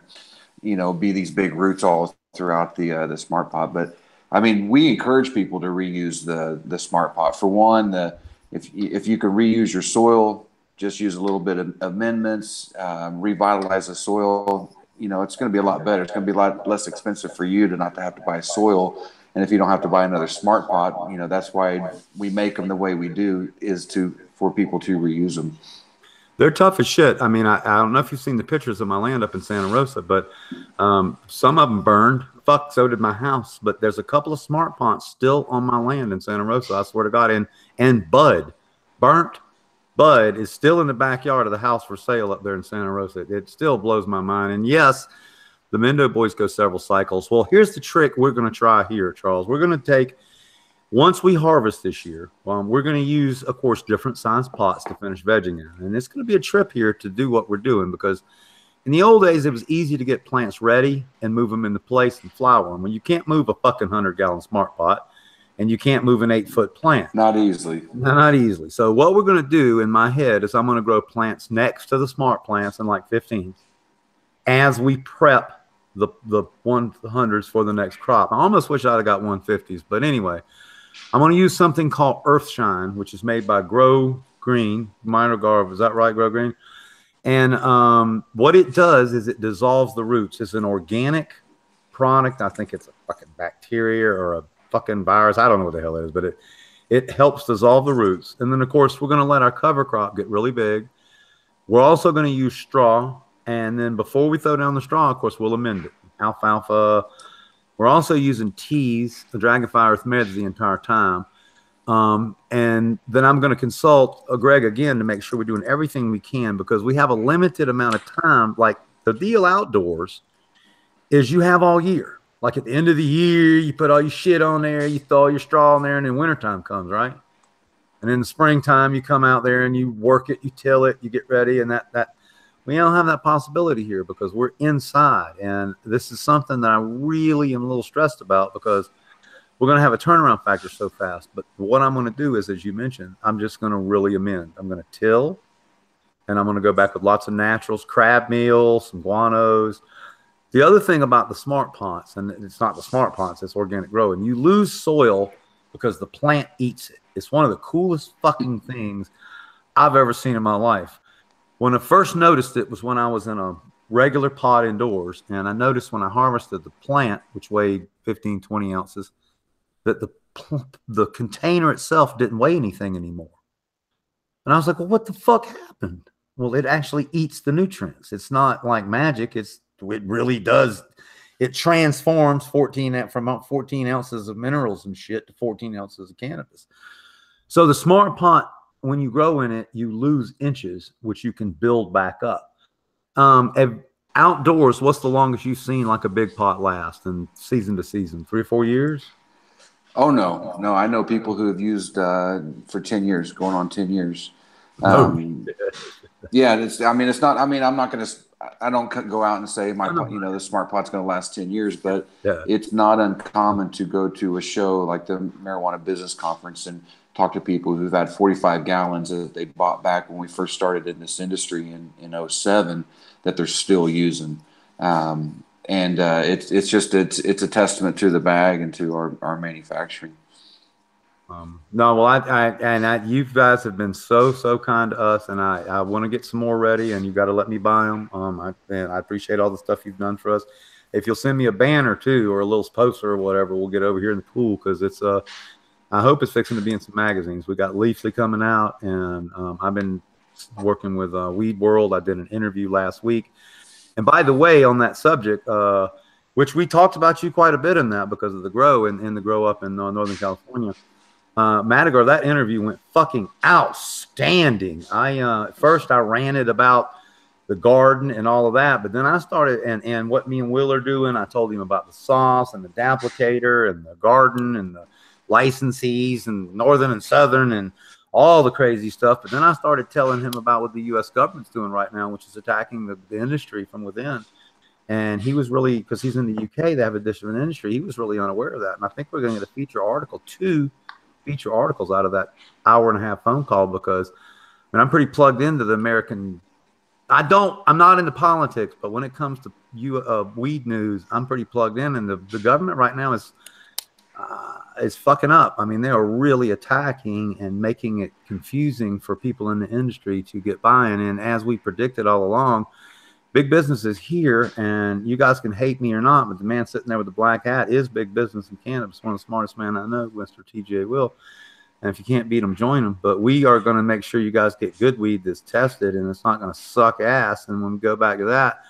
Speaker 7: be these big roots all throughout the Smart Pot. But I mean, we encourage people to reuse the Smart Pot. For one, if you can reuse your soil, just use a little bit of amendments, revitalize the soil. It's going to be a lot better. It's going to be a lot less expensive for you to not to have to buy soil. And if you don't have to buy another Smart Pot, that's why we make them the way we do, is for people to reuse them.
Speaker 2: They're tough as shit. I mean, I don't know if you've seen the pictures of my land up in Santa Rosa, but some of them burned. Fuck, so did my house. But there's a couple of Smart Pots still on my land in Santa Rosa, I swear to God. And burnt bud is still in the backyard of the house for sale up there in Santa Rosa. It still blows my mind. And yes, the Mendo boys go several cycles. Well, here's the trick we're going to try here, Charles. We're going to take, once we harvest this year, we're going to use, of course, different size pots to finish vegging in. And it's going to be a trip here to do what we're doing, because in the old days, it was easy to get plants ready and move them into place and flower them. When you can't move a fucking 100-gallon Smart Pot, and you can't move an 8-foot plant.
Speaker 7: Not easily.
Speaker 2: Not easily. So what we're going to do in my head is I'm going to grow plants next to the Smart plants in like 15s as we prep the 100s for the next crop. I almost wish I'd have got 150s, but anyway, I'm going to use something called Earthshine, which is made by Grow Green, Minor Garb. Is that right, Grow Green? And what it does is it dissolves the roots. It's an organic product. I think it's a fucking bacteria or a fucking virus. I don't know what the hell it is, but it helps dissolve the roots. And then, of course, we're going to let our cover crop get really big. We're also going to use straw. And then before we throw down the straw, of course, we'll amend it. Alfalfa. We're also using teas, the Dragonfly Earth Meds, the entire time. And then I'm going to consult Greg again to make sure we're doing everything we can, because we have a limited amount of time. Like, the deal outdoors is you have all year. Like, at the end of the year, you put all your shit on there, you throw all your straw in there, and then wintertime comes, right? And in the springtime, you come out there and you work it, you till it, you get ready, and that we don't have that possibility here because we're inside. And this is something that I really am a little stressed about, because we're going to have a turnaround factor so fast. But what I'm going to do is, as you mentioned, I'm just going to really amend. I'm going to till, and I'm going to go back with lots of naturals, crab meal, some guanos. The other thing about the Smart Pots, and it's not the Smart Pots, it's organic growing, you lose soil because the plant eats it. It's one of the coolest fucking things I've ever seen in my life. When I first noticed it was when I was in a regular pot indoors, and I noticed when I harvested the plant, which weighed 15, 20 ounces, that the container itself didn't weigh anything anymore. And I was like, well, what the fuck happened? Well, it actually eats the nutrients. It's not like magic. It really does. It transforms 14 ounces of minerals and shit to 14 ounces of cannabis. So the Smart Pot, when you grow in it, you lose inches, which you can build back up. Outdoors, what's the longest you've seen like a big pot last and season to season? 3 or 4 years?
Speaker 7: Oh no. I know people who have used for 10 years, going on 10 years. Yeah, it's not. I'm not going to. I don't go out and say the Smart Pot's going to last 10 years, but it's not uncommon to go to a show like the Marijuana Business Conference and talk to people who've had 45 gallons that they bought back when we first started in this industry in 2007 that they're still using. It's a testament to the bag and to our manufacturing.
Speaker 2: You guys have been so kind to us, and I want to get some more ready, and you got to let me buy them. I appreciate all the stuff you've done for us. If you'll send me a banner too, or a little poster or whatever, we'll get over here in the pool, because I hope it's fixing to be in some magazines. We got Leafly coming out, and I've been working with Weed World. I did an interview last week, and by the way, on that subject, which we talked about you quite a bit in that because of the grow and the grow up in Northern California. Madigar, that interview went fucking outstanding. First I ranted about the garden and all of that, but then I started and what me and Will are doing. I told him about the sauce and the Daplicator and the garden and the licensees and Northern and Southern and all the crazy stuff. But then I started telling him about what the U.S. government's doing right now, which is attacking the industry from within. And he was really, because he's in the UK, they have a different industry. He was really unaware of that. And I think we're going to get a feature article, 2 feature articles out of that hour-and-a-half phone call, because I'm pretty plugged into the American. I'm not into politics, but when it comes to weed news, I'm pretty plugged in. And the government right now is fucking up. I mean, they are really attacking and making it confusing for people in the industry to get buy-in. And as we predicted all along, big business is here, and you guys can hate me or not, but the man sitting there with the black hat is big business in cannabis. One of the smartest men I know, Mr. TJ Will. And if you can't beat him, join him. But we are going to make sure you guys get good weed that's tested, and it's not going to suck ass. And when we go back to that,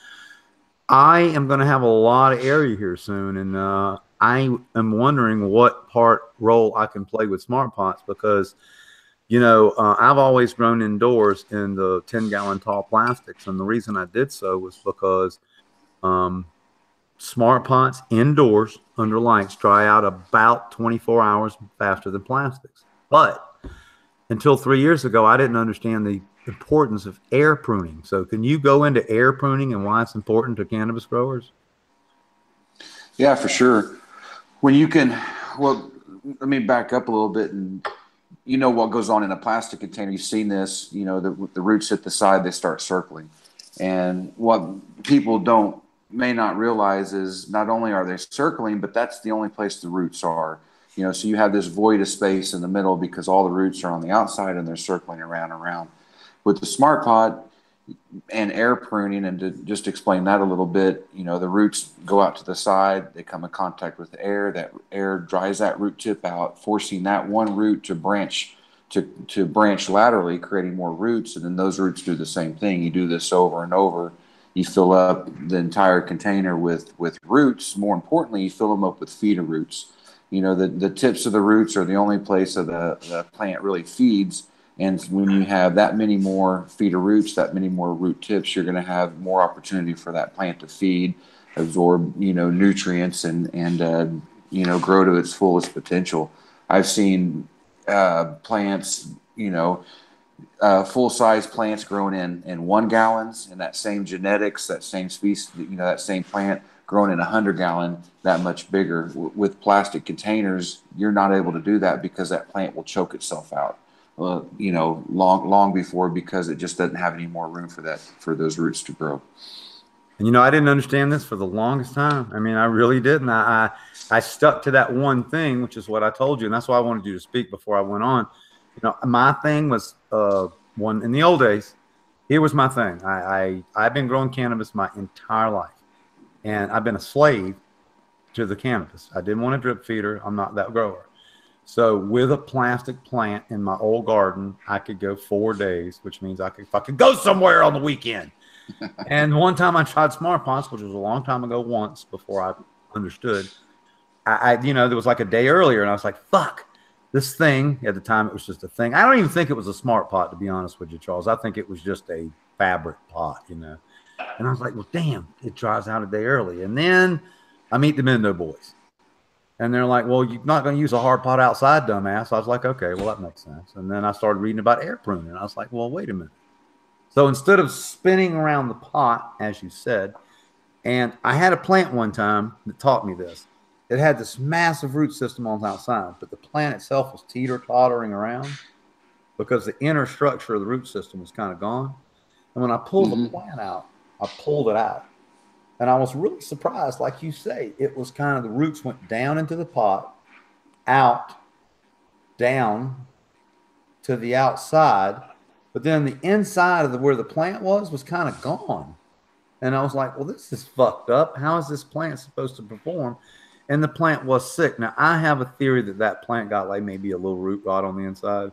Speaker 2: I am going to have a lot of area here soon, and I am wondering what role I can play with Smart Pots, because I've always grown indoors in the 10-gallon tall plastics. And the reason I did so was because Smart Pots indoors under lights dry out about 24 hours faster than plastics. But until 3 years ago, I didn't understand the importance of air pruning. So can you go into air pruning and why it's important to cannabis growers?
Speaker 7: Yeah, for sure. Well, let me back up a little bit and what goes on in a plastic container. You've seen this, the roots hit the side, they start circling. And what people may not realize is not only are they circling, but that's the only place the roots are. So you have this void of space in the middle because all the roots are on the outside and they're circling around and around. With the Smart Pot and air pruning, and to just explain that a little bit, the roots go out to the side, they come in contact with the air, that air dries that root tip out, forcing that one root to branch laterally, creating more roots, and then those roots do the same thing. You do this over and over. You fill up the entire container with roots. More importantly, you fill them up with feeder roots. The tips of the roots are the only place that the plant really feeds. And when you have that many more feeder roots, that many more root tips, you're going to have more opportunity for that plant to feed, absorb, nutrients and grow to its fullest potential. I've seen plants, full-size plants grown in 1 gallons, and that same genetics, that same species, that same plant grown in 100-gallon, that much bigger. With plastic containers, you're not able to do that because that plant will choke itself out. Long before, because it just doesn't have any more room for those roots to grow.
Speaker 2: And I didn't understand this for the longest time. I mean, I really didn't. I stuck to that one thing, which is what I told you, and that's why I wanted you to speak before I went on. My thing was one in the old days. Here was my thing. I've been growing cannabis my entire life, and I've been a slave to the cannabis. I didn't want a drip feeder. I'm not that grower. So with a plastic plant in my old garden, I could go 4 days, which means I could fucking go somewhere on the weekend. And one time I tried smart pots, which was a long time ago once before I understood. There was like a day earlier and I was like, fuck, this thing, at the time it was just a thing. I don't even think it was a smart pot, to be honest with you, Charles. I think it was just a fabric pot, And I was like, well, damn, it dries out a day early. And then I meet the Mendo boys. And they're like, well, you're not going to use a hard pot outside, dumbass. I was like, okay, well, that makes sense. And then I started reading about air pruning. And I was like, well, wait a minute. So instead of spinning around the pot, as you said, and I had a plant one time that taught me this. It had this massive root system on the outside, but the plant itself was teeter-tottering around because the inner structure of the root system was kind of gone. And when I pulled the plant out, I pulled it out. And I was really surprised, like you say, it was kind of the roots went down into the pot, out, down to the outside. But then the inside of where the plant was kind of gone. And I was like, well, this is fucked up. How is this plant supposed to perform? And the plant was sick. Now, I have a theory that plant got like maybe a little root rot on the inside.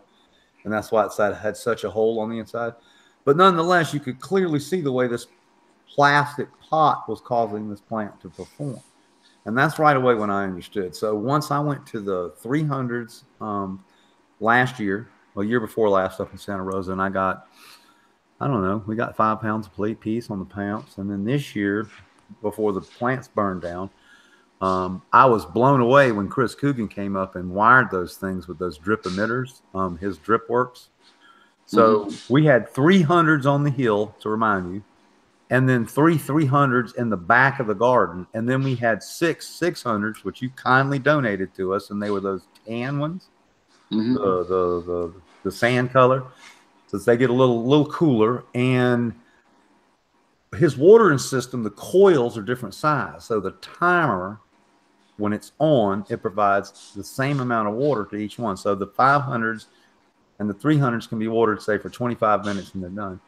Speaker 2: And that's why it had such a hole on the inside. But nonetheless, you could clearly see the way this plastic pot was causing this plant to perform. And that's right away when I understood. So once I went to the 300s last year, well, year before last up in Santa Rosa, and I got, I don't know, we got 5 pounds of plate piece on the pamps. And then this year, before the plants burned down, I was blown away when Chris Coogan came up and wired those things with those drip emitters, his Drip Works. So we had 300s on the hill, to remind you, and then 3 300s in the back of the garden. And then we had 6 600s, which you kindly donated to us, and they were those tan ones, the sand color, since they get a little cooler. And his watering system, the coils are different size. So the timer, when it's on, it provides the same amount of water to each one. So the 500s and the 300s can be watered, say, for 25 minutes and they're done.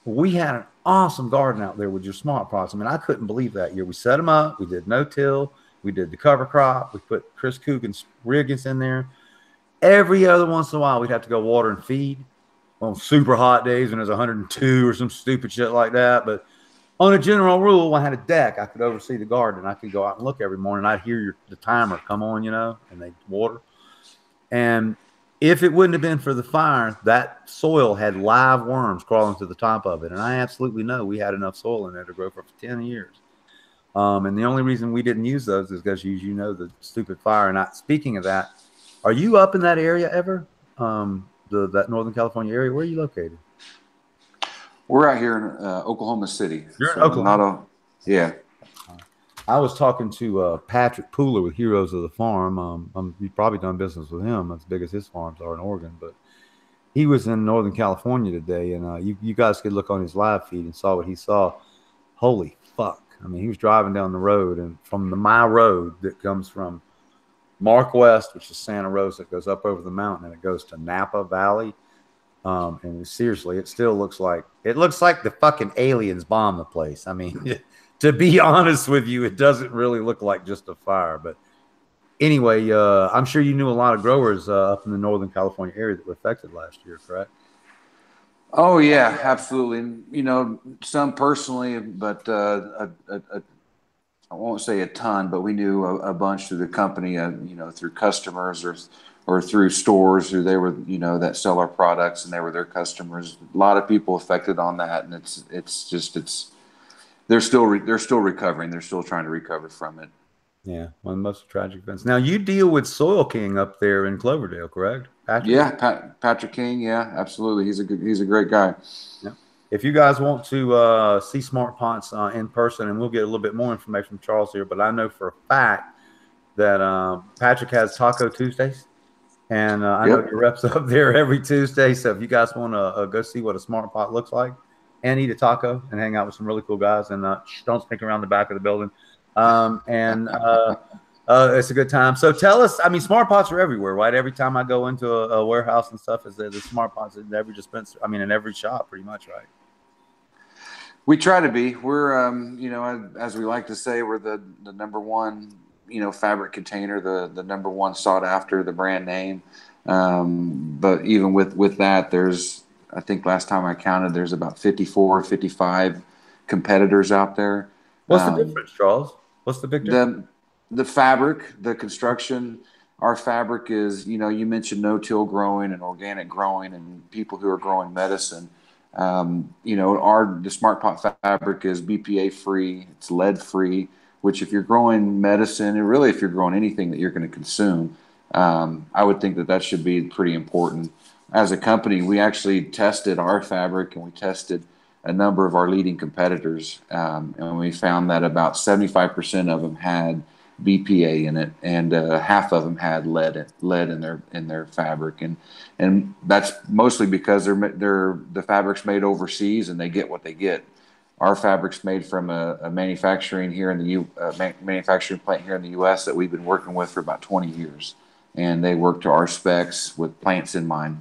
Speaker 2: We had an awesome garden out there with your smart pots. I mean, I couldn't believe that year. We set them up. We did no-till. We did the cover crop. We put Chris Coogan's Riggins in there. Every other once in a while, we'd have to go water and feed on super hot days when it was 102 or some stupid shit like that. But on a general rule, I had a deck. I could oversee the garden. I could go out and look every morning. I'd hear the timer come on, and they'd water. And if it wouldn't have been for the fire, that soil had live worms crawling to the top of it. And I absolutely know we had enough soil in there to grow for 10 years. And the only reason we didn't use those is because, the stupid fire. And speaking of that, are you up in that area ever? That Northern California area? Where are you located?
Speaker 7: We're out here in Oklahoma City.
Speaker 2: You're in Oklahoma?
Speaker 7: Yeah.
Speaker 2: I was talking to Patrick Pooler with Heroes of the Farm. You've probably done business with him, as big as his farms are in Oregon. But he was in Northern California today, and you guys could look on his live feed and saw what he saw. Holy fuck. I mean, he was driving down the road, and from my road that comes from Mark West, which is Santa Rosa, it goes up over the mountain, and it goes to Napa Valley. And seriously, it still looks like the fucking aliens bombed the place. I mean, to be honest with you, it doesn't really look like just a fire. But anyway, I'm sure you knew a lot of growers up in the Northern California area that were affected last year, correct?
Speaker 7: Oh yeah, absolutely. Some personally, but I won't say a ton, but we knew a bunch through the company, through customers or through stores who they were, that sell our products and they were their customers. A lot of people affected on that, and they're still recovering. They're still trying to recover from it.
Speaker 2: Yeah, one of the most tragic events. Now you deal with Soil King up there in Cloverdale, correct, Patrick?
Speaker 7: Yeah, Patrick King. Yeah, absolutely. He's a great guy.
Speaker 2: Yeah. If you guys want to see Smart Pots in person, and we'll get a little bit more information from Charles here, but I know for a fact that Patrick has Taco Tuesdays. And I know your reps up there every Tuesday. So if you guys want to go see what a smart pot looks like and eat a taco and hang out with some really cool guys, and don't stick around the back of the building. It's a good time. So tell us, I mean, smart pots are everywhere, right? Every time I go into a warehouse and stuff, is there the smart pots in every dispenser? I mean, in every shop pretty much, right?
Speaker 7: We try to be. We're, as we like to say, we're the number one fabric container, the number one sought after, the brand name. But even with that, there's, I think last time I counted, there's about 54, 55 competitors out there.
Speaker 2: What's the difference, Charles? What's the big difference?
Speaker 7: The fabric, the construction. Our fabric is, you mentioned no-till growing and organic growing and people who are growing medicine. The Smart Pot fabric is BPA free, it's lead free, which if you're growing medicine, and really if you're growing anything that you're going to consume, I would think that should be pretty important. As a company, we actually tested our fabric and we tested a number of our leading competitors, and we found that about 75% of them had BPA in it, and half of them had lead in their fabric, and that's mostly because the fabric's made overseas and they get what they get. Our fabric's made from a manufacturing manufacturing plant here in the U.S. that we've been working with for about 20 years, and they work to our specs with plants in mind.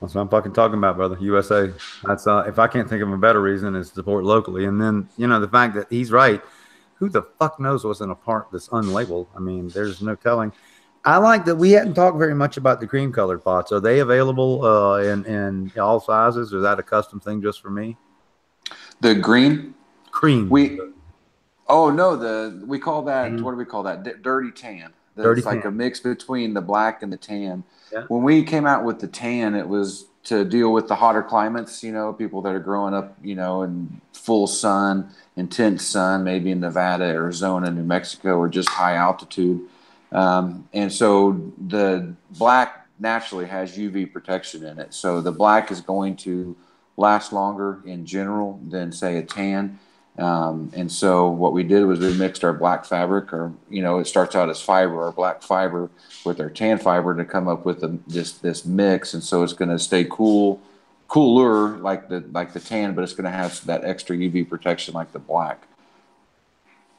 Speaker 2: That's what I'm fucking talking about, brother. USA. That's if I can't think of a better reason, is support locally. And then the fact that he's right. Who the fuck knows what's in a part that's unlabeled? I mean, there's no telling. I like that we hadn't talked very much about the cream colored pots. Are they available in all sizes? Or is that a custom thing just for me?
Speaker 7: The green?
Speaker 2: Cream.
Speaker 7: We call that, what do we call that? Dirty tan. It's like a mix between the black and the tan. Yeah. When we came out with the tan, it was to deal with the hotter climates, people that are growing up, in full sun, intense sun, maybe in Nevada, Arizona, New Mexico, or just high altitude. And so the black naturally has UV protection in it. So the black is going to last longer in general than, say, a tan. And so what we did was we mixed our black fabric, or, it starts out as fiber, our black fiber, with our tan fiber to come up with this mix. And so it's going to stay cooler like the tan, but it's going to have that extra UV protection like the black.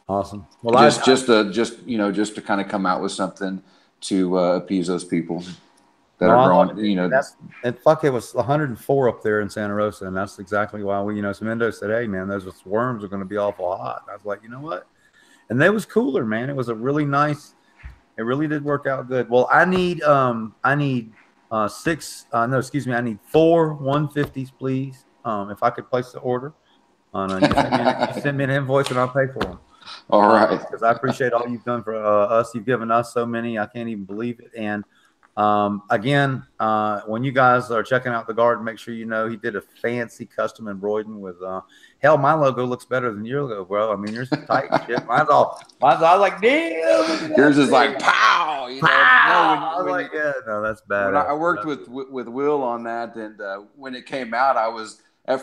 Speaker 2: Awesome. Well,
Speaker 7: just to kind of come out with something to appease those people that are growing.
Speaker 2: It was 104 up there in Santa Rosa, and that's exactly why Mendo said, "Hey, man, those worms are going to be awful hot." I was like, you know what? And that was cooler, man. It was a really nice. It really did work out good. Well, I need 4 150s, please. If I could place the order, you send me an invoice and I'll pay for them.
Speaker 7: All right.
Speaker 2: Because I appreciate all you've done for us. You've given us so many. I can't even believe it. And again, when you guys are checking out the garden, make sure he did a fancy custom embroidering with hell, my logo looks better than your logo, bro. I mean, yours is tight and shit. Mine's all like, damn.
Speaker 7: Yours is like pow.
Speaker 2: I was like, yeah, no, that's bad.
Speaker 7: When I worked with Will on that, and when it came out,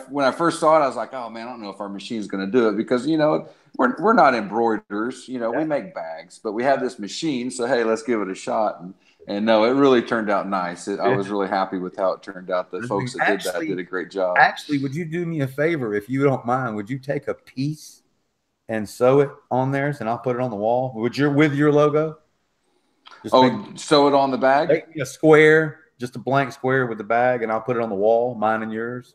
Speaker 7: when I first saw it, I was like, oh man, I don't know if our machine's going to do it, because we're not embroiderers. We make bags, but we have this machine, so hey, let's give it a shot. And no, it really turned out nice. I was really happy with how it turned out. The folks that did that did a great job.
Speaker 2: Actually, would you do me a favor, if you don't mind? Would you take a piece and sew it on theirs, and I'll put it on the wall? With your logo?
Speaker 7: Sew it on the bag?
Speaker 2: Make me a square, just a blank square with the bag, and I'll put it on the wall, mine and yours.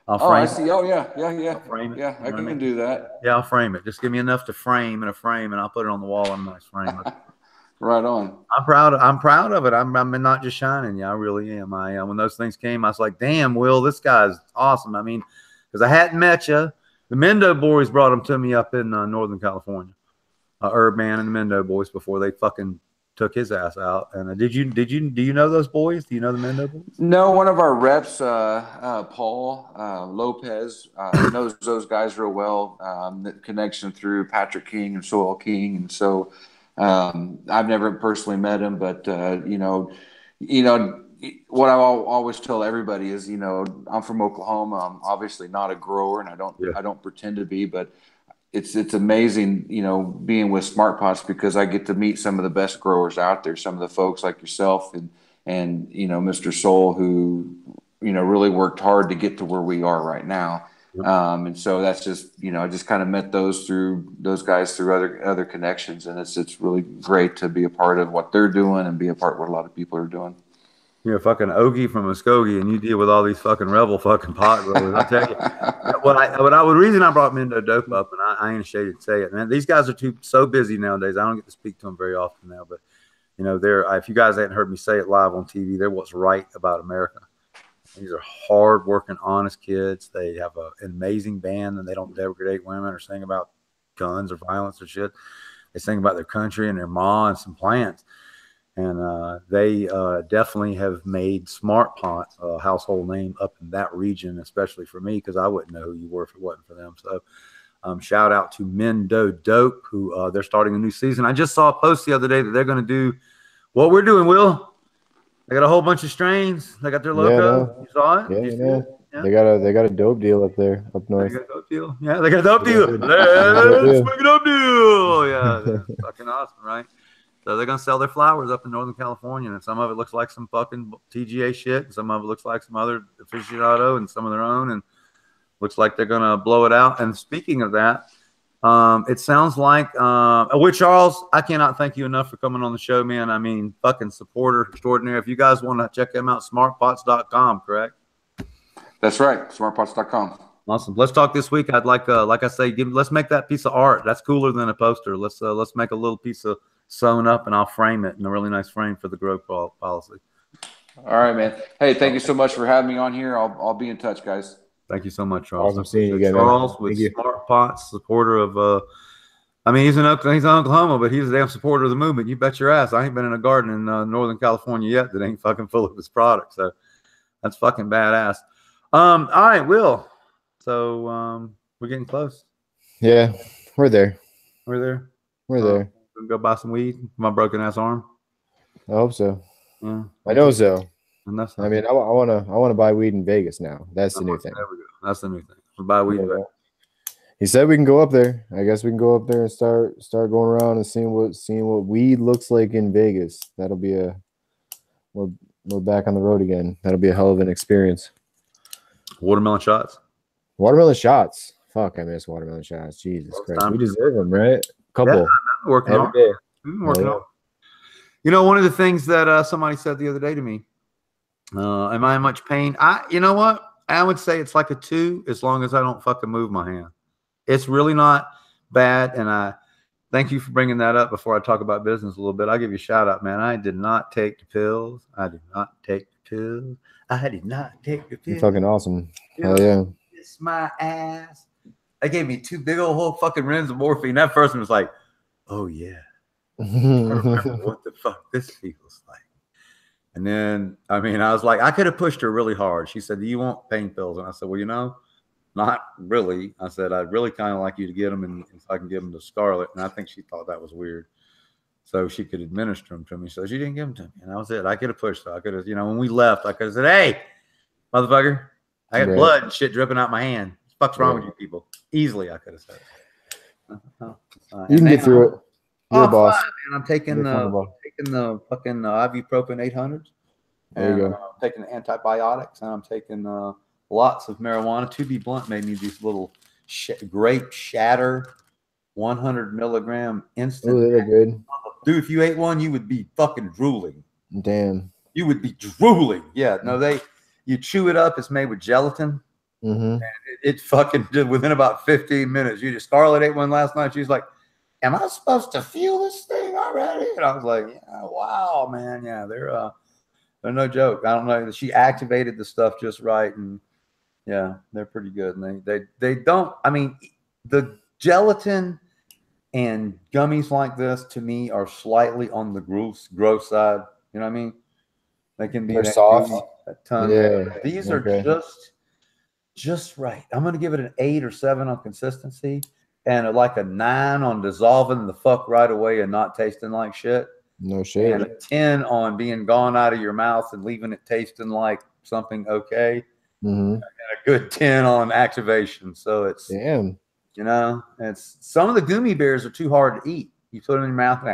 Speaker 7: I see. Oh, yeah.
Speaker 2: I'll frame it.
Speaker 7: Yeah, I can do that.
Speaker 2: Yeah, I'll frame it. Just give me enough to frame, and I'll put it on the wall in a nice frame.
Speaker 7: Right on.
Speaker 2: I'm proud of it. I'm not just shining. Yeah, I really am. When those things came, I was like, damn, Will, this guy's awesome. I mean, because I hadn't met you. The Mendo boys brought them to me up in Northern California. Herb Man and the Mendo boys, before they fucking took his ass out. And do you know those boys? Do you know the Mendo boys?
Speaker 7: No, one of our reps, Paul Lopez, knows those guys real well. The connection through Patrick King and Soil King, and so I've never personally met him, but what I always tell everybody is, I'm from Oklahoma. I'm obviously not a grower, and I don't pretend to be, but it's amazing, being with Smart Pots, because I get to meet some of the best growers out there, some of the folks like yourself and Mr. Soul, who, really worked hard to get to where we are right now. And so that's just, I just kind of met those guys through other connections. And it's really great to be a part of what they're doing and be a part of what a lot of people are doing.
Speaker 2: You're a fucking Ogie from Muskogee, and you deal with all these fucking rebel fucking pot growers. I tell you, the reason I brought Mendo Dope up, and I ain't ashamed to say it, man. These guys are so busy nowadays. I don't get to speak to them very often now, but you know, if you guys hadn't heard me say it live on TV, they're what's right about America. These are hard-working, honest kids. They have an amazing band, and they don't degrade women or sing about guns or violence or shit. They sing about their country and their ma and some plants. And they definitely have made Smart Pot a household name up in that region, especially for me, because I wouldn't know who you were if it wasn't for them. So shout out to Mendo Dope, who they're starting a new season. I just saw a post the other day that they're going to do what we're doing, Will. They got a whole bunch of strains. They got their logo.
Speaker 4: Yeah,
Speaker 2: You saw it?
Speaker 4: Yeah,
Speaker 2: You see
Speaker 4: yeah.
Speaker 2: it? Yeah.
Speaker 4: They got a dope deal up there, up
Speaker 2: They
Speaker 4: north.
Speaker 2: got a dope deal. Yeah, they got a dope deal.
Speaker 4: Yeah.
Speaker 2: Let's make a dope deal. Yeah, they're fucking awesome, right? So they're gonna sell their flowers up in Northern California, and some of it looks like some fucking TGA shit, and some of it looks like some other aficionado, and some of their own, and looks like they're gonna blow it out. And speaking of that, it sounds like Whit Charles, I cannot thank you enough for coming on the show, man. I mean, fucking supporter extraordinary. If you guys want to check them out, smartpots.com, correct?
Speaker 7: That's right, smartpots.com.
Speaker 2: Awesome. Let's talk this week. I'd like I say, let's make that piece of art. That's cooler than a poster. Let's make a little piece of sewn up, and I'll frame it in a really nice frame for the growth policy.
Speaker 7: All right, man. Hey, thank you so much for having me on here. I'll be in touch, guys.
Speaker 2: Thank you so much, Charles.
Speaker 4: Awesome seeing you again,
Speaker 2: Charles
Speaker 4: man.
Speaker 2: with
Speaker 4: Thank you.
Speaker 2: Smart Pots, supporter of I mean, he's in Oklahoma, but he's a damn supporter of the movement. You bet your ass. I ain't been in a garden in Northern California yet that ain't fucking full of his product. So that's fucking badass. All right, Will. So we're getting close.
Speaker 4: Yeah, we're there.
Speaker 2: We're there.
Speaker 4: We're there.
Speaker 2: We'll go buy some weed for my broken ass arm.
Speaker 4: I hope so.
Speaker 2: Yeah.
Speaker 4: I know so.
Speaker 2: And that's
Speaker 4: I mean, I wanna buy weed in Vegas now. That's the new thing.
Speaker 2: There we go. That's the new thing. We'll buy weed.
Speaker 4: Yeah. He said we can go up there. I guess we can go up there and start going around and seeing what weed looks like in Vegas. That'll be we're back on the road again. That'll be a hell of an experience.
Speaker 2: Watermelon shots.
Speaker 4: Watermelon shots. Fuck, I miss watermelon shots. Jesus Christ, we deserve them, right? Couple.
Speaker 2: Yeah, working
Speaker 4: every
Speaker 2: on.
Speaker 4: day.
Speaker 2: Working on. You know, one of the things that somebody said the other day to me, am I in much pain? You know what? I would say it's like a 2 as long as I don't fucking move my hand. It's really not bad. And I thank you for bringing that up before I talk about business a little bit. I'll give you a shout out, man. I did not take the pills. I did not take the pills. I did not take the pills.
Speaker 4: You're fucking awesome. Hell yeah.
Speaker 2: It's my ass. They gave me 2 big old whole fucking rims of morphine. That first one was like, oh yeah. I remember what the fuck this feels like. And then, I mean, I was like, I could have pushed her really hard. She said, do you want pain pills? And I said, well, you know, not really. I said, I'd really kind of like you to get them, and if I can give them to Scarlett. And I think she thought that was weird. So she could administer them to me. So she didn't give them to me. And that was it. I could have pushed her. I could have, you know, when we left, I could have said, hey, motherfucker, I got blood and shit dripping out my hand. What the fuck's wrong with you people? Easily, I could have said it.
Speaker 4: You can get through it. You're a boss.
Speaker 2: And I'm taking the fucking ibuprofen 800s.
Speaker 4: There you go.
Speaker 2: I'm taking the antibiotics, and I'm taking lots of marijuana. To be blunt, made me these little grape shatter 100 milligram instant.
Speaker 4: Oh, they're good.
Speaker 2: Dude, if you ate one, you would be fucking drooling.
Speaker 4: Damn.
Speaker 2: You would be drooling. Yeah, no, you chew it up. It's made with gelatin.
Speaker 4: Mm-hmm.
Speaker 2: And it fucking did within about 15 minutes. Scarlett ate one last night. She's like, am I supposed to feel this thing already? And I was like, yeah, wow, man. Yeah, they're no joke. I don't know. She activated the stuff just right. And yeah, they're pretty good. And they don't, I mean, the gelatin and gummies like this to me are slightly on the gross side. You know what I mean? They can be
Speaker 4: soft.
Speaker 2: That ton.
Speaker 4: Yeah.
Speaker 2: These are just right. I'm going to give it an 8 or 7 on consistency, and like a 9 on dissolving the fuck right away and not tasting like shit.
Speaker 4: No shit.
Speaker 2: And a 10 on being gone out of your mouth and leaving it tasting like something okay.
Speaker 4: Mm-hmm.
Speaker 2: And a good 10 on activation. So it's,
Speaker 4: damn.
Speaker 2: you know, it's some of the gummy bears are too hard to eat. You put them in your mouth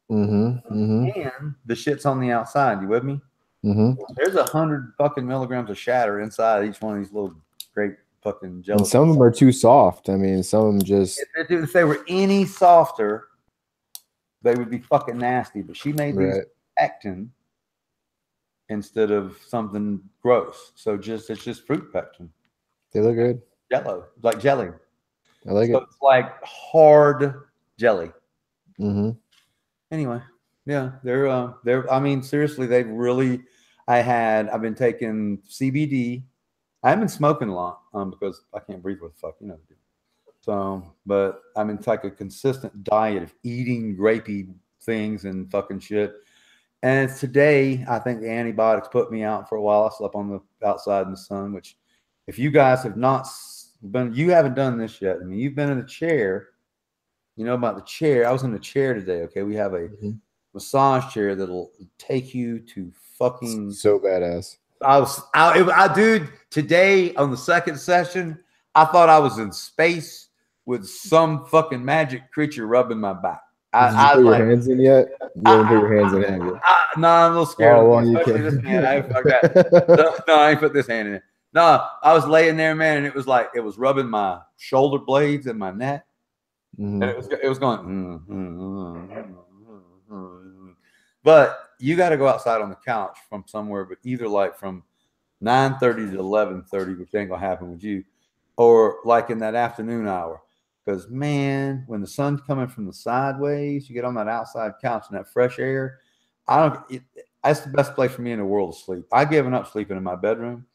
Speaker 2: and the shit's on the outside. You with me?
Speaker 4: Mm-hmm.
Speaker 2: There's 100 fucking milligrams of shatter inside each one of these little great fucking gelatin.
Speaker 4: And some of them are too soft. I mean, some of them just.
Speaker 2: If they were any softer, they would be fucking nasty. But she made these actin instead of something gross. So it's just fruit pectin.
Speaker 4: They look good.
Speaker 2: Jello, like jelly.
Speaker 4: I like
Speaker 2: So
Speaker 4: it.
Speaker 2: it's like hard jelly.
Speaker 4: Mm-hmm.
Speaker 2: Anyway, yeah, they're. I mean, seriously, they've really. I've been taking CBD. I haven't been smoking a lot because I can't breathe what the fuck, you know. So, but I'm in like a consistent diet of eating grapey things and fucking shit. And today, I think the antibiotics put me out for a while. I slept on the outside in the sun, which if you guys have not been, you haven't done this yet. I mean, you've been in a chair. You know about the chair. I was in the chair today. Okay. We have a massage chair that'll take you to fucking.
Speaker 4: So badass.
Speaker 2: Dude, today on the second session, I thought I was in space with some fucking magic creature rubbing my back.
Speaker 4: Did you put your hands in yet? You haven't put your hands in, have you?
Speaker 2: No, I'm a little scared.
Speaker 4: Oh, well, you
Speaker 2: Especially
Speaker 4: can.
Speaker 2: this hand. I ain't put this hand in it. No, I was laying there, man, and it was like it was rubbing my shoulder blades and my neck, and it was going. But you got to go outside on the couch from somewhere, but either like from 9:30 to 11:30, which ain't gonna happen with you, or like in that afternoon hour. Because man, when the sun's coming from the sideways, you get on that outside couch and that fresh air. That's the best place for me in the world to sleep. I've given up sleeping in my bedroom.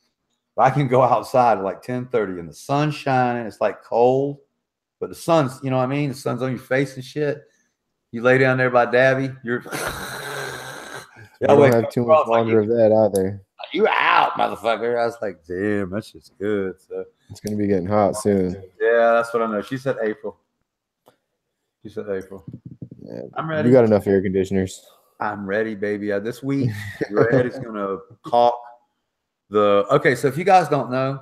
Speaker 2: But I can go outside at like 10:30 and the sun's shining. It's like cold, but the sun's, you know what I mean? The sun's on your face and shit. You lay down there by Dabby, you're.
Speaker 4: I don't have too much longer of that either.
Speaker 2: You out, motherfucker. I was like, damn, that's just good. So
Speaker 4: it's gonna be getting hot soon.
Speaker 2: Yeah, that's what I know. She said April.
Speaker 4: Yeah,
Speaker 2: I'm ready.
Speaker 4: You got enough air conditioners.
Speaker 2: I'm ready, baby. This week, Red is gonna caulk okay. So if you guys don't know,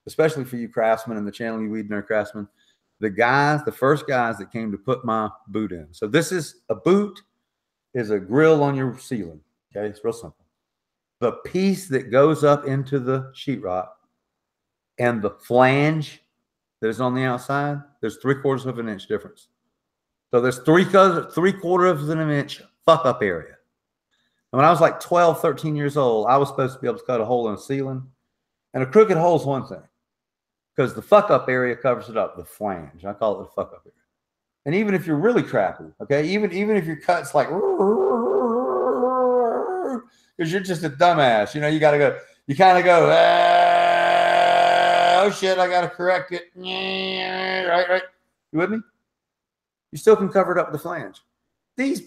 Speaker 2: especially for you craftsmen and the channel, you Weed Nerd craftsmen, the first guys that came to put my boot in. So this is a boot, is a grill on your ceiling. Okay, it's real simple. The piece that goes up into the sheetrock and the flange that is on the outside, there's 3/4 of an inch difference. So there's 3/4 of an inch fuck up area. And when I was like 12, 13 years old, I was supposed to be able to cut a hole in a ceiling. And a crooked hole is one thing, because the fuck up area covers it up, the flange. I call it the fuck up area. And even if you're really crappy, okay, even if your cut's like, because you're just a dumbass, you know, you kind of go, oh shit, I got to correct it. Right. You with me? You still can cover it up with the flange. These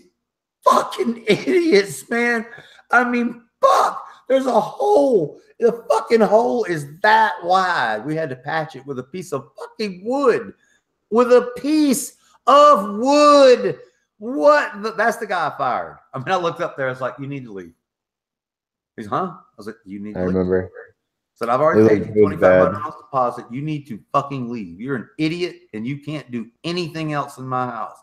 Speaker 2: fucking idiots, man. I mean, fuck. There's a hole. The fucking hole is that wide. We had to patch it with a piece of fucking wood. With a piece of wood. What? That's the guy I fired. I mean, I looked up there. I was like, you need to leave. He's, huh? I was like, you need to leave.
Speaker 4: I remember.
Speaker 2: I said, I've already paid you $2,500 deposit. You need to fucking leave. You're an idiot and you can't do anything else in my house.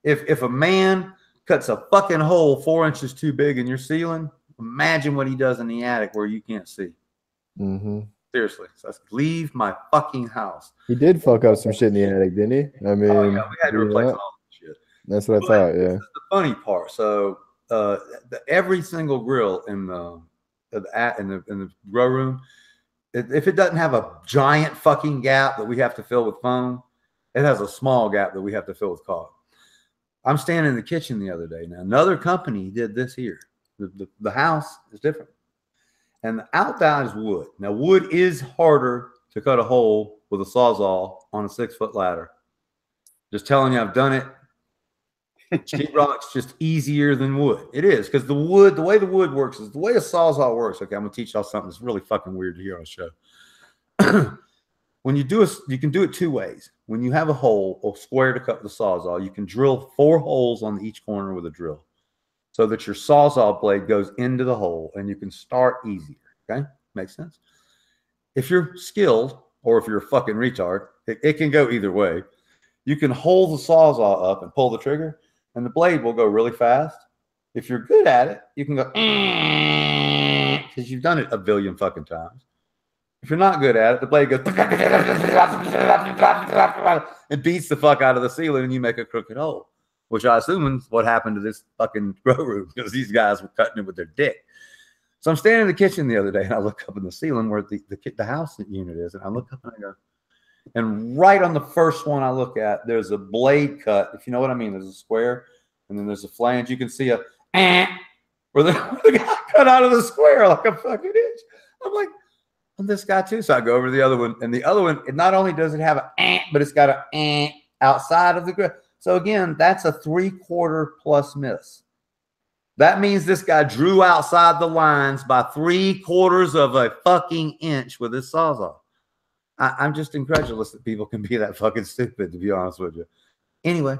Speaker 2: If a man cuts a fucking hole 4 inches too big in your ceiling, imagine what he does in the attic where you can't see. Seriously. So I said, leave my fucking house.
Speaker 4: He did fuck up some shit in the attic, didn't he? I mean,
Speaker 2: we had to replace all that shit.
Speaker 4: That's what I thought, yeah.
Speaker 2: This is the funny part. So every single grill in the grow room, if it doesn't have a giant fucking gap that we have to fill with foam, it has a small gap that we have to fill with caulk. I'm standing in the kitchen the other day. Now, another company did this here. The house is different. And the outside is wood. Now, wood is harder to cut a hole with a Sawzall on a 6-foot ladder. Just telling you, I've done it. Sheetrock's just easier than wood. It is, because the way the wood works is the way a Sawzall works. Okay, I'm going to teach y'all something that's really fucking weird to hear on the show. When you do you can do it two ways. When you have a hole or square to cut with a Sawzall, you can drill 4 holes on each corner with a drill so that your Sawzall blade goes into the hole and you can start easier. Okay? Makes sense? If you're skilled or if you're a fucking retard, it can go either way. You can hold the Sawzall up and pull the trigger and the blade will go really fast. If you're good at it, you can go because you've done it a billion fucking times. If you're not good at it, the blade goes and beats the fuck out of the ceiling and you make a crooked hole, which I assume is what happened to this fucking grow room because these guys were cutting it with their dick. So I'm standing in the kitchen the other day, and I look up in the ceiling where the house unit is, and I look up and I go, and right on the first one I look at, there's a blade cut. If you know what I mean, there's a square, and then there's a flange. You can see a where the guy cut out of the square like a fucking inch. I'm like, I'm this guy too. So I go over to the other one, and the other one, it not only does it have a but it's got a outside of the grill. So again, that's a 3/4 plus miss. That means this guy drew outside the lines by 3/4 of a fucking inch with his Sawzall. I'm just incredulous that people can be that fucking stupid, to be honest with you. Anyway,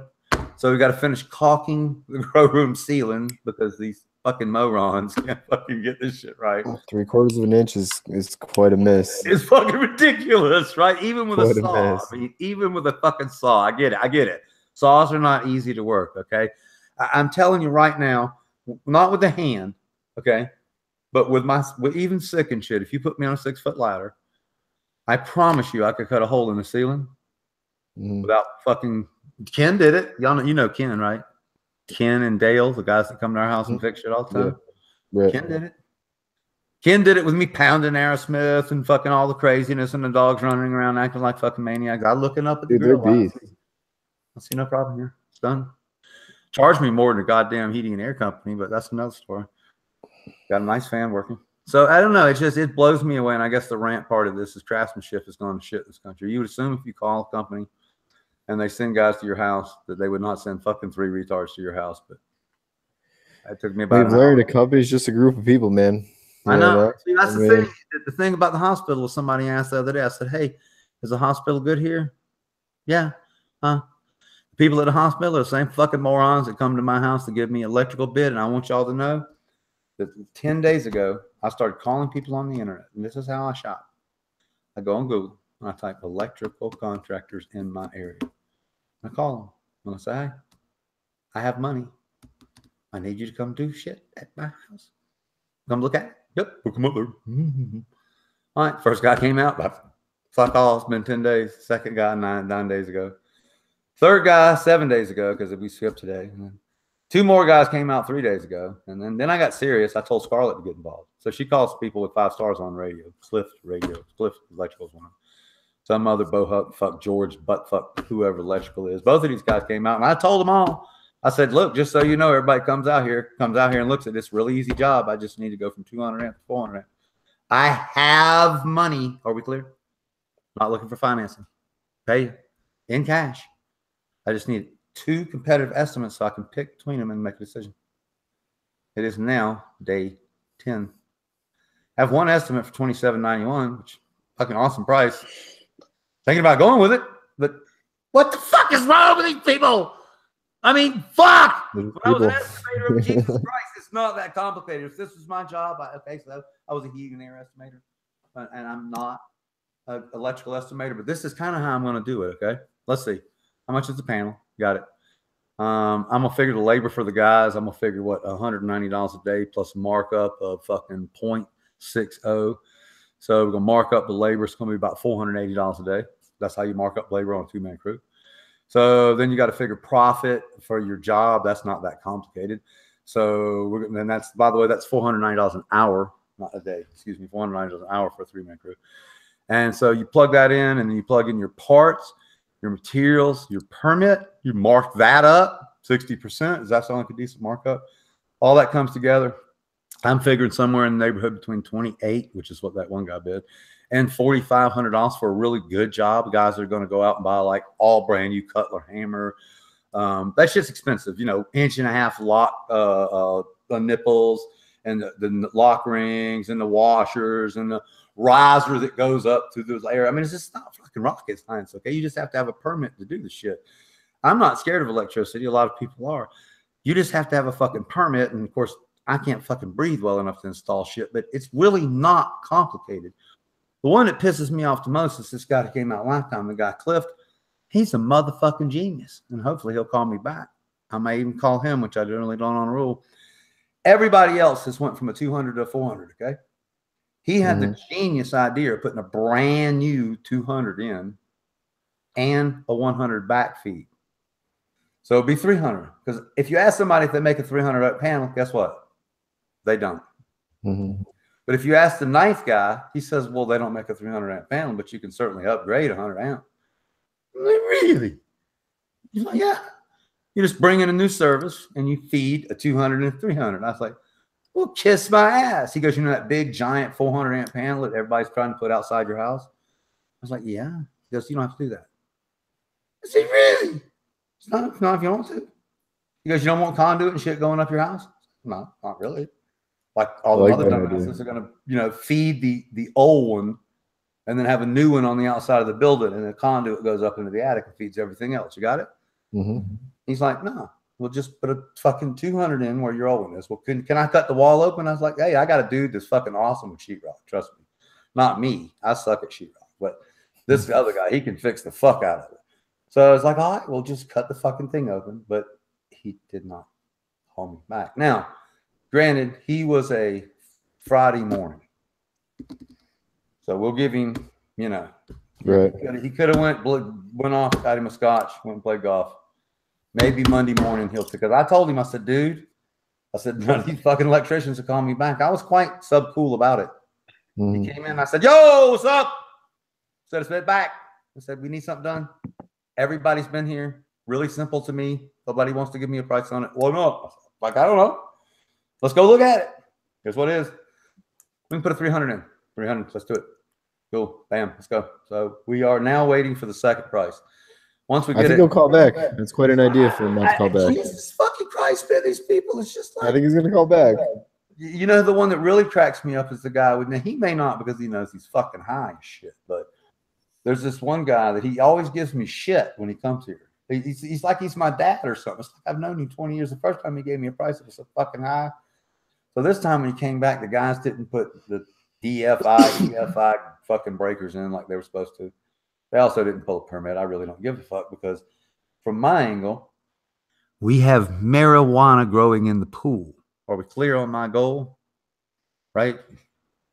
Speaker 2: so we got to finish caulking the grow room ceiling because these fucking morons can't fucking get this shit right.
Speaker 4: 3/4 of an inch is quite a miss.
Speaker 2: It's fucking ridiculous, right? Even with
Speaker 4: Quite
Speaker 2: a
Speaker 4: a
Speaker 2: saw.
Speaker 4: mess.
Speaker 2: I mean, even with a fucking saw. I get it. Saws are not easy to work, okay? I'm telling you right now, not with the hand, okay? But with even sick and shit, if you put me on a 6-foot ladder, I promise you I could cut a hole in the ceiling without fucking. Ken did it. Y'all know, you know Ken, right? Ken and Dale, the guys that come to our house and fix shit all the time.
Speaker 4: Yeah. Right.
Speaker 2: Ken did it. Ken did it with me pounding Aerosmith and fucking all the craziness and the dogs running around acting like fucking maniacs. I looking up at the
Speaker 4: Dude, they're
Speaker 2: grill.
Speaker 4: beasts.
Speaker 2: I see no problem here. It's done. Charge me more than a goddamn heating and air company, but that's another story. Got a nice fan working. So I don't know. It blows me away. And I guess the rant part of this is craftsmanship is going to shit this country. You would assume if you call a company and they send guys to your house that they would not send fucking 3 retards to your house. But it took me about
Speaker 4: We've learned a company is just a group of people, man.
Speaker 2: I know. See, that's
Speaker 4: I
Speaker 2: the
Speaker 4: mean,
Speaker 2: thing. The thing about the hospital was somebody asked the other day. I said, "Hey, is the hospital good here?" Yeah. People at the hospital are the same fucking morons that come to my house to give me electrical bid. And I want y'all to know that 10 days ago, I started calling people on the internet. And this is how I shop. I go on Google and I type electrical contractors in my area. I call them. And I say, "Hey, I have money. I need you to come do shit at my house. Come look at it." "Yep, we'll come up there." All right, first guy came out, but fuck all, it's been 10 days. Second guy, nine days ago. Third guy, 7 days ago, because we skipped today. And then 2 more guys came out 3 days ago. And then I got serious. I told Scarlett to get involved. So she calls people with 5 stars on radio. Cliff Radio. Cliff Electrical's one. Some other bohut, fuck George, butt fuck whoever electrical is. Both of these guys came out, and I told them all. I said, "Look, just so you know, everybody comes out here and looks at this really easy job. I just need to go from 200 amp to 400 amp. I have money." Are we clear? Not looking for financing. Pay you in cash. I just need 2 competitive estimates so I can pick between them and make a decision. It is now day 10. I have one estimate for $27.91, which fucking awesome price. Thinking about going with it, but what the fuck is wrong with these people? I mean, fuck. When I was an estimator of Jesus Christ, it's not that complicated. If this was my job, so I was a heating and air estimator, and I'm not an electrical estimator, but this is kind of how I'm going to do it, okay? Let's see. How much is the panel? Got it. I'm going to figure the labor for the guys. I'm going to figure what, $190 a day plus a markup of fucking 0.60. So we're going to mark up the labor. It's going to be about $480 a day. That's how you mark up labor on a 2-man crew. So then you got to figure profit for your job. That's not that complicated. So then that's, by the way, that's $490 an hour, not a day. Excuse me, $490 an hour for a 3-man crew. And so you plug that in, and then you plug in your parts, your materials, your permit. You mark that up 60%. Is that sound like a decent markup? All that comes together. I'm figuring somewhere in the neighborhood between 28, which is what that one guy bid, and $4,500 for a really good job. Guys are going to go out and buy like all brand new Cutler hammer. That shit's expensive, 1.5-inch lock nipples, and the lock rings, and the washers, and the riser that goes up through those air. I mean, it's just not fucking rocket science, okay? You just have to have a permit to do the shit. I'm not scared of electricity. A lot of people are. You just have to have a fucking permit, and of course, I can't fucking breathe well enough to install shit, but it's really not complicated. The one that pisses me off the most is this guy that came out last time, the guy Cliff. He's a motherfucking genius, and hopefully he'll call me back. I may even call him, which I generally don't on a rule. Everybody else has went from a 200 to a 400, okay? He had the genius idea of putting a brand new 200 in and a 100 back feed. So it'd be 300. Because if you ask somebody if they make a 300 panel, guess what? They don't.
Speaker 4: Mhm.
Speaker 2: But if you ask the ninth guy, he says, well, they don't make a 300 amp panel, but you can certainly upgrade 100 amp. I'm like, really? He's like, yeah. You just bring in a new service and you feed a 200 and 300. I was like, well, kiss my ass. He goes, you know that big giant 400 amp panel that everybody's trying to put outside your house? I was like, yeah. He goes, you don't have to do that. I said, really? It's not if you don't want to. He goes, you don't want conduit and shit going up your house? No, not really. Like all the other dumbasses are going to, you know, feed the old one and then have a new one on the outside of the building, and the conduit goes up into the attic and feeds everything else. You got it?
Speaker 4: Mm-hmm.
Speaker 2: He's like, no, we'll just put a fucking 200 in where your old one is. Well, can I cut the wall open? I was like, hey, I got a dude that's fucking awesome with sheetrock. Trust me. Not me. I suck at sheetrock. But this other guy, he can fix the fuck out of it. So I was like, all right, we'll just cut the fucking thing open. But he did not call me back. Now, granted, he was a Friday morning. So we'll give him, you know.
Speaker 4: Right.
Speaker 2: He could have went off, got him a scotch, went and played golf. Maybe Monday morning he'll, because I told him, I said, dude, I said, none of these fucking electricians will call me back. I was quite sub-cool about it.
Speaker 4: Mm-hmm.
Speaker 2: He came in, I said, yo, what's up? Said, it's back. I said, we need something done. Everybody's been here. Really simple to me. Nobody wants to give me a price on it. Well, no. Like, I don't know. Let's go look at it. Here's what it is. We can put a 300 in. 300. Let's do it. Cool. Bam. Let's go. So we are now waiting for the second price. Once we get
Speaker 4: I think he'll call back. That's quite an idea for him not to call back.
Speaker 2: Jesus fucking Christ, man. These people, it's just like.
Speaker 4: I think he's going to call back.
Speaker 2: You know, the one that really cracks me up is the guy with, now he may not because he knows he's fucking high and shit, but there's this one guy that he always gives me shit when he comes here. He's like he's my dad or something. It's like I've known him 20 years. The first time he gave me a price, it was so fucking high. So this time when he came back, the guys didn't put the EFI fucking breakers in like they were supposed to. They also didn't pull a permit. I really don't give a fuck because from my angle, we have marijuana growing in the pool. Are we clear on my goal? Right?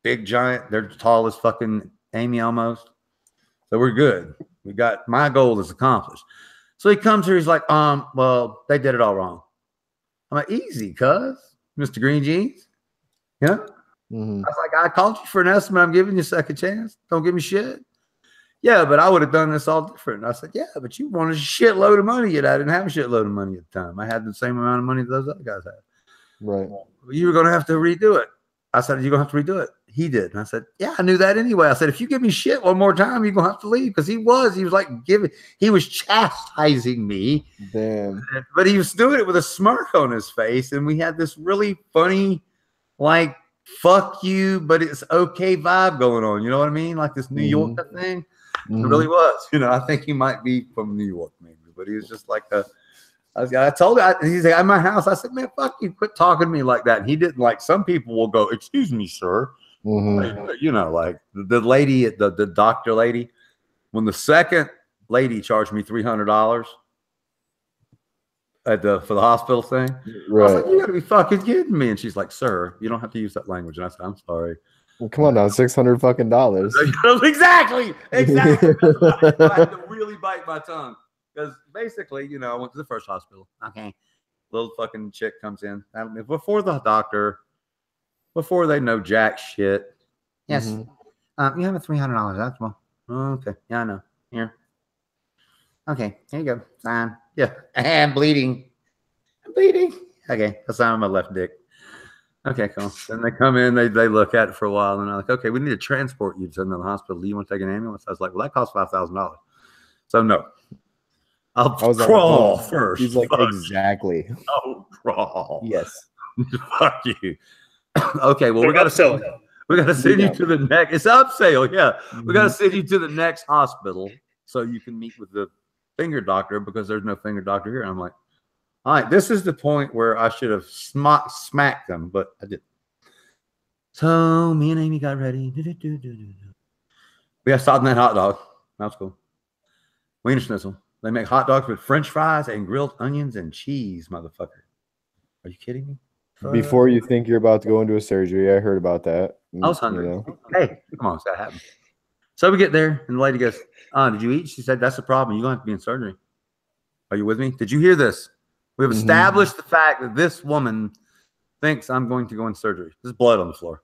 Speaker 2: Big giant. They're tall as fucking Amy almost. So we're good. We got, my goal is accomplished. So he comes here. He's like, well, they did it all wrong. I'm like, easy, cuz, Mr. Green Jeans. You know?
Speaker 4: Mm-hmm.
Speaker 2: I was like, I called you for an estimate. I'm giving you a second chance. Don't give me shit. Yeah, but I would have done this all different. I said, yeah, but you wanted a shitload of money, yet I didn't have a shitload of money at the time. I had the same amount of money that those other guys had.
Speaker 4: Right.
Speaker 2: You were going to have to redo it. I said, you're going to have to redo it. He did. And I said, yeah, I knew that anyway. I said, if you give me shit one more time, you're going to have to leave. Because he was like he was chastising me.
Speaker 4: Damn.
Speaker 2: But he was doing it with a smirk on his face. And we had this really funny, like, fuck you, but it's okay vibe going on. You know what I mean? Like this New York thing.
Speaker 4: Mm-hmm.
Speaker 2: It really was. You know, I think he might be from New York, maybe. But he was just like I told him, he's like, at my house. I said, man, fuck you. Quit talking to me like that. And he didn't. Like, some people will go, excuse me, sir.
Speaker 4: Mm-hmm.
Speaker 2: You know, like the lady, the doctor lady, when the second lady charged me $300 for the hospital thing.
Speaker 4: Right.
Speaker 2: I was like, you gotta be fucking kidding me. And she's like, sir, you don't have to use that language. And I said, I'm sorry.
Speaker 4: Well, come on now, $600 fucking dollars.
Speaker 2: Exactly. I had to really bite my tongue. Because basically, you know, I went to the first hospital. Okay. Little fucking chick comes in. Before the doctor, before they know jack shit. Yes. Mm-hmm. You have a $300 deductible. Okay. Yeah, I know. Here. Okay. Here you go. Sign. Yeah. I'm bleeding. Okay. I'll sign on my left dick. Okay, cool. Then they come in, they look at it for a while, and they're like, okay, we need to transport you to another hospital. Do you want to take an ambulance? I was like, well, that costs $5,000. So no. I'll crawl first.
Speaker 4: He's like, exactly.
Speaker 2: Oh, crawl.
Speaker 4: Yes.
Speaker 2: Fuck you. Okay, well, we got to sell it. We got to send you to the next. It's upsell, yeah. Mm-hmm. We got to send you to the next hospital so you can meet with the finger doctor because there's no finger doctor here. And I'm like, all right, this is the point where I should have smacked them, but I didn't. So me and Amy got ready. We got salt in that hot dog. That was cool. Wiener Schnitzel. They make hot dogs with French fries and grilled onions and cheese, motherfucker. Are you kidding me?
Speaker 4: Before you think you're about to go into a surgery, I heard about that.
Speaker 2: I was hungry. You know? Hey, come on, it's gotta happen. So we get there, and the lady goes, did you eat? She said, that's the problem. You're going to have to be in surgery. Are you with me? Did you hear this? We have established the fact that this woman thinks I'm going to go in surgery. There's blood on the floor.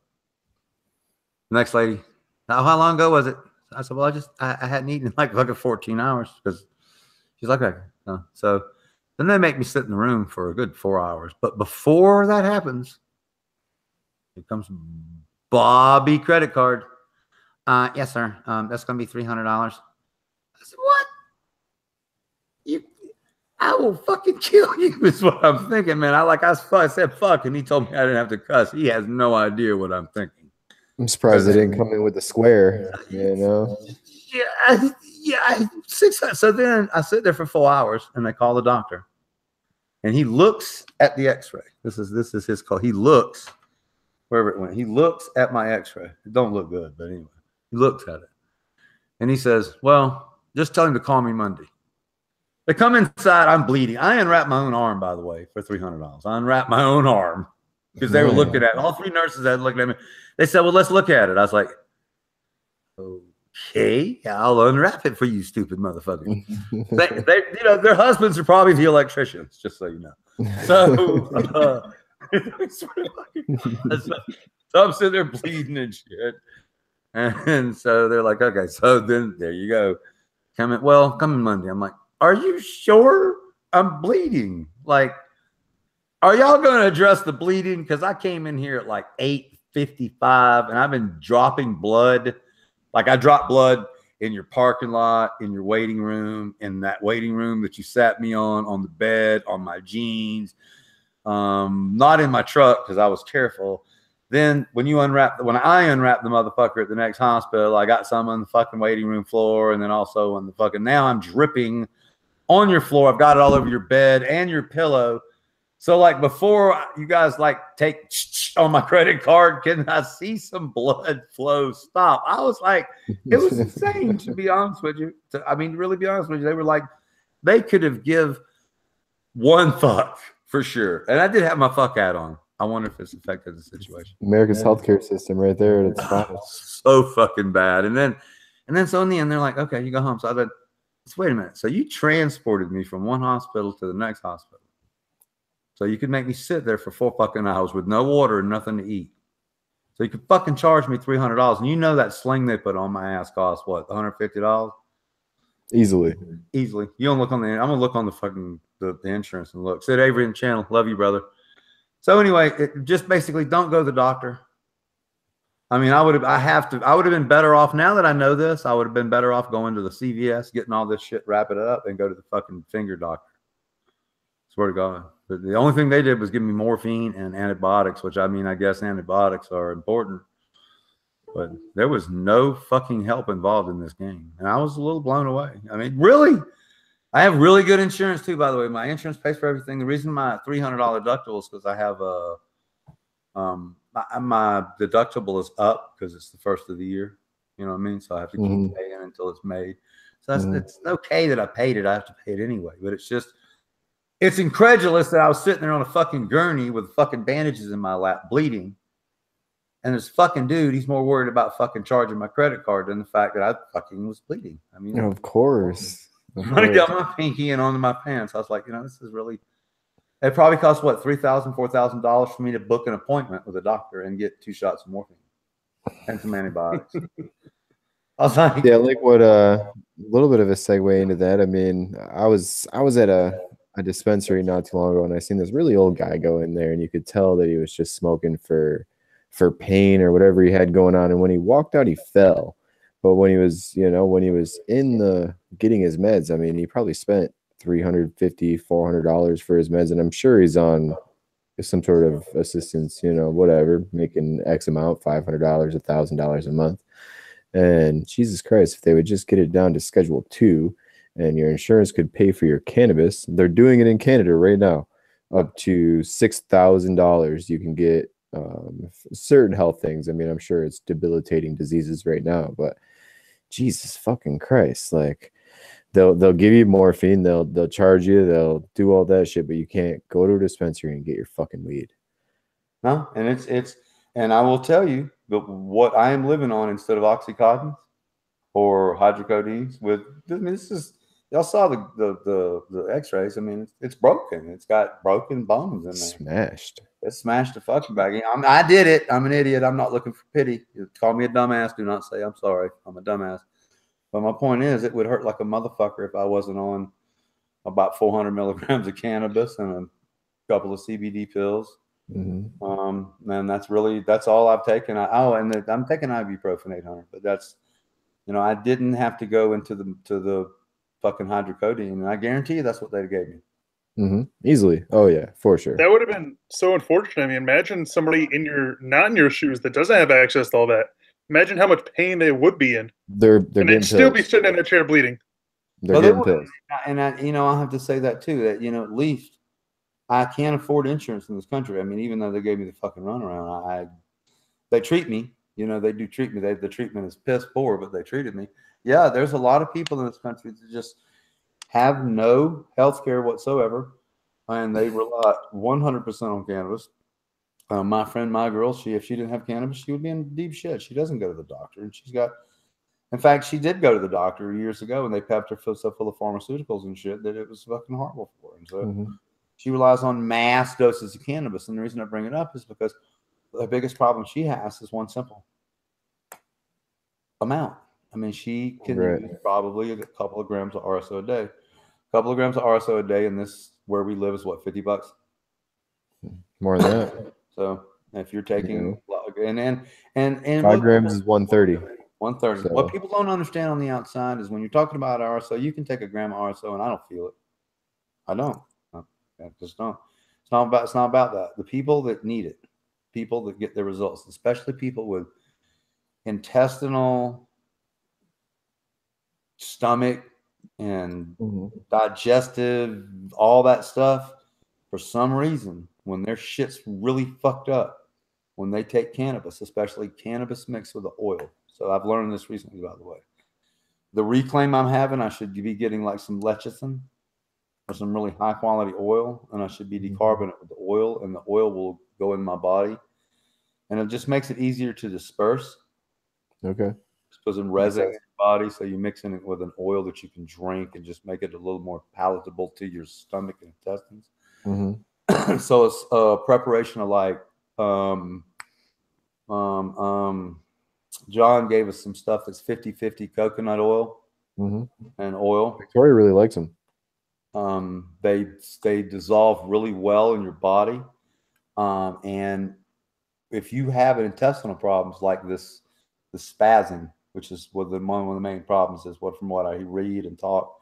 Speaker 2: The next lady, how long ago was it? I said, well, I hadn't eaten in like 14 hours because she's like, okay. So then they make me sit in the room for a good 4 hours. But before that happens, here comes Bobby credit card. Yes, sir. That's going to be $300. I said, what? I will fucking kill you is what I'm thinking, man. I said fuck, and he told me I didn't have to cuss. He has no idea what I'm thinking.
Speaker 4: I'm surprised they didn't come in with the square, you know?
Speaker 2: Yeah. So then I sit there for 4 hours, and they call the doctor. And he looks at the x-ray. This is his call. He looks, wherever it went, he looks at my x-ray. It don't look good, but anyway. He looks at it. And he says, well, just tell him to call me Monday. They come inside. I'm bleeding. I unwrapped my own arm, by the way, for $300. I unwrapped my own arm because they were looking at it. All three nurses had looked at me. They said, well, let's look at it. I was like, okay, I'll unwrap it for you, stupid motherfucker. they their husbands are probably the electricians, just so you know. So, so I'm sitting there bleeding and shit. And so they're like, okay, so then there you go. Come in Monday. I'm like, are you sure I'm bleeding? Like, are y'all going to address the bleeding? Because I came in here at like 8:55 and I've been dropping blood. Like I dropped blood in your parking lot, in your waiting room, in that waiting room that you sat me on the bed, on my jeans, not in my truck because I was careful. Then when I unwrapped the motherfucker at the next hospital, I got some on the fucking waiting room floor, and then also on the fucking, now I'm dripping on your floor. I've got it all over your bed and your pillow. So like before you guys like take on my credit card, can I see some blood flow stop? I was like, it was insane to be honest with you. To really be honest with you. They were like, they could have give one fuck for sure. And I did have my fuck hat on. I wonder if it's affected the situation.
Speaker 4: America's healthcare system right there at its finest.
Speaker 2: So fucking bad. And then so in the end, they're like, okay, you go home. So I said, wait a minute. So you transported me from one hospital to the next hospital. So you could make me sit there for 4 fucking hours with no water and nothing to eat. So you could fucking charge me $300. And you know that sling they put on my ass cost what, $150?
Speaker 4: Easily.
Speaker 2: You don't look on I'm gonna look on the fucking the insurance and look. Sid Avery in the channel. Love you, brother. So anyway, it just basically don't go to the doctor. I mean, I would have been better off now that I know this. I would have been better off going to the CVS, getting all this shit, wrap it up, and go to the fucking finger doctor. Swear to God. But the only thing they did was give me morphine and antibiotics, which I guess antibiotics are important. But there was no fucking help involved in this game. And I was a little blown away. I mean, really? I have really good insurance too, by the way. My insurance pays for everything. The reason my $300 deductible is because I have my deductible is up because it's the first of the year. You know what I mean? So I have to keep paying until it's made. So it's okay that I paid it. I have to pay it anyway. But it's incredulous that I was sitting there on a fucking gurney with fucking bandages in my lap, bleeding. And this fucking dude, he's more worried about fucking charging my credit card than the fact that I fucking was bleeding. I mean,
Speaker 4: of course.
Speaker 2: I got my pinky in onto my pants. I was like, this is really. It probably cost what, $3,000, $4,000 for me to book an appointment with a doctor and get 2 shots of morphine and some antibiotics. I was like,
Speaker 4: yeah, like what a little bit of a segue into that. I mean, I was at a dispensary not too long ago, and I seen this really old guy go in there, and you could tell that he was just smoking for pain or whatever he had going on. And when he walked out, he fell. But when he was, in the getting his meds, I mean, he probably spent $350, $400 for his meds, and I'm sure he's on some sort of assistance, whatever, making X amount, $500, $1,000 a month. And Jesus Christ, if they would just get it down to Schedule 2 and your insurance could pay for your cannabis, they're doing it in Canada right now, up to $6,000. You can get certain health things. I mean, I'm sure it's debilitating diseases right now, but Jesus fucking Christ, like they'll give you morphine, they'll charge you, they'll do all that shit, but you can't go to a dispensary and get your fucking weed.
Speaker 2: No, and and I will tell you, but what I am living on instead of Oxycontin or hydrocodone this is, y'all saw the X-rays. I mean, it's broken. It's got broken bones in there.
Speaker 4: Smashed.
Speaker 2: Let's smash the fucking bag. I did it. I'm an idiot. I'm not looking for pity. You call me a dumbass. Do not say I'm sorry. I'm a dumbass. But my point is, it would hurt like a motherfucker if I wasn't on about 400 milligrams of cannabis and a couple of CBD pills.
Speaker 4: Mm-hmm.
Speaker 2: And that's all I've taken. I'm taking ibuprofen 800, but that's, I didn't have to go into the fucking hydrocodone, and I guarantee you that's what they gave me.
Speaker 4: Mm-hmm. Easily. Oh yeah, for sure.
Speaker 6: That would have been so unfortunate. I mean, imagine somebody not in your shoes that doesn't have access to all that. Imagine how much pain they would be in.
Speaker 4: They're
Speaker 6: and
Speaker 4: getting
Speaker 6: they'd still be
Speaker 4: pills.
Speaker 6: sitting in a chair bleeding.
Speaker 4: They're getting pills.
Speaker 2: And I have to say that too, that, at least I can't afford insurance in this country. I mean, even though they gave me the fucking runaround, they treat me, they do treat me. The treatment is piss poor, but they treated me. Yeah, there's a lot of people in this country that just have no health care whatsoever, and they rely 100% on cannabis. My friend, my girl, if she didn't have cannabis, she would be in deep shit. She doesn't go to the doctor, and in fact, she did go to the doctor years ago, and they pepped her so full of pharmaceuticals and shit that it was fucking horrible for her. And so she relies on mass doses of cannabis. And the reason I bring it up is because the biggest problem she has is one simple amount. I mean, she can use probably a couple of grams of RSO a day. A couple of grams of RSO a day in this, where we live, is what, $50?
Speaker 4: More than that.
Speaker 2: So if you're taking, and
Speaker 4: 5 grams is 130.
Speaker 2: 130.
Speaker 4: So.
Speaker 2: What people don't understand on the outside is when you're talking about RSO, you can take a gram of RSO and I don't feel it. I don't. I just don't. It's not about that. The people that need it, people that get their results, especially people with intestinal, stomach, and digestive, all that stuff, for some reason, when their shit's really fucked up, when they take cannabis, especially cannabis mixed with the oil. So I've learned this recently, by the way. The reclaim I'm having, I should be getting like some lecithin or some really high quality oil, and I should be decarbonate with the oil, and the oil will go in my body, and it just makes it easier to disperse.
Speaker 4: Okay.
Speaker 2: Because in resin in your body, so you mix it with an oil that you can drink and just make it a little more palatable to your stomach and intestines. So it's a preparation of like John gave us some stuff that's 50-50 coconut oil and oil.
Speaker 4: Victoria really likes them.
Speaker 2: They dissolve really well in your body, and if you have intestinal problems like the spasm, which is one of the main problems, is from what I read and talk,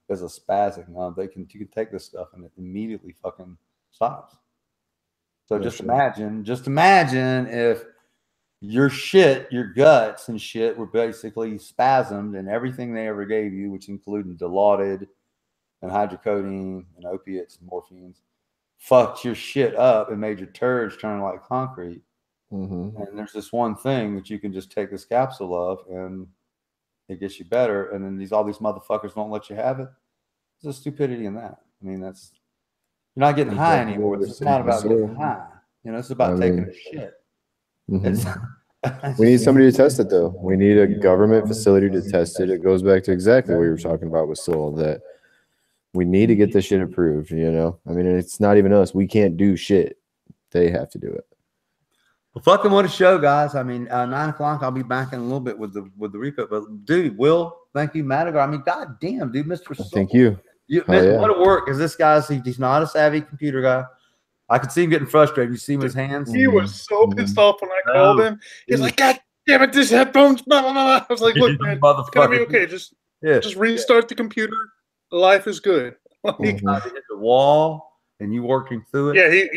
Speaker 2: is a spasm. You can take this stuff and it immediately fucking stops. So just imagine if your guts and shit were basically spasmed, and everything they ever gave you, which included Dilaudid and hydrocodone and opiates and morphines, fucked your shit up and made your turds turn like concrete. And there's this one thing that you can just take this capsule of, and it gets you better. And then all these motherfuckers won't let you have it. There's a stupidity in that. I mean, you're not getting high anymore. It's not about getting high. It's about taking a shit.
Speaker 4: We need somebody to test it, though. We need a government facility to test it. It goes back to exactly what you were talking about with Soul, that we need to get this shit approved. I mean, it's not even us. We can't do shit. They have to do it.
Speaker 2: Well, fucking what a show, guys. I mean, 9 o'clock, I'll be back in a little bit with the repo. But dude, Will, thank you, Madigar. I mean, goddamn, dude, Mr. Soul.
Speaker 4: Thank you.
Speaker 2: What a work, because this guy's he's not a savvy computer guy. I could see him getting frustrated. You see him his hands.
Speaker 6: He was so pissed off when I called him. He's like, God damn it, this headphones. Blah, blah, blah. I was like, look, man, it's gonna be okay. Just restart the computer. Life is good.
Speaker 2: Like, hit the wall, and you working through
Speaker 6: it.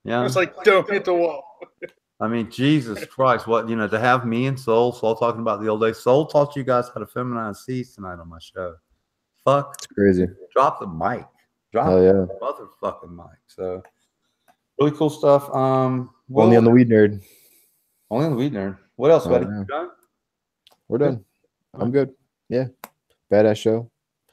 Speaker 2: Yeah.
Speaker 6: I was like, don't hit the wall.
Speaker 2: I mean, Jesus Christ, what, to have me and Soul talking about the old days. Soul taught you guys how to feminize C's tonight on my show. Fuck.
Speaker 4: It's crazy.
Speaker 2: Drop the mic. Drop the motherfucking mic. So, really cool stuff.
Speaker 4: Only on the Weed Nerd.
Speaker 2: Only on the Weed Nerd. What else, buddy? You done?
Speaker 4: We're done. I'm good. Yeah. Badass show.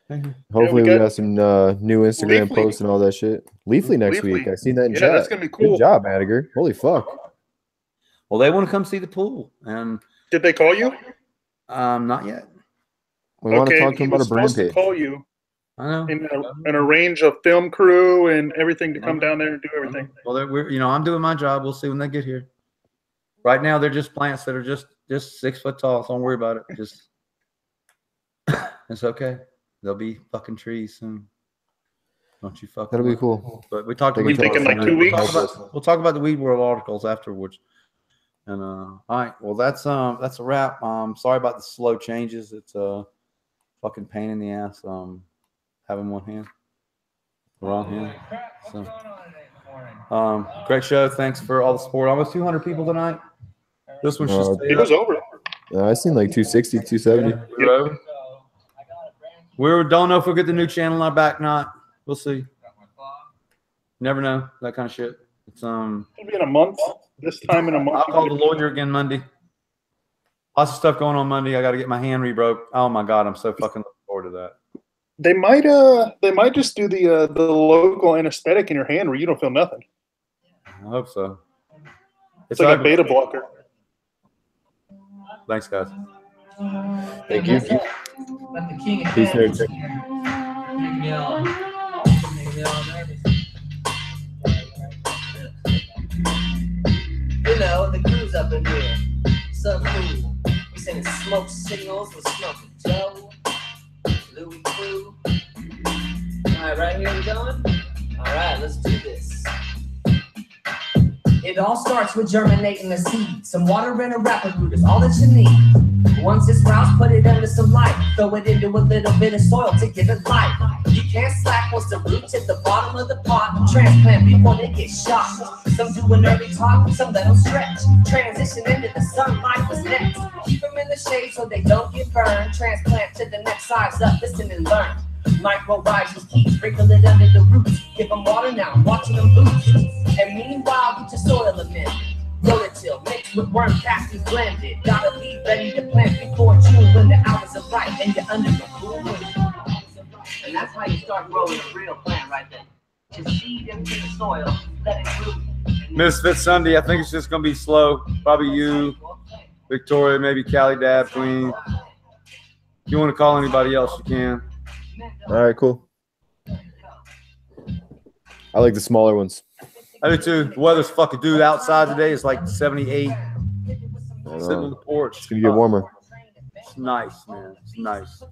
Speaker 2: Thank you.
Speaker 4: Hopefully we got some new Instagram
Speaker 6: Leafly.
Speaker 4: Posts and all that shit. Leafly next week. I seen that in chat.
Speaker 6: That's gonna be cool.
Speaker 4: Good job, Madigar. Holy fuck.
Speaker 2: Well, they want to come see the pool, and
Speaker 6: did they call you?
Speaker 2: not yet.
Speaker 4: We want to talk to them about a brand page.
Speaker 6: Call you.
Speaker 2: I know.
Speaker 6: And arrange a film crew and everything to come down there and do everything.
Speaker 2: Well, I'm doing my job. We'll see when they get here. Right now, they're just plants that are just 6 foot tall. So don't worry about it. Just it's okay. They'll be fucking trees soon. Don't you fuck.
Speaker 4: That'll be cool.
Speaker 2: But we talked.
Speaker 6: We thinking like 2 weeks.
Speaker 2: We'll talk about the Weed World articles afterwards. And all right, well that's a wrap. Sorry about the slow changes. It's a fucking pain in the ass. Having one hand, wrong hand. So, great show. Thanks for all the support. Almost 200 people tonight. This one's just.
Speaker 6: It was over.
Speaker 4: I seen like 260, 270.
Speaker 2: We don't know if we'll get the new channel on back. Not. We'll see. Never know that kind of shit. It's
Speaker 6: It'll be in a month. This time in a month.
Speaker 2: I'll call the lawyer again Monday. Lots of stuff going on Monday. I got to get my hand rebroke. Oh my god, I'm so fucking looking forward to that.
Speaker 6: They might just do the local anesthetic in your hand where you don't feel nothing.
Speaker 2: I hope so.
Speaker 6: It's like a beta blocker.
Speaker 2: Thanks, guys.
Speaker 4: Thank you. Peace, nerds.
Speaker 1: You know, the crew's up in here. So cool. We sending smoke signals with Smoking Joe. Louis Crew. Alright, right here we going? Alright, let's do this. It all starts with germinating the seed. Some water and a wrapper root is all that you need. Once it's sprouts, put it under some light. Throw it into a little bit of soil to give it life. You can't slack once the roots hit the bottom of the pot. Transplant before they get shot. Some do an early talk, some let them stretch. Transition into the sunlight was next. Keep them in the shade so they don't get burned. Transplant to the next size up, listen and learn. Micro rises, keep sprinkle it under the roots. Give them water now, watching them boost. And meanwhile, get your soil amended. Rototill mixed with worm castings blended. Gotta be ready to plant before June when the hours are right and you're under the cool wind. And that's how you start growing a real plant right there. Just seed into the soil, let it root.
Speaker 2: Misfit Sunday, I think it's just gonna be slow. Probably you, Victoria, maybe Callie Dab, Queen. If you want to call anybody else, you can.
Speaker 4: All right, cool. I like the smaller ones.
Speaker 2: I do too. The weather's fucking dude outside today. It's like 78. Sitting on the porch.
Speaker 4: It's gonna get warmer.
Speaker 2: It's nice, man. It's nice.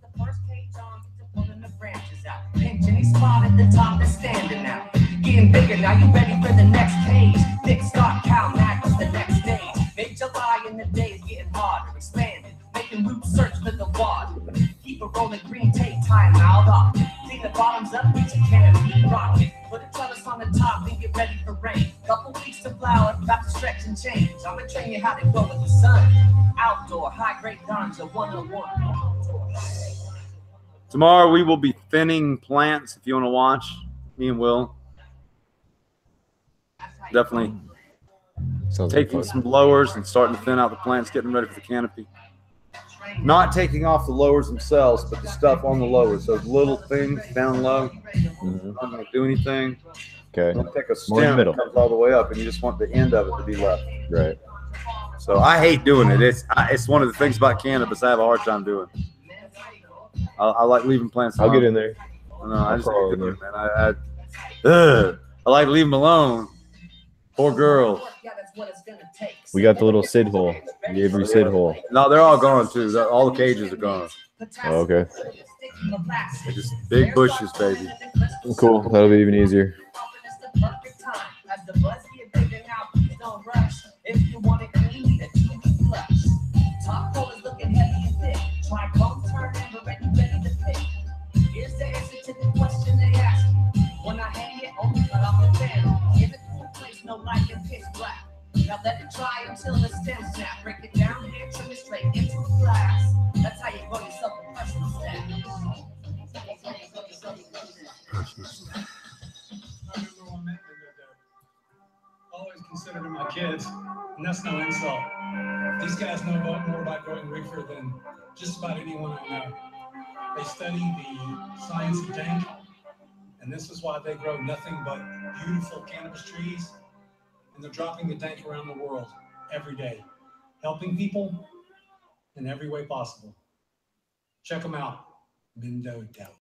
Speaker 1: Pinching each spot at the top that's standing out. Getting bigger now, you ready for the next page. Thick Scott Cow Mac was the next stage. Mid-July and the days getting harder. Expanding, making roots search for the water. Keep a rolling green tape, time out off. Clean the bottoms up, reach a canopy, rocket. Put a trellis on the top and get ready for rain. Couple weeks to flower, about to stretch and change. I'ma train you how to go with the sun. Outdoor, high-grade ganja 101.
Speaker 2: Tomorrow we will be thinning plants. If you want to watch, me and Will. Definitely taking some blowers and starting to thin out the plants, getting ready for the canopy. Not taking off the lowers themselves, but the stuff on the lowers. Those little things down low. Not going to do anything.
Speaker 4: Okay.
Speaker 2: Don't take a stem that comes all the way up, and you just want the end of it to be left.
Speaker 4: Right.
Speaker 2: So I hate doing it. It's one of the things about cannabis I have a hard time doing. I like leaving plants alone.
Speaker 4: I'll get in there.
Speaker 2: No, I just hate doing it, man. I like leaving them alone. Poor girls.
Speaker 4: We got the little Sid hole. The Avery Sid hole.
Speaker 2: No, they're all gone too. All the cages are gone.
Speaker 4: Oh, okay.
Speaker 2: They're just big bushes, baby.
Speaker 4: Cool. That'll be even easier.
Speaker 1: Top coat is looking heavy and thick. Try comb turn and ready to pick. Here's the answer to the question they ask me. When I hang it, only cut off the fan. Give it to a place, no light and pitch black. Now let it dry until the stem snap. Break it down here, trim it straight into a glass. That's how you grow yourself a personal stack.
Speaker 8: Always considered them my kids, and that's no insult. These guys know more about growing reefer than just about anyone I know. They study the science of dank, and this is why they grow nothing but beautiful cannabis trees, and they're dropping the dank around the world every day, helping people in every way possible. Check them out, Mindo Deli.